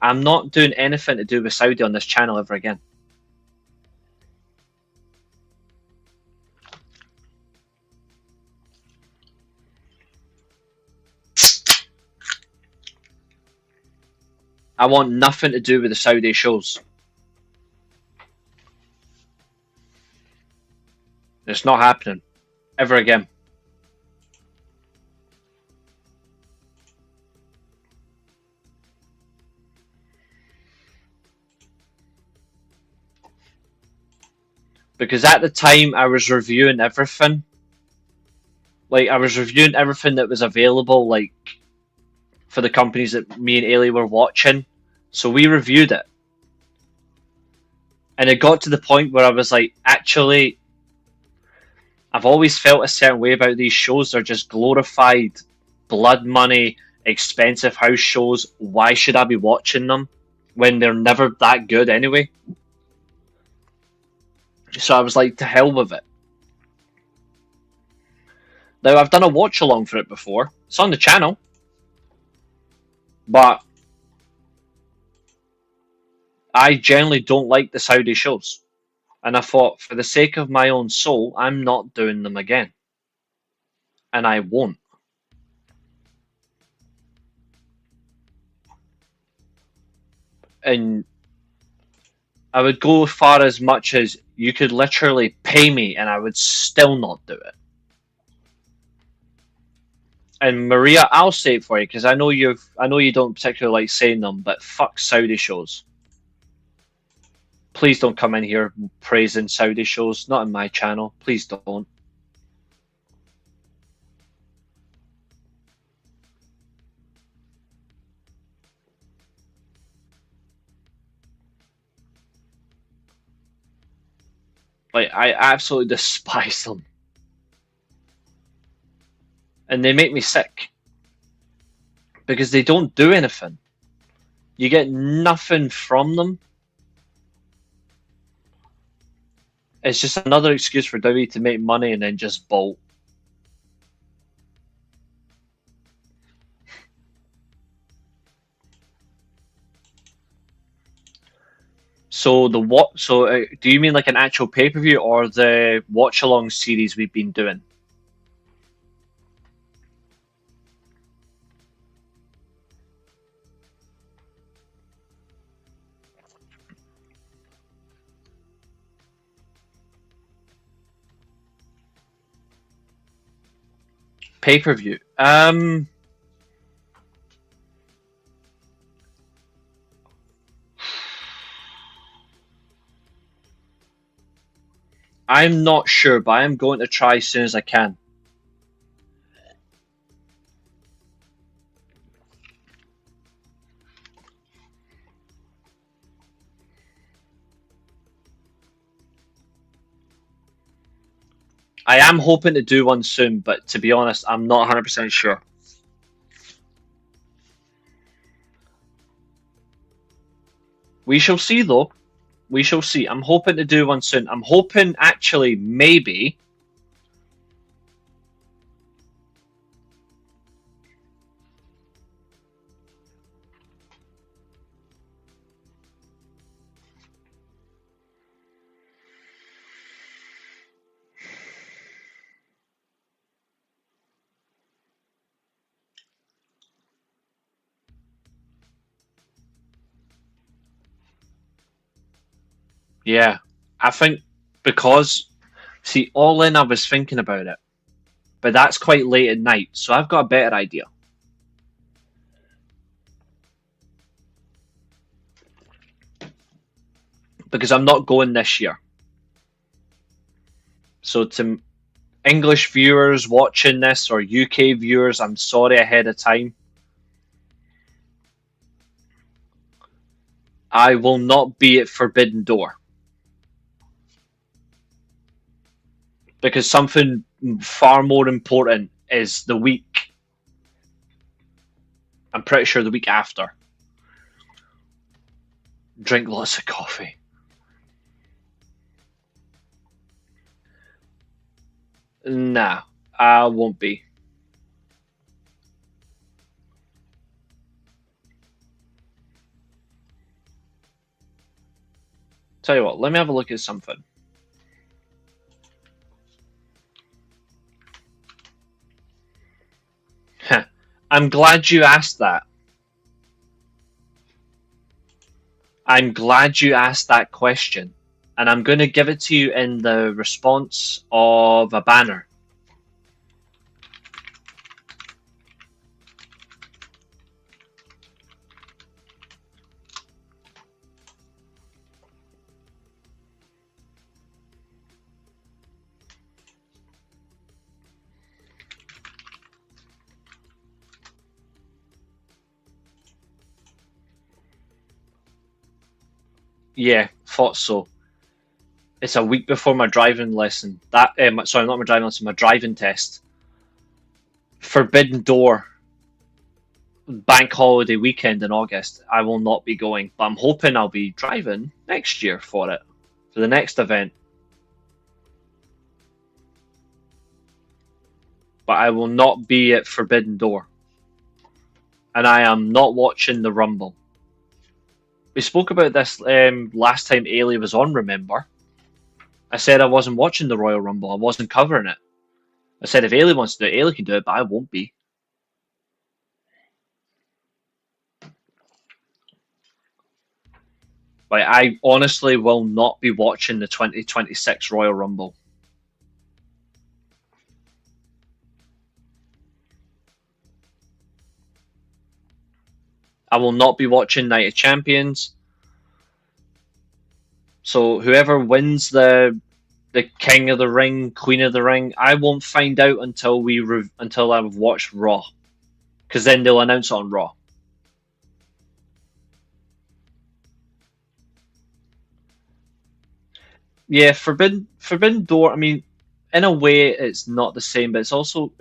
I'm not doing anything to do with Saudi on this channel ever again. I want nothing to do with the Saudi shows. It's not happening. Ever again. Because at the time I was reviewing everything. Like, I was reviewing everything that was available, like, for the companies that me and Ailey were watching. So we reviewed it. And it got to the point where I was like, actually, I've always felt a certain way about these shows. They're just glorified blood money, expensive house shows. Why should I be watching them when they're never that good anyway? So I was like, to hell with it. Now, I've done a watch along for it before. It's on the channel. But I generally don't like the Saudi shows. And I thought, for the sake of my own soul, I'm not doing them again. And I won't. And I would go far as much as you could literally pay me and I would still not do it. And Maria, I'll say it for you because I know you don't particularly like saying them, but fuck Saudi shows. Please don't come in here praising Saudi shows. Not in my channel. Please don't. Like, I absolutely despise them. And they make me sick. Because they don't do anything. You get nothing from them. It's just another excuse for WWE to make money and then just bolt. So the what? So do you mean like an actual pay-per-view or the watch-along series we've been doing? Pay-per-view. I'm not sure, but I am going to try as soon as I can. I am hoping to do one soon, but to be honest, I'm not 100% sure. We shall see, though. We shall see. I'm hoping to do one soon. I'm hoping, actually, maybe... Yeah, I think because, see, All In, I was thinking about it, but that's quite late at night, so I've got a better idea. Because I'm not going this year. So English viewers watching this or UK viewers, I'm sorry ahead of time. I will not be at Forbidden Door. Because something far more important is the week. I'm pretty sure the week after. Drink lots of coffee. Nah, I won't be. Tell you what, let me have a look at something. I'm glad you asked that. I'm glad you asked that question. And I'm going to give it to you in the response of a banner. Yeah, thought so. It's a week before my driving lesson. Sorry, not my driving lesson, my driving test. Forbidden Door. Bank holiday weekend in August. I will not be going, but I'm hoping I'll be driving next year for it. For the next event. But I will not be at Forbidden Door. And I am not watching the Rumble. We spoke about this last time Ailey was on, remember? I said I wasn't watching the Royal Rumble. I wasn't covering it. I said if Ailey wants to do it, Ailey can do it, but I won't be. Like, I honestly will not be watching the 2026 Royal Rumble. I will not be watching Night of Champions. So whoever wins the King of the Ring, Queen of the Ring, I won't find out until until I've watched Raw, because then they'll announce it on Raw. Yeah, Forbidden Door. I mean, in a way, it's not the same, but it's also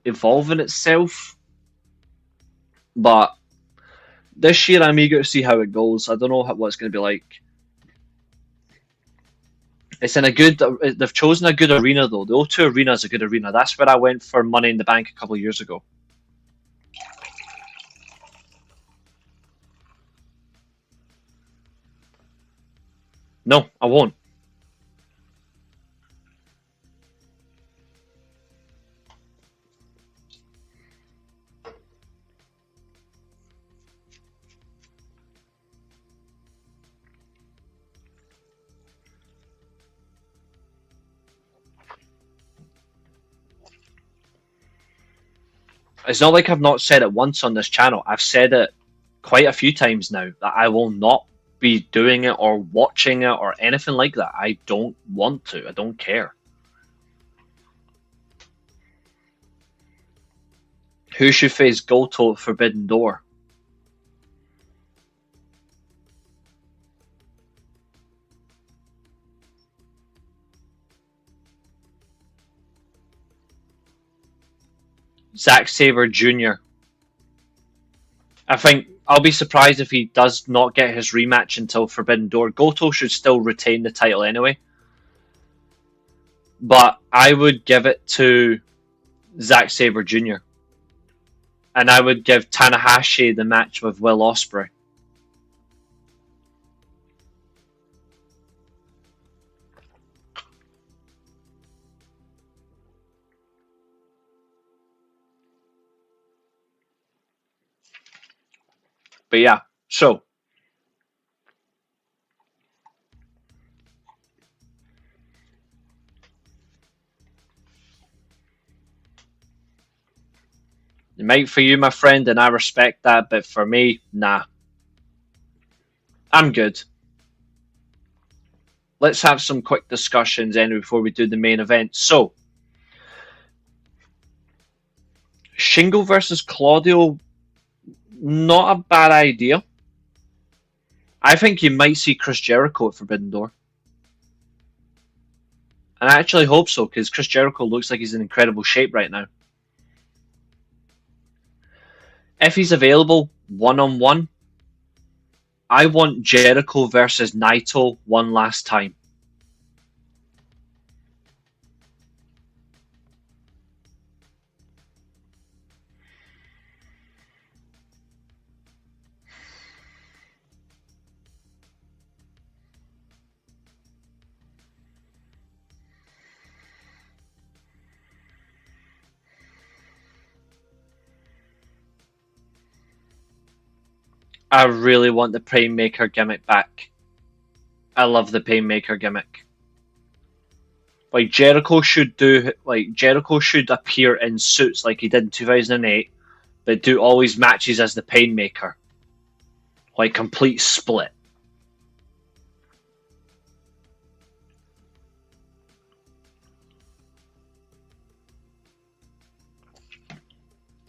evolving itself. But this year, I'm eager to see how it goes. I don't know what it's going to be like. It's in a good. They've chosen a good arena though. The O2 Arena is a good arena. That's where I went for Money in the Bank a couple of years ago. No, I won't. It's not like I've not said it once on this channel. I've said it quite a few times now that I will not be doing it or watching it or anything like that. I don't want to. I don't care. Who should face Goto at Forbidden Door? Zack Sabre Jr. I think I'll be surprised if he does not get his rematch until Forbidden Door. Goto should still retain the title anyway. But I would give it to Zack Sabre Jr. And I would give Tanahashi the match with Will Ospreay. But yeah, so it might for you, my friend, and I respect that, but for me, nah. I'm good. let's have some quick discussions anyway before we do the main event. So, Shingo versus Claudio, not a bad idea. I think you might see Chris Jericho at Forbidden Door. And I actually hope so, because Chris Jericho looks like he's in incredible shape right now. If he's available one-on-one, I want Jericho versus Naito one last time. I really want the Painmaker gimmick back. I love the Painmaker gimmick. Jericho should appear in suits like he did in 2008, but do all his matches as the Painmaker. Complete split.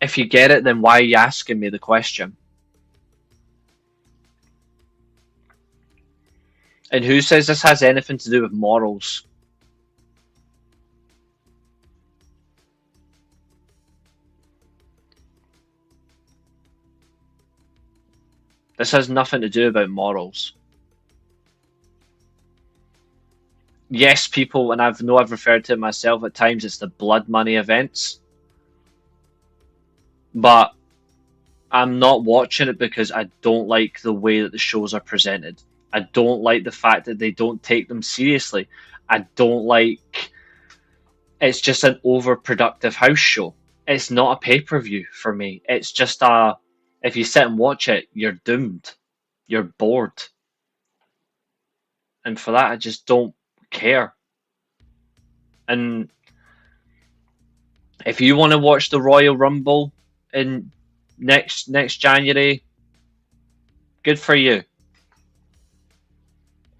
If you get it, then why are you asking me the question? And who says this has anything to do with morals? This has nothing to do about morals. Yes, people, and I've referred to it myself at times, it's the blood money events. But I'm not watching it because I don't like the way that the shows are presented. I don't like the fact that they don't take them seriously. I don't like... It's just an overproductive house show. It's not a pay-per-view for me. It's just a... If you sit and watch it, you're doomed. You're bored. And for that, I just don't care. And if you want to watch the Royal Rumble in next January, good for you.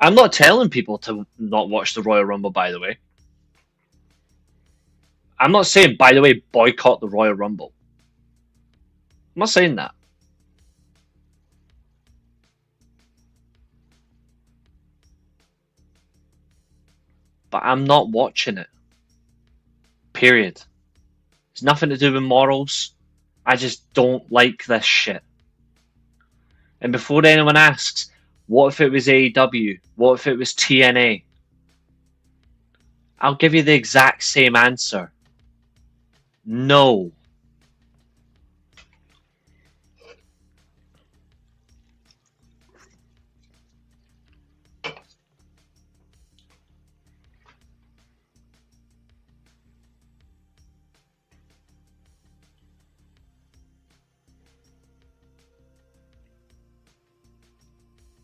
I'm not telling people to not watch the Royal Rumble, by the way. I'm not saying, by the way, boycott the Royal Rumble. I'm not saying that. But I'm not watching it. Period. It's nothing to do with morals. I just don't like this shit. And before anyone asks, what if it was AEW? What if it was TNA? I'll give you the exact same answer. No.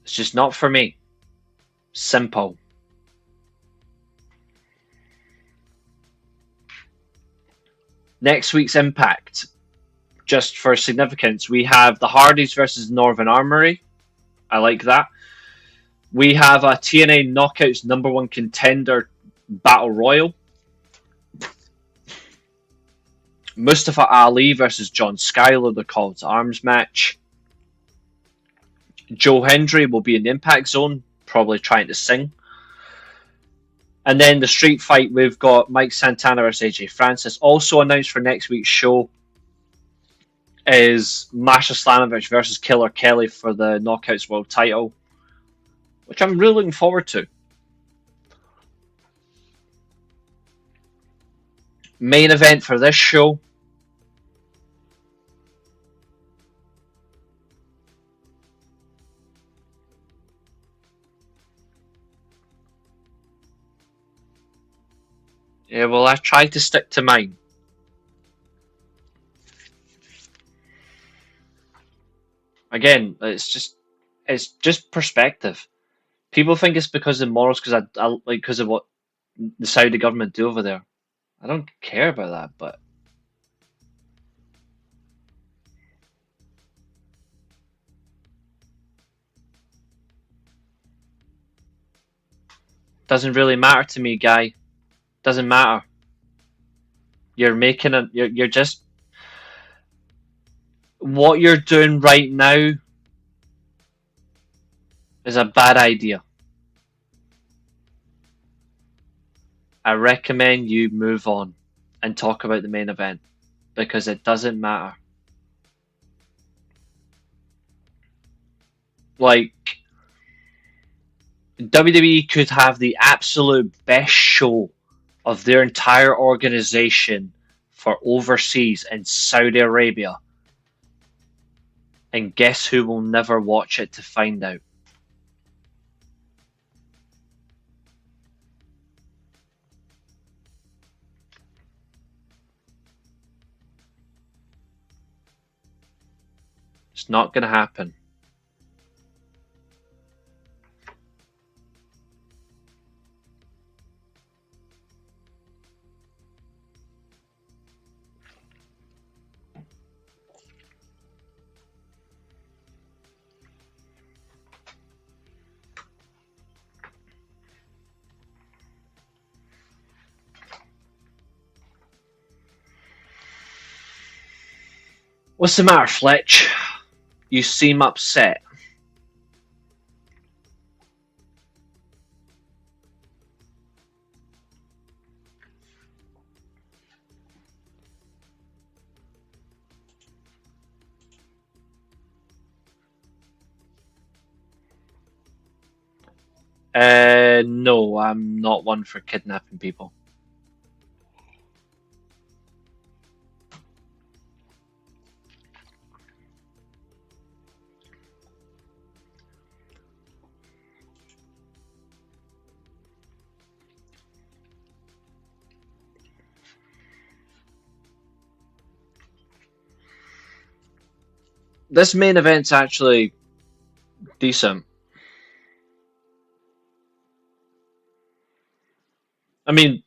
It's just not for me. Simple. Next week's Impact, just for significance, we have the Hardys versus Northern Armory. I like that. We have a TNA Knockouts #1 contender Battle Royal. Mustafa Ali versus John Skyler, the Call to Arms match. Joe Hendry will be in the Impact Zone, probably trying to sing. And then the street fight, we've got Mike Santana versus AJ Francis. Also announced for next week's show is Masha Slamovich versus Killer Kelly for the Knockouts World title, which I'm really looking forward to. Main event for this show. Yeah, well, I tried to stick to mine. Again, it's just perspective. People think it's because of morals, because of what the Saudi government do over there. I don't care about that, but Doesn't really matter to me, guy. Doesn't matter. You're making a. You're just. What you're doing right now is a bad idea. I recommend you move on and talk about the main event because it doesn't matter. Like, WWE could have the absolute best show of their entire organization for overseas in Saudi Arabia. And guess who will never watch it to find out? It's not going to happen. What's the matter, Fletch? You seem upset. No, I'm not one for kidnapping people. This main event's actually decent. I mean,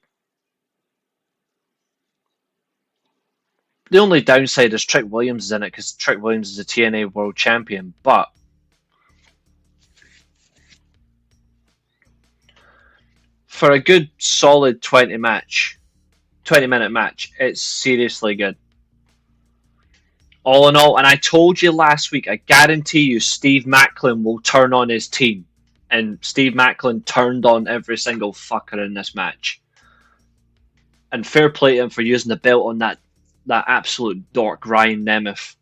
the only downside is Trick Williams is in it because Trick Williams is a TNA World Champion, but for a good solid 20-minute match, it's seriously good. All in all, and I told you last week, I guarantee you Steve Macklin will turn on his team. And Steve Macklin turned on every single fucker in this match. And fair play to him for using the belt on that absolute dork, Ryan Nemeth.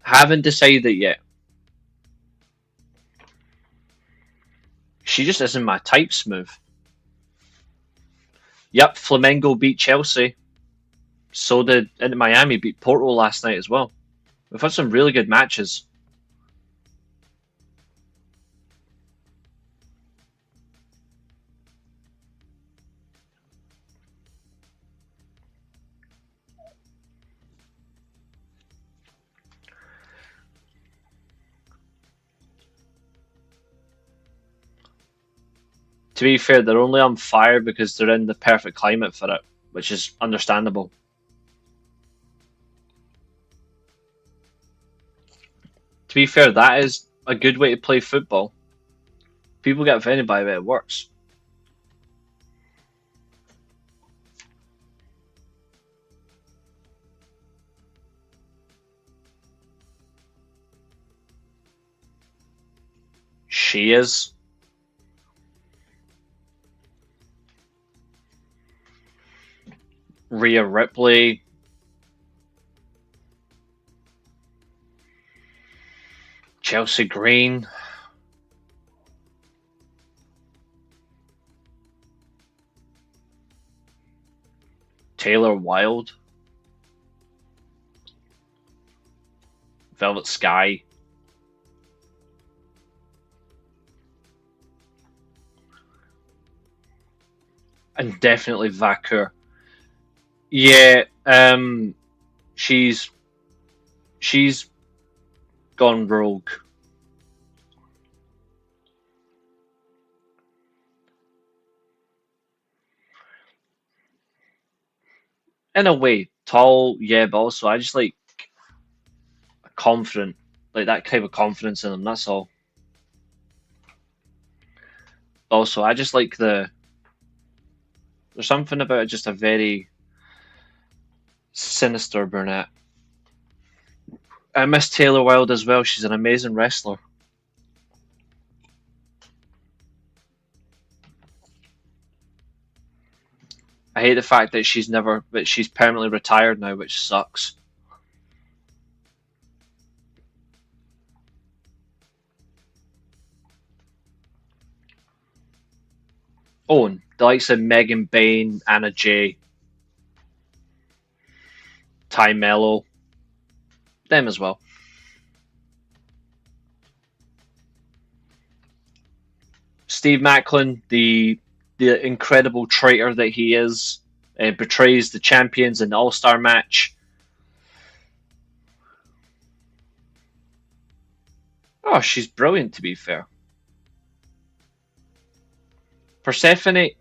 Haven't decided it yet. She just isn't my type, Smooth. Yep, Flamengo beat Chelsea. So did Inter Miami beat Porto last night as well. We've had some really good matches. To be fair, they're only on fire because they're in the perfect climate for it, which is understandable. To be fair, that is a good way to play football. People get offended by it, but it works. She is. Rhea Ripley. Chelsea Green. Taylor Wilde. Velvet Sky. And definitely Vakur. Yeah, she's gone rogue. In a way, tall, yeah, but also I just like confident, like that type of confidence in them. That's all. Also, I just like there's something about it, just a very sinister brunette. I miss Taylor Wilde as well. She's an amazing wrestler. I hate the fact that she's permanently retired now, which sucks. Oh, and the likes of Megan Bain, Anna Jay, Ty Mello, them as well. Steve Macklin, the incredible traitor that he is, betrays the champions in the All-Star match. Oh, she's brilliant, to be fair. Persephone,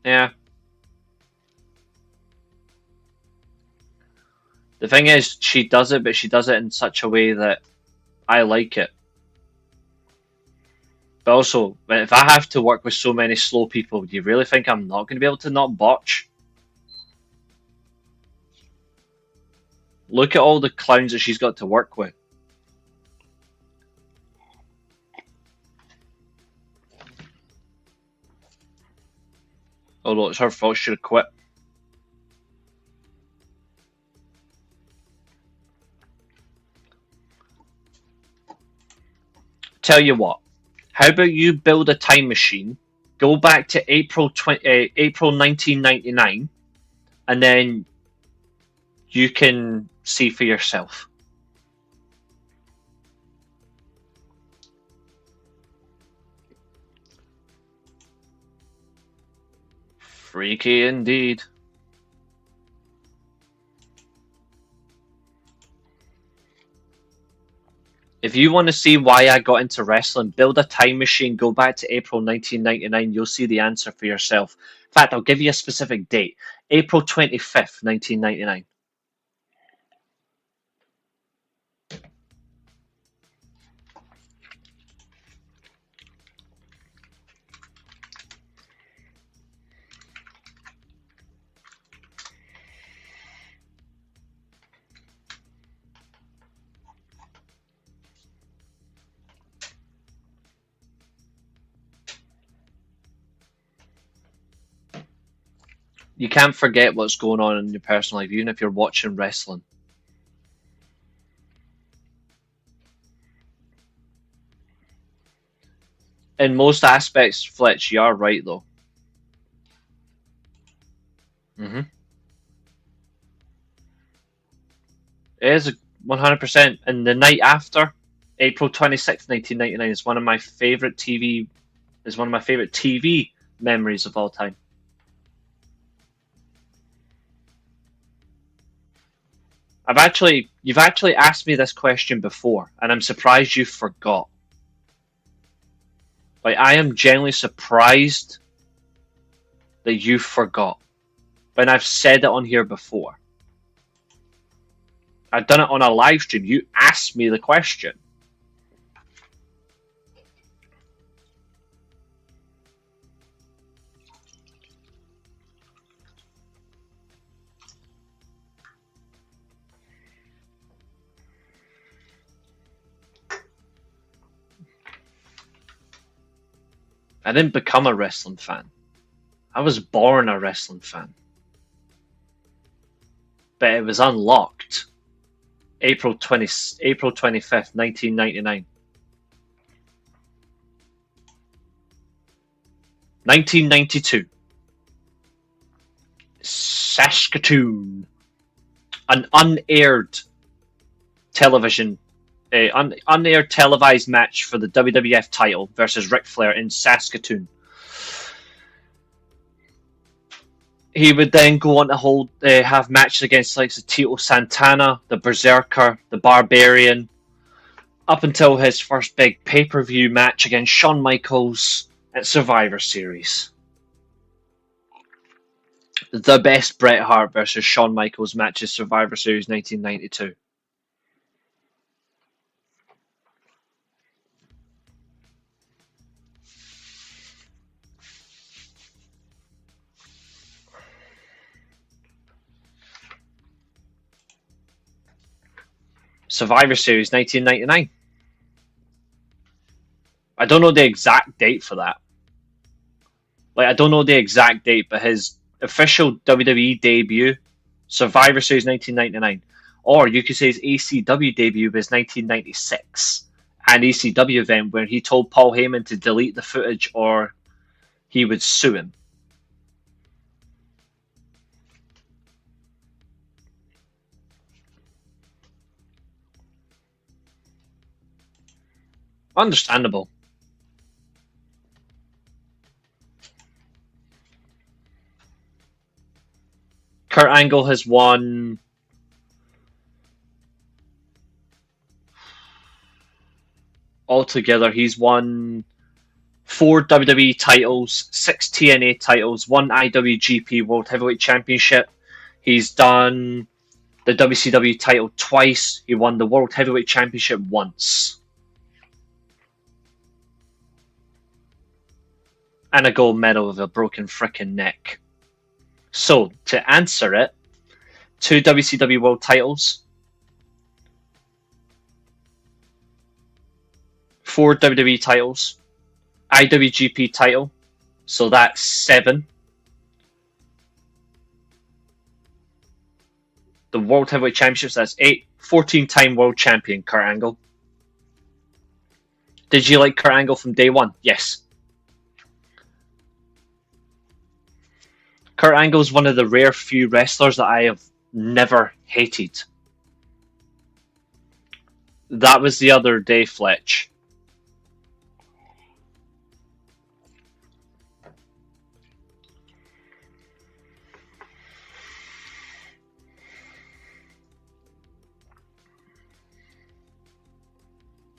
yeah. The thing is, she does it, but she does it in such a way that I like it. But also, if I have to work with so many slow people, do you really think I'm not going to be able to not botch? Look at all the clowns that she's got to work with. Although it's her fault, she should have quit. Tell you what, how about you build a time machine, go back to April 1999, and then you can see for yourself. Freaky indeed. If you want to see why I got into wrestling, build a time machine, go back to April 1999, you'll see the answer for yourself. In fact, I'll give you a specific date. April 25th, 1999. You can't forget what's going on in your personal life, even if you're watching wrestling. In most aspects, Fletch, you are right, though. It is 100%. And the night after, April 26th, 1999, is one of my favorite TV memories of all time. You've actually asked me this question before, and I'm surprised you forgot. Like, I am genuinely surprised that you forgot. When I've said it on here before. I've done it on a live stream. You asked me the question. I didn't become a wrestling fan. I was born a wrestling fan. But it was unlocked April 25th, 1999. 1992. Saskatoon. An unaired television unaired televised match for the WWF title versus Ric Flair in Saskatoon. He would then go on to have matches against like Tito Santana, the Berserker, the Barbarian, up until his first big pay-per-view match against Shawn Michaels at Survivor Series. The best Bret Hart versus Shawn Michaels match is Survivor Series 1992. Survivor Series 1999. I don't know the exact date for that. Like, I don't know the exact date, but his official WWE debut, Survivor Series 1999. Or you could say his ECW debut was 1996. An ECW event where he told Paul Heyman to delete the footage or he would sue him. Understandable. Kurt Angle has won altogether. He's won 4 WWE titles, 6 TNA titles, 1 IWGP World Heavyweight Championship. He's done the WCW title twice. He won the World Heavyweight Championship once. And a gold medal with a broken frickin' neck. So, to answer it, 2 WCW World titles, 4 WWE titles, IWGP title, so that's 7. The World Heavyweight Championships, that's 8. 14-time world champion, Kurt Angle. Did you like Kurt Angle from day one? Yes. Kurt Angle is one of the rare few wrestlers that I have never hated. That was the other day, Fletch.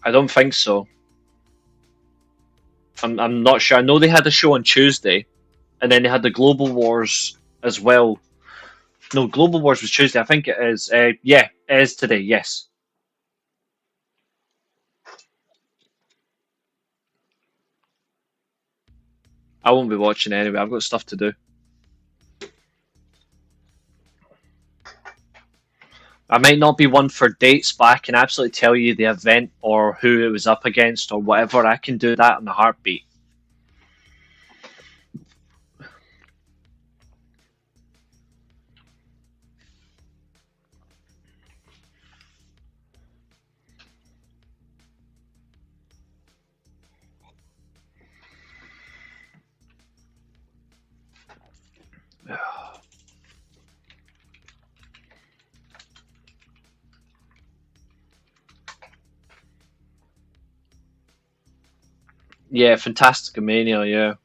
I don't think so. I'm not sure. I know they had a show on Tuesday, and then they had the Global Wars as well. No, Global Wars was Tuesday. I think it is. Yeah, it is today. Yes. I won't be watching anyway. I've got stuff to do. I might not be one for dates, but I can absolutely tell you the event or who it was up against or whatever. I can do that in a heartbeat. Yeah, Fantasticamania, yeah.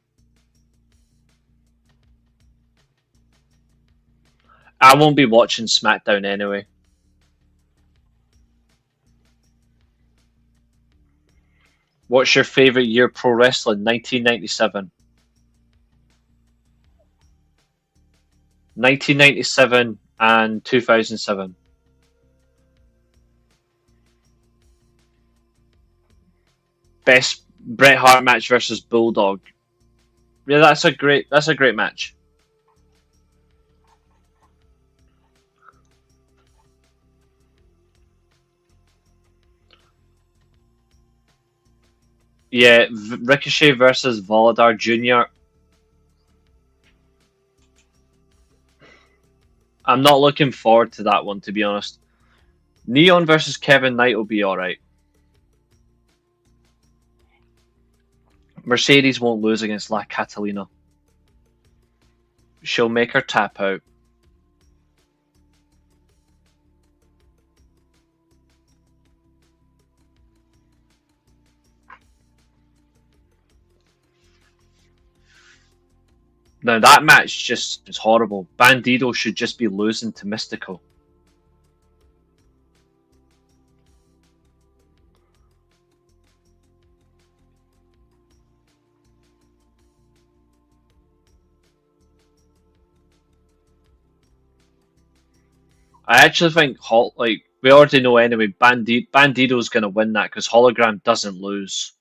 I won't be watching SmackDown anyway. What's your favourite year pro wrestling? 1997. 1997 and 2007. Best Bret Hart match versus Bulldog. Yeah, that's a great match. Yeah, Ricochet versus Volador Jr. I'm not looking forward to that one, to be honest. Neon versus Kevin Knight will be alright. Mercedes won't lose against La Catalina. She'll make her tap out. Now that match just is horrible. Bandido should just be losing to Mystico. I actually think we already know anyway. Bandido's going to win that because Hologram doesn't lose.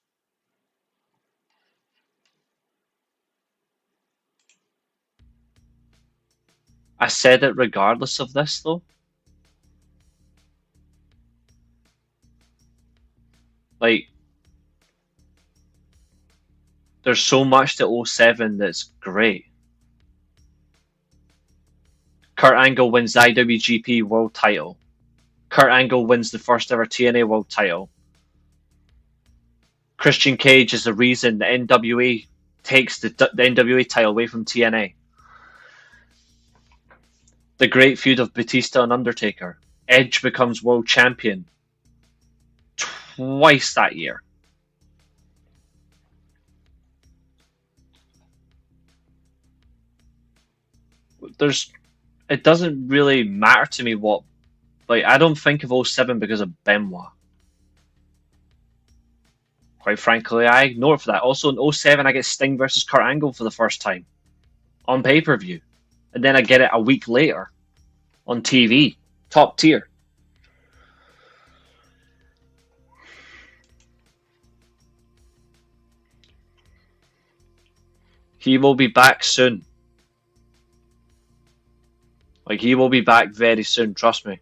I said it regardless of this though. Like, there's so much to 07 that's great. Kurt Angle wins the IWGP World Title. Kurt Angle wins the first ever TNA World Title. Christian Cage is the reason the NWA takes the NWA title away from TNA. The great feud of Batista and Undertaker. Edge becomes world champion twice that year. It doesn't really matter to me what, like, I don't think of 07 because of Benoit. Quite frankly, I ignore it for that. Also in 07, I get Sting versus Kurt Angle for the first time on pay-per-view. And then I get it a week later on TV. Top tier. He will be back soon. Like, he will be back very soon, trust me.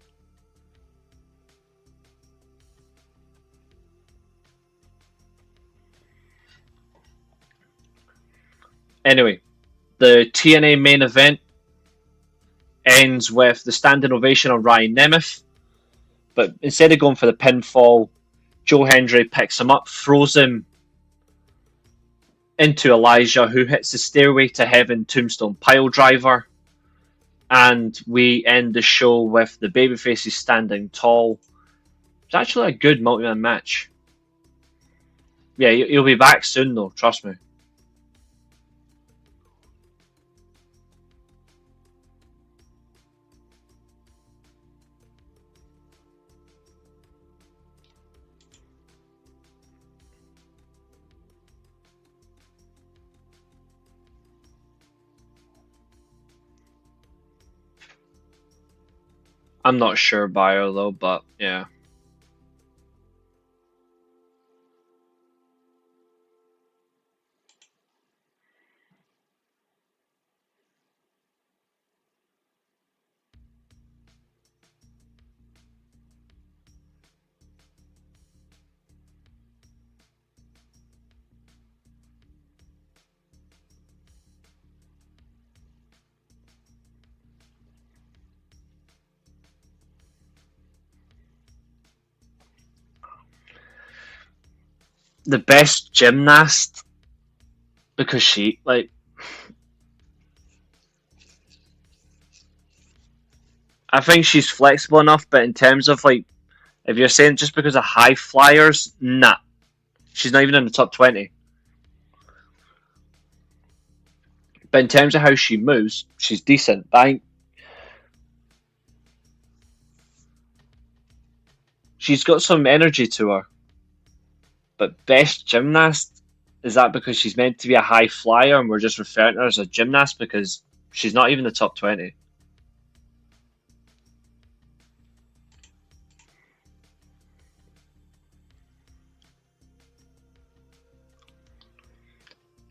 Anyway, the TNA main event ends with the standing ovation on Ryan Nemeth. But instead of going for the pinfall, Joe Hendry picks him up, throws him into Elijah, who hits the Stairway to Heaven Tombstone Piledriver. And we end the show with the babyfaces standing tall. It's actually a good multi-man match. Yeah, he'll be back soon though, trust me. I'm not sure bio though, but yeah. The best gymnast, because she, like, I think she's flexible enough, but in terms of, like, if you're saying just because of high flyers, nah. She's not even in the top 20. But in terms of how she moves, she's decent. She's got some energy to her. But best gymnast, is that because she's meant to be a high flyer and we're just referring to her as a gymnast because she's not even the top 20?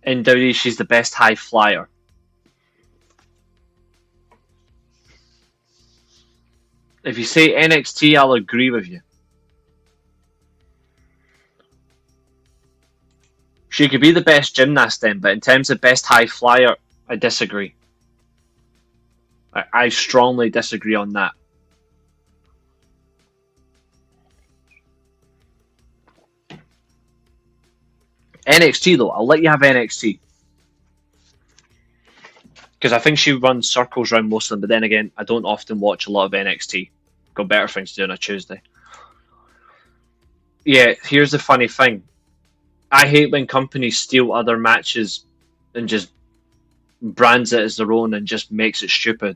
In WWE, she's the best high flyer. If you say NXT, I'll agree with you. She could be the best gymnast then, but in terms of best high flyer, I disagree. I strongly disagree on that. NXT though, I'll let you have NXT. Because I think she runs circles around most of them, but then again, I don't often watch a lot of NXT. Got better things to do on a Tuesday. Yeah, here's the funny thing. I hate when companies steal other matches and just brands it as their own and just makes it stupid.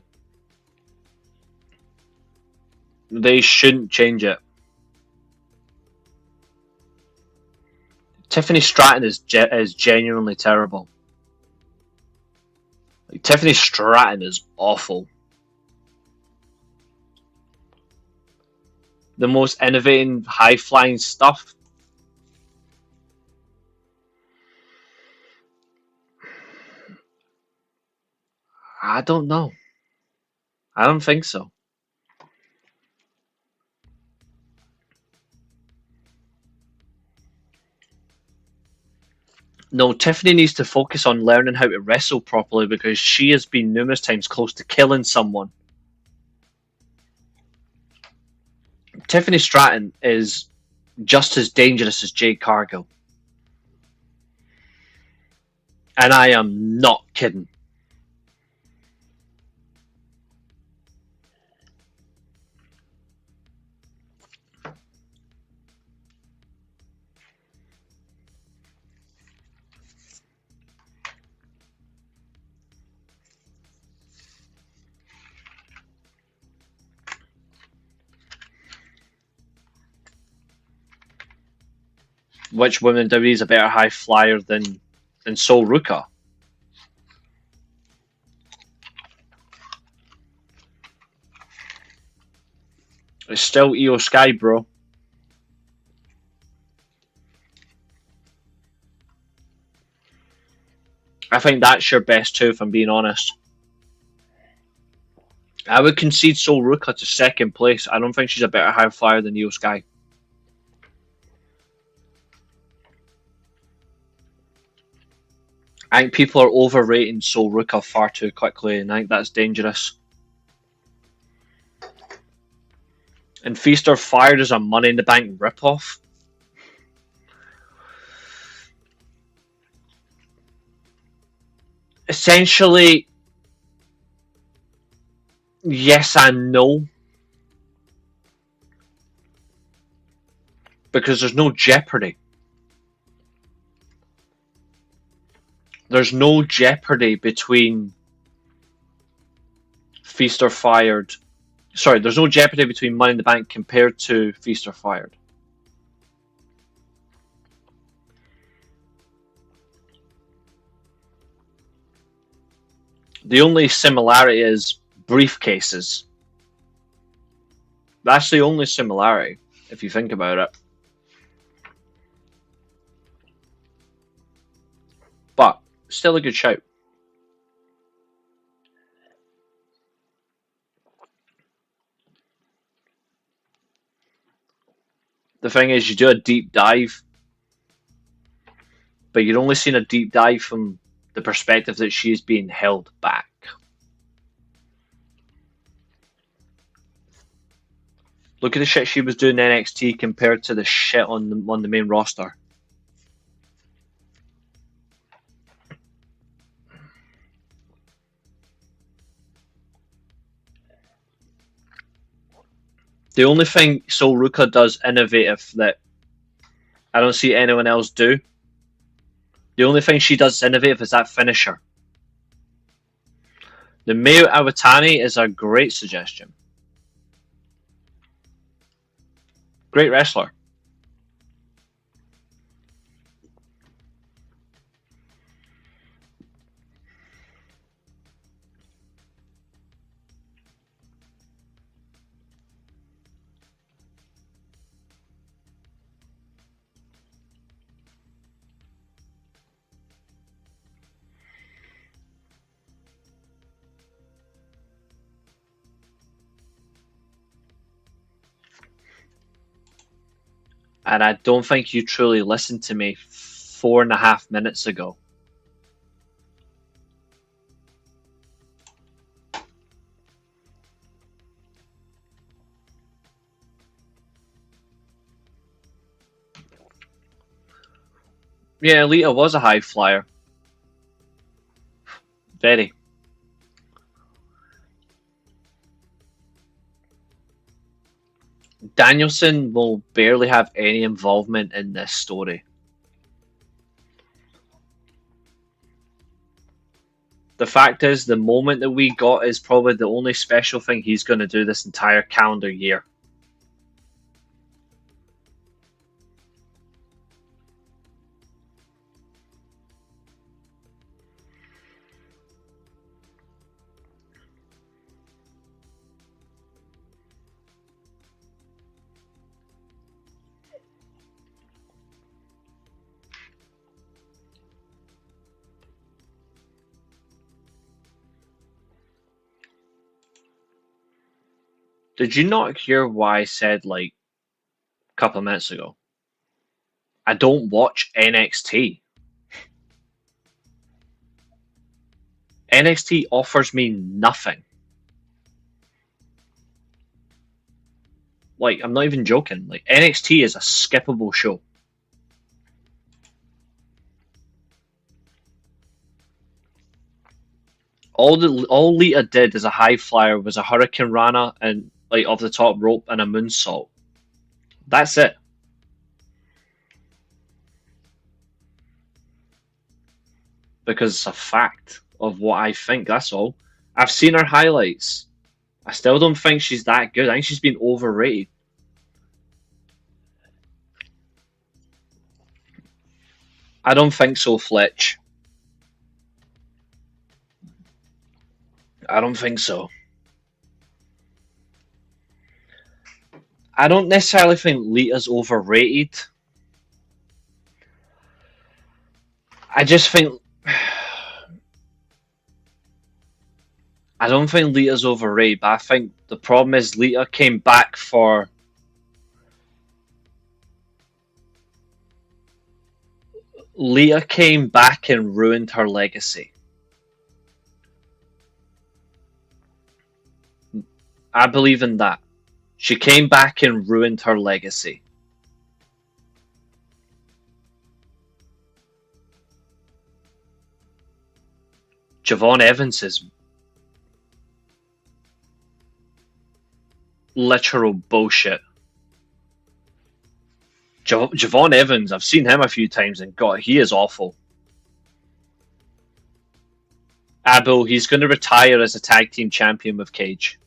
They shouldn't change it. Tiffany Stratton is genuinely terrible. Like, Tiffany Stratton is awful. The most innovating, high-flying stuff. I don't know. I don't think so. No, Tiffany needs to focus on learning how to wrestle properly because she has been numerous times close to killing someone. Tiffany Stratton is just as dangerous as Jade Cargill. And I am not kidding. Which women in WWE is a better high flyer than Sol Ruka? It's still Io Sky, bro. I think that's your best two, if I'm being honest. I would concede Sol Ruka to second place. I don't think she's a better high flyer than Io Sky. I think people are overrating Sol Ruka far too quickly, and I think that's dangerous. And Feast or Fired is a Money in the Bank ripoff. Essentially, yes and no. Because there's no jeopardy. There's no jeopardy between Feast or Fired. Sorry, there's no jeopardy between Money in the Bank compared to Feast or Fired. The only similarity is briefcases. That's the only similarity, if you think about it. But still a good shout. The thing is, you do a deep dive, but you're only seeing a deep dive from the perspective that she is being held back. Look at the shit she was doing in NXT compared to the shit on the main roster. The only thing Sol Ruka does innovative that I don't see anyone else do, the only thing she does innovative is that finisher. The Mayu Iwatani is a great suggestion. Great wrestler. And I don't think you truly listened to me 4.5 minutes ago. Yeah, Lita was a high flyer. Very. Danielson will barely have any involvement in this story. The fact is, the moment that we got is probably the only special thing he's going to do this entire calendar year. Did you not hear why I said, like, a couple of minutes ago? I don't watch NXT. NXT offers me nothing. Like, I'm not even joking. Like, NXT is a skippable show. All Lita did as a high flyer was a Hurricane Rana and like off the top rope and a moonsault. That's it. Because it's a fact of what I think. That's all. I've seen her highlights. I still don't think she's that good. I think she's been overrated. I don't think so, Fletch. I don't think so. I don't necessarily think Lita's overrated. I just think I don't think Lita's overrated, but I think the problem is Lita came back for Lita came back and ruined her legacy. I believe in that. She came back and ruined her legacy. Javon Evans is literal bullshit. Javon Evans, I've seen him a few times and God, he is awful. Abu, he's going to retire as a tag team champion with Cage.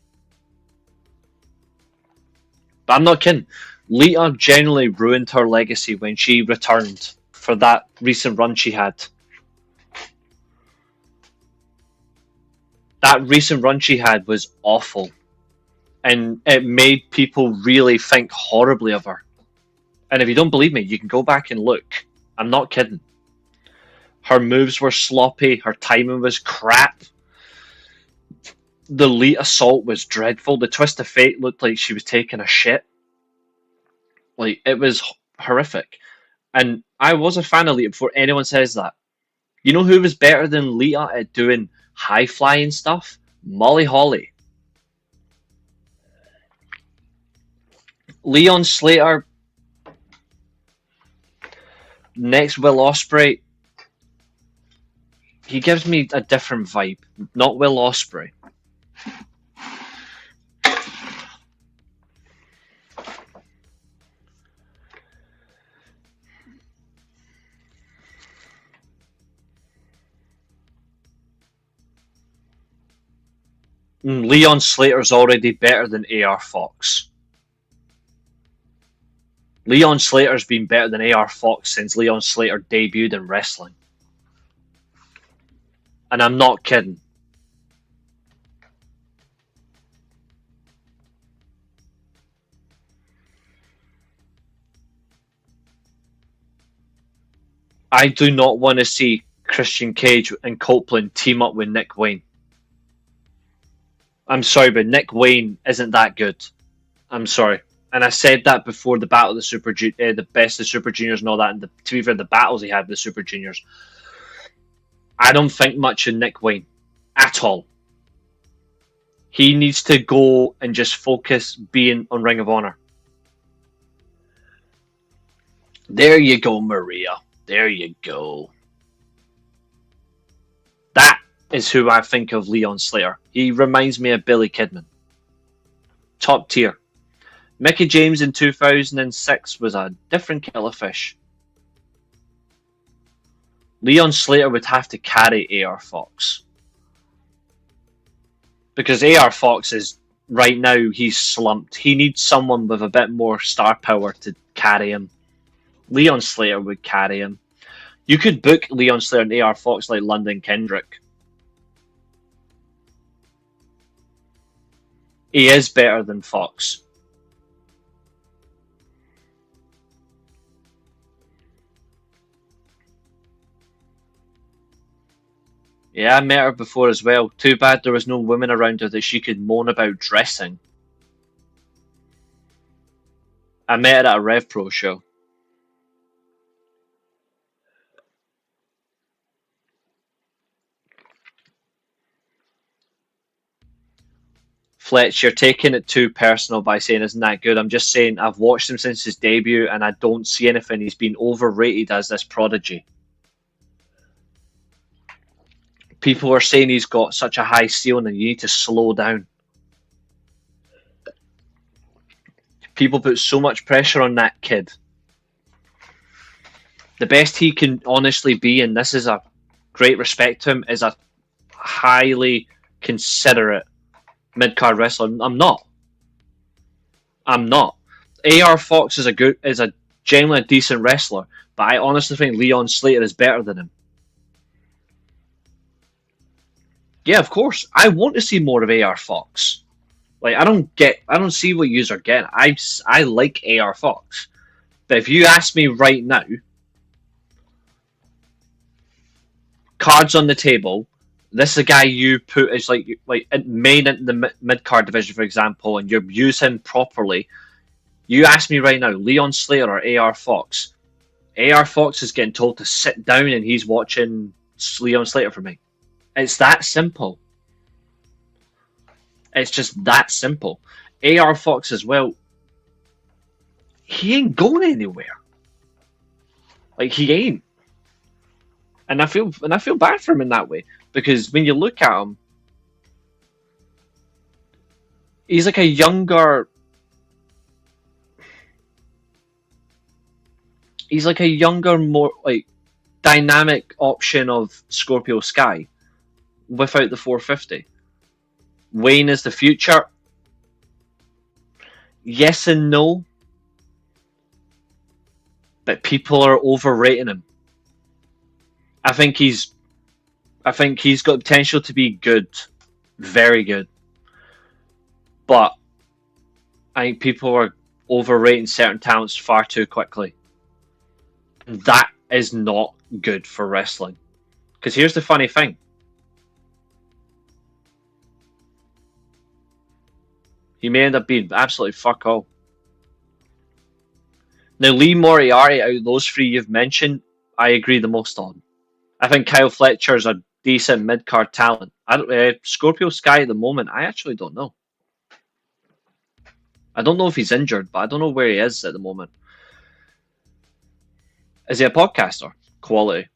But I'm not kidding. Lita generally ruined her legacy when she returned for that recent run she had. That recent run she had was awful. And it made people really think horribly of her. And if you don't believe me, you can go back and look. I'm not kidding. Her moves were sloppy. Her timing was crap. The Elite Assault was dreadful. The Twist of Fate looked like she was taking a shit. Like, it was horrific. And I was a fan of Lita before anyone says that. You know who was better than Lita at doing high-flying stuff? Molly Holly. Leon Slater, next Will Ospreay, he gives me a different vibe. Not Will Ospreay. Leon Slater's already better than AR Fox. Leon Slater's been better than AR Fox since Leon Slater debuted in wrestling. And I'm not kidding. I do not want to see Christian Cage and Copeland team up with Nick Wayne. I'm sorry, but Nick Wayne isn't that good. I'm sorry. And I said that before the Battle of the Best of the Super Juniors and all that, and to be fair, the battles he had with the Super Juniors. I don't think much of Nick Wayne. At all. He needs to go and just focus being on Ring of Honor. There you go, Maria. There you go. That is who I think of Leon Slater. He reminds me of Billy Kidman. Top tier. Mickey James in 2006 was a different kettle of fish. Leon Slater would have to carry AR Fox. Because AR Fox is, right now, he's slumped. He needs someone with a bit more star power to carry him. Leon Slater would carry him. You could book Leon Slater and AR Fox like London Kendrick. He is better than Fox. Yeah, I met her before as well. Too bad there was no women around her that she could moan about dressing. I met her at a Rev Pro show. Fletch, you're taking it too personal by saying isn't that good. I'm just saying I've watched him since his debut and I don't see anything. He's been overrated as this prodigy. People are saying he's got such a high ceiling and you need to slow down. People put so much pressure on that kid. The best he can honestly be, and this is a great respect to him, is a highly considerate mid-card wrestler. I'm not. AR Fox is a genuinely decent wrestler, but I honestly think Leon Slater is better than him. Yeah, of course. I want to see more of AR Fox. Like I don't see what yous are getting. I like AR Fox. But if you ask me right now, cards on the table, this is a guy you put as like main in the mid card division, for example, and you use him properly. You ask me right now, Leon Slater or AR Fox? AR Fox is getting told to sit down and he's watching Leon Slater for me. It's that simple. It's just that simple. AR Fox as well, he ain't going anywhere. Like he ain't. And I feel bad for him in that way. Because when you look at him, he's like a younger more like dynamic option of Scorpio Sky without the 450. Wayne is the future. Yes and no. But people are overrating him. I think he's got potential to be good. Very good. But I think people are overrating certain talents far too quickly. That is not good for wrestling. Because here's the funny thing. He may end up being absolutely fuck all. Now, Lee Moriarty, out of those three you've mentioned, I agree the most on. I think Kyle Fletcher's a decent mid-card talent. Scorpio Sky at the moment, I actually don't know. I don't know if he's injured, but I don't know where he is at the moment. Is he a podcaster? Quality.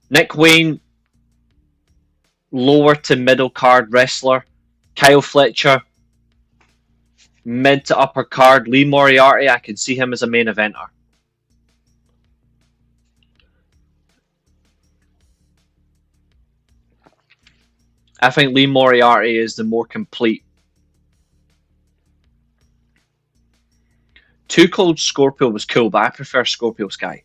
Nick Wayne, lower to middle card wrestler. Kyle Fletcher, mid to upper card. Lee Moriarty, I can see him as a main eventer. I think Lee Moriarty is the more complete. Too Cold Scorpio was cool, but I prefer Scorpio Sky.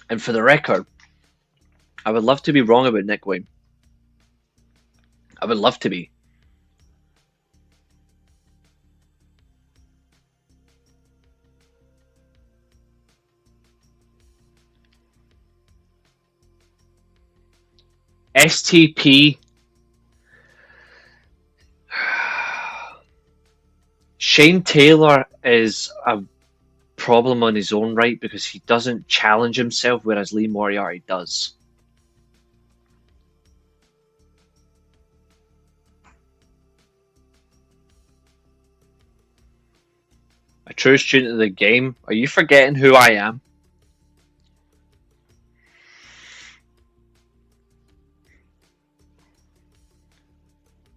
And for the record, I would love to be wrong about Nick Wayne. I would love to be. STP. Shane Taylor is a problem on his own right because he doesn't challenge himself, whereas Lee Moriarty does. A true student of the game. Are you forgetting who I am?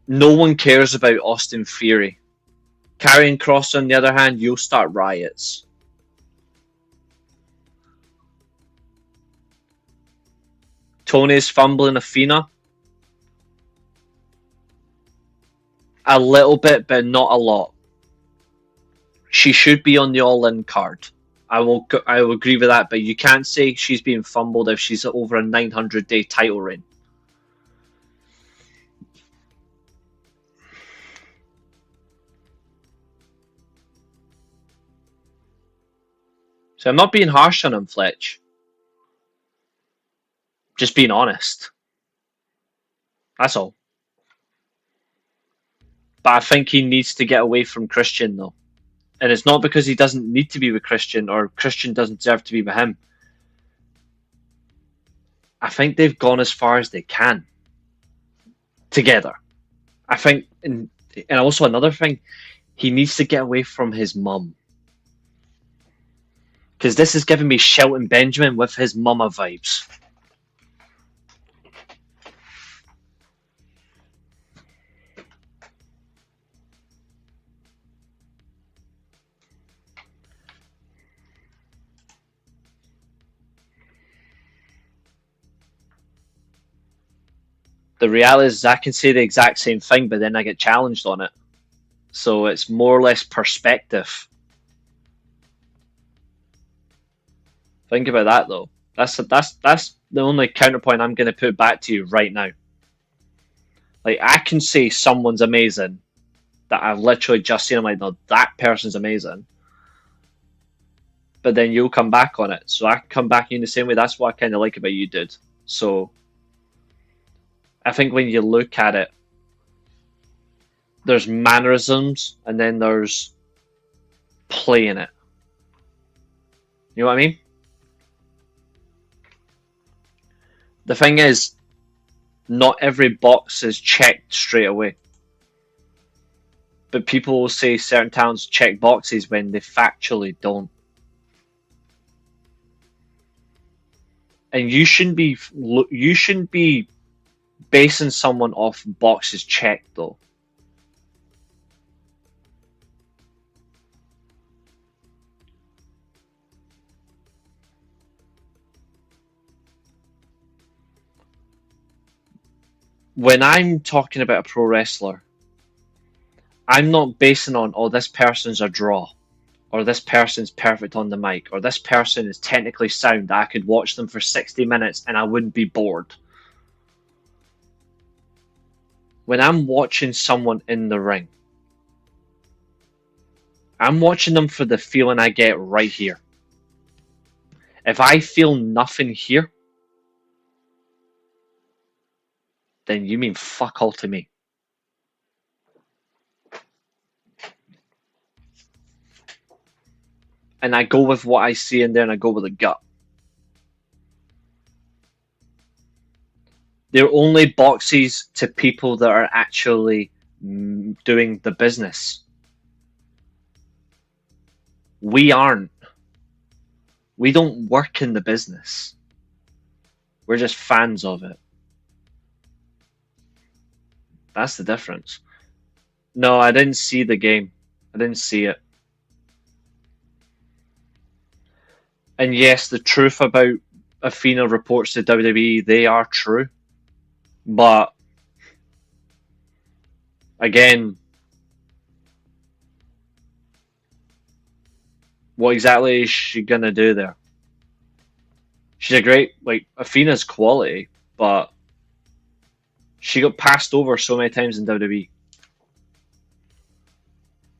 No one cares about Austin Theory. Karrion Kross, on the other hand, you'll start riots. Tony's fumbling Athena. A little bit, but not a lot. She should be on the all-in card. I will agree with that, but you can't say she's being fumbled if she's over a 900-day title reign. So I'm not being harsh on him, Fletch. Just being honest. That's all. But I think he needs to get away from Christian, though. And it's not because he doesn't need to be with Christian or Christian doesn't deserve to be with him. I think they've gone as far as they can together. I think, and also another thing, he needs to get away from his mum. Because this is giving me Shelton Benjamin with his mama vibes. The reality is I can say the exact same thing, but then I get challenged on it. So it's more or less perspective. Think about that, though. That's the only counterpoint I'm going to put back to you right now. Like, I can say someone's amazing that I've literally just seen. I'm like, no, that person's amazing. But then you'll come back on it. So I come back in the same way. That's what I kind of like about you, dude. So I think when you look at it, there's mannerisms and then there's play in it. You know what I mean? The thing is, not every box is checked straight away. But people will say certain talents check boxes when they factually don't. And you shouldn't be basing someone off boxes checked, though. When I'm talking about a pro wrestler, I'm not basing on, oh, this person's a draw, or this person's perfect on the mic, or this person is technically sound. I could watch them for 60 minutes and I wouldn't be bored. When I'm watching someone in the ring, I'm watching them for the feeling I get right here. If I feel nothing here, then you mean fuck all to me. And I go with what I see in there and I go with the gut. They're only boxes to people that are actually doing the business. We aren't. We don't work in the business. We're just fans of it. That's the difference. No, I didn't see the game. I didn't see it. And yes, the truth about Athena reports to WWE, they are true. But again, what exactly is she gonna do there? She's a great, like, Athena's quality, but she got passed over so many times in WWE.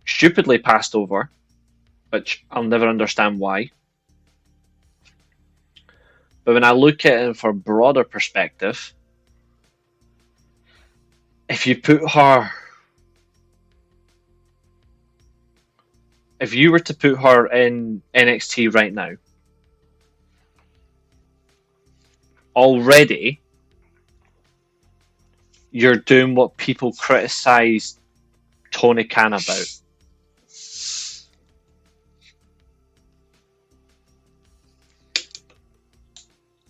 Stupidly passed over, which I'll never understand why. But when I look at it from a broader perspective, if you were to put her in NXT right now, already you're doing what people criticize Tony Khan about.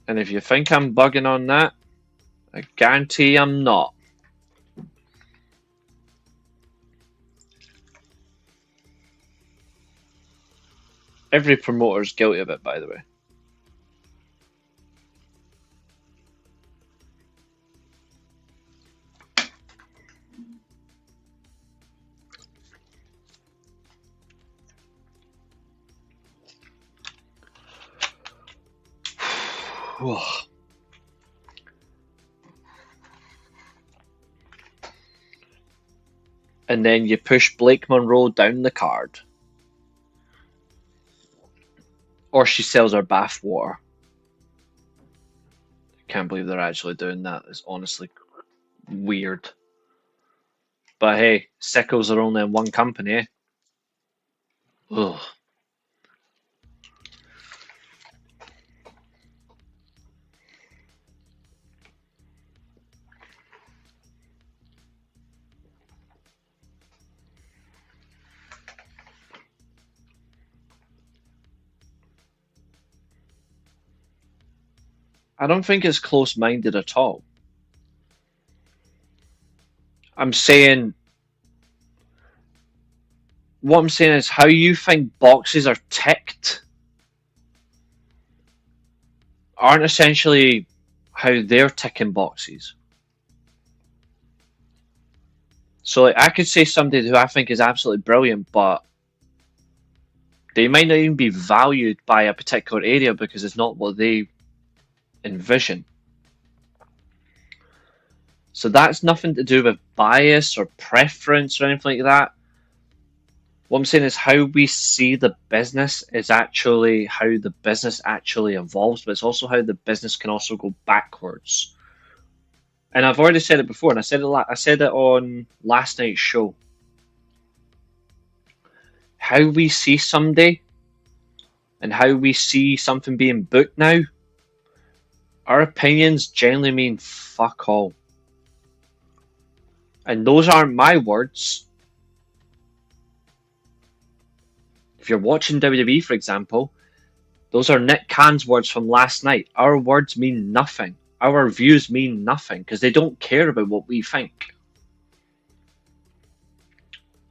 And if you think I'm bugging on that, I guarantee I'm not. Every promoter's guilty of it, by the way. And then you push Blake Monroe down the card. Or she sells her bath water. I can't believe they're actually doing that. It's honestly Weird. But hey, sickles are only in one company, eh? Ugh. I don't think it's close-minded at all. I'm saying, what I'm saying is how you think boxes are ticked aren't essentially how they're ticking boxes. So like, I could say somebody who I think is absolutely brilliant, but they might not even be valued by a particular area because it's not what they envision. So that's nothing to do with bias or preference or anything like that. What I'm saying is how we see the business is actually how the business actually evolves, but it's also how the business can also go backwards. And I've already said it before, and I said it on last night's show. How we see somebody and how we see something being booked now, our opinions generally mean fuck all. And those aren't my words. If you're watching WWE, for example, those are Nick Khan's words from last night. Our words mean nothing. Our views mean nothing because they don't care about what we think.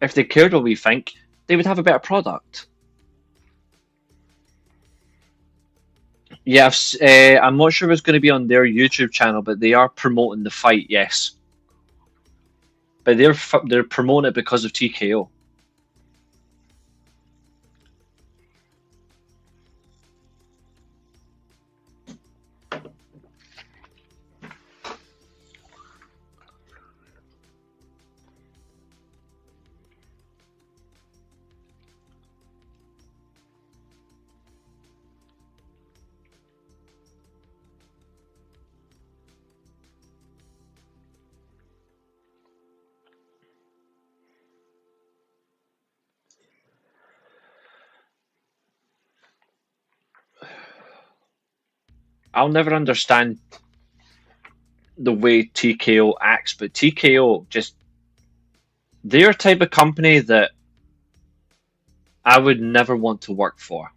If they cared what we think, they would have a better product. Yeah, I'm not sure if it's going to be on their YouTube channel, but they are promoting the fight, yes. But they're promoting it because of TKO. I'll never understand the way TKO acts, but TKO just they're a type of company that I would never want to work for.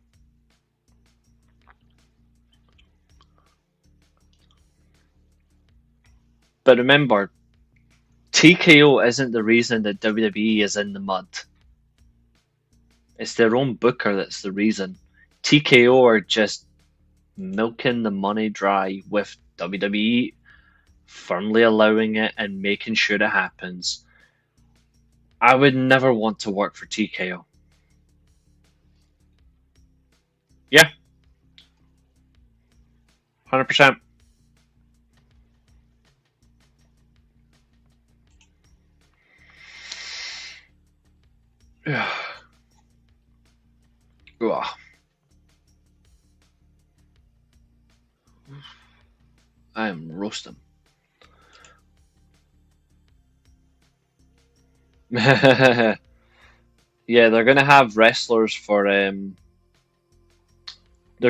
But remember, TKO isn't the reason that WWE is in the mud. It's their own booker that's the reason. TKO are just milking the money dry with WWE firmly allowing it and making sure it happens. I would never want to work for TKO. Yeah. 100%. Ugh. I am roasting. Yeah, they're gonna have wrestlers for they're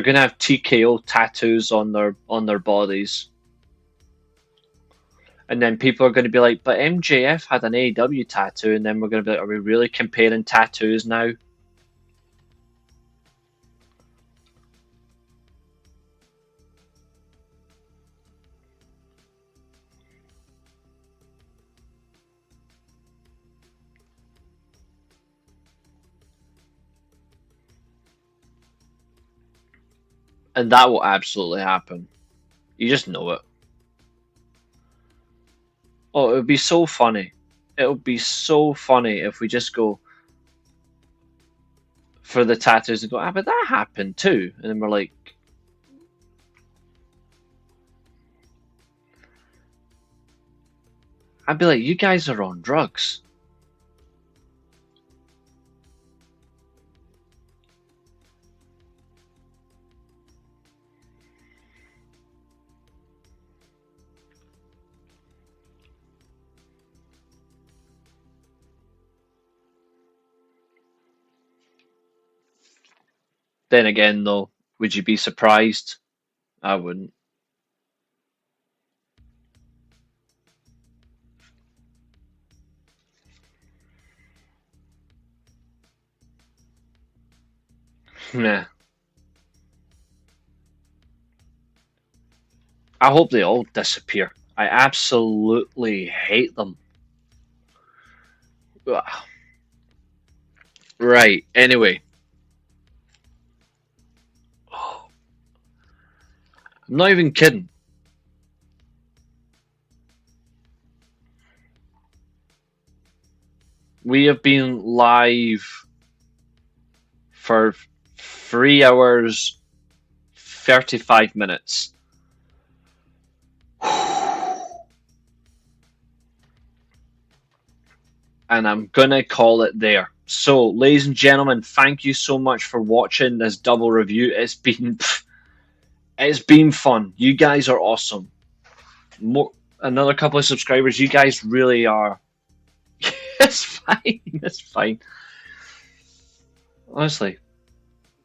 gonna have TKO tattoos on their bodies. And then people are gonna be like, but MJF had an AEW tattoo, and then we're gonna be like, are we really comparing tattoos now? And that will absolutely happen. You just know it. Oh, it would be so funny. It would be so funny if we just go for the tattoos and go, but that happened too. And then we're like, I'd be like, you guys are on drugs. Then again, though, would you be surprised? I wouldn't. Nah. I hope they all disappear. I absolutely hate them. Ugh. Right, anyway. I'm not even kidding. We have been live for 3 hours, 35 minutes. And I'm gonna call it there. So, ladies and gentlemen, thank you so much for watching this double review. It's been fun. You guys are awesome. Another couple of subscribers. You guys really are. It's fine. It's fine. Honestly,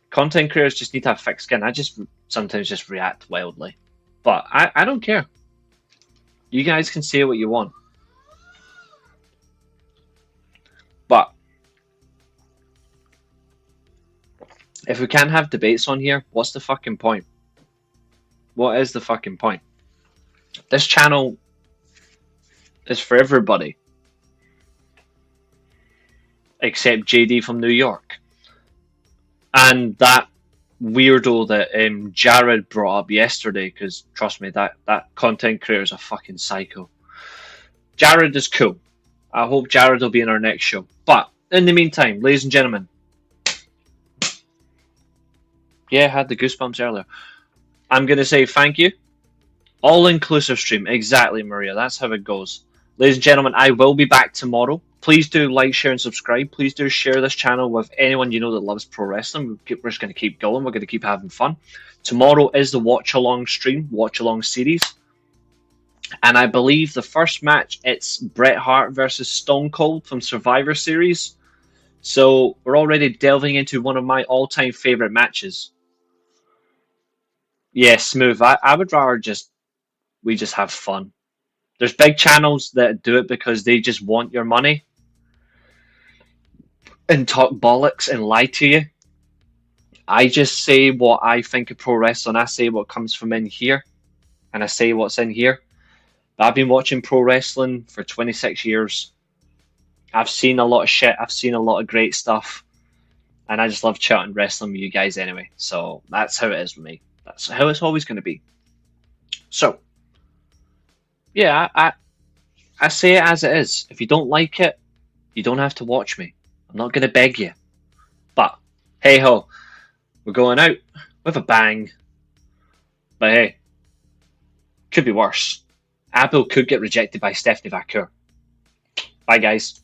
content creators just need to have thick skin. I just sometimes just react wildly, but I don't care. You guys can say what you want. But if we can't have debates on here, what's the fucking point? What is the fucking point? This channel is for everybody. Except JD from New York. And that weirdo that Jared brought up yesterday, because trust me, that content creator is a fucking psycho. Jared is cool. I hope Jared will be in our next show. But in the meantime, ladies and gentlemen, yeah, I had the goosebumps earlier. I'm going to say thank you. All-inclusive stream. Exactly, Maria. That's how it goes. Ladies and gentlemen, I will be back tomorrow. Please do like, share, and subscribe. Please do share this channel with anyone you know that loves pro wrestling. We're just going to keep going. We're going to keep having fun. Tomorrow is the watch-along stream, watch-along series. And I believe the first match, it's Bret Hart versus Stone Cold from Survivor Series. So we're already delving into one of my all-time favorite matches. Yeah, smooth. I would rather we just have fun. There's big channels that do it because they just want your money and talk bollocks and lie to you. I just say what I think of pro wrestling. I say what comes from in here, and I say what's in here. But I've been watching pro wrestling for 26 years. I've seen a lot of shit. I've seen a lot of great stuff. And I just love chatting wrestling with you guys anyway. So that's how it is with me. That's how it's always going to be. So, yeah, I say it as it is. If you don't like it, you don't have to watch me. I'm not going to beg you. But, hey ho, we're going out with a bang. But hey, could be worse. Abel could get rejected by Stephanie Vaquer. Bye, guys.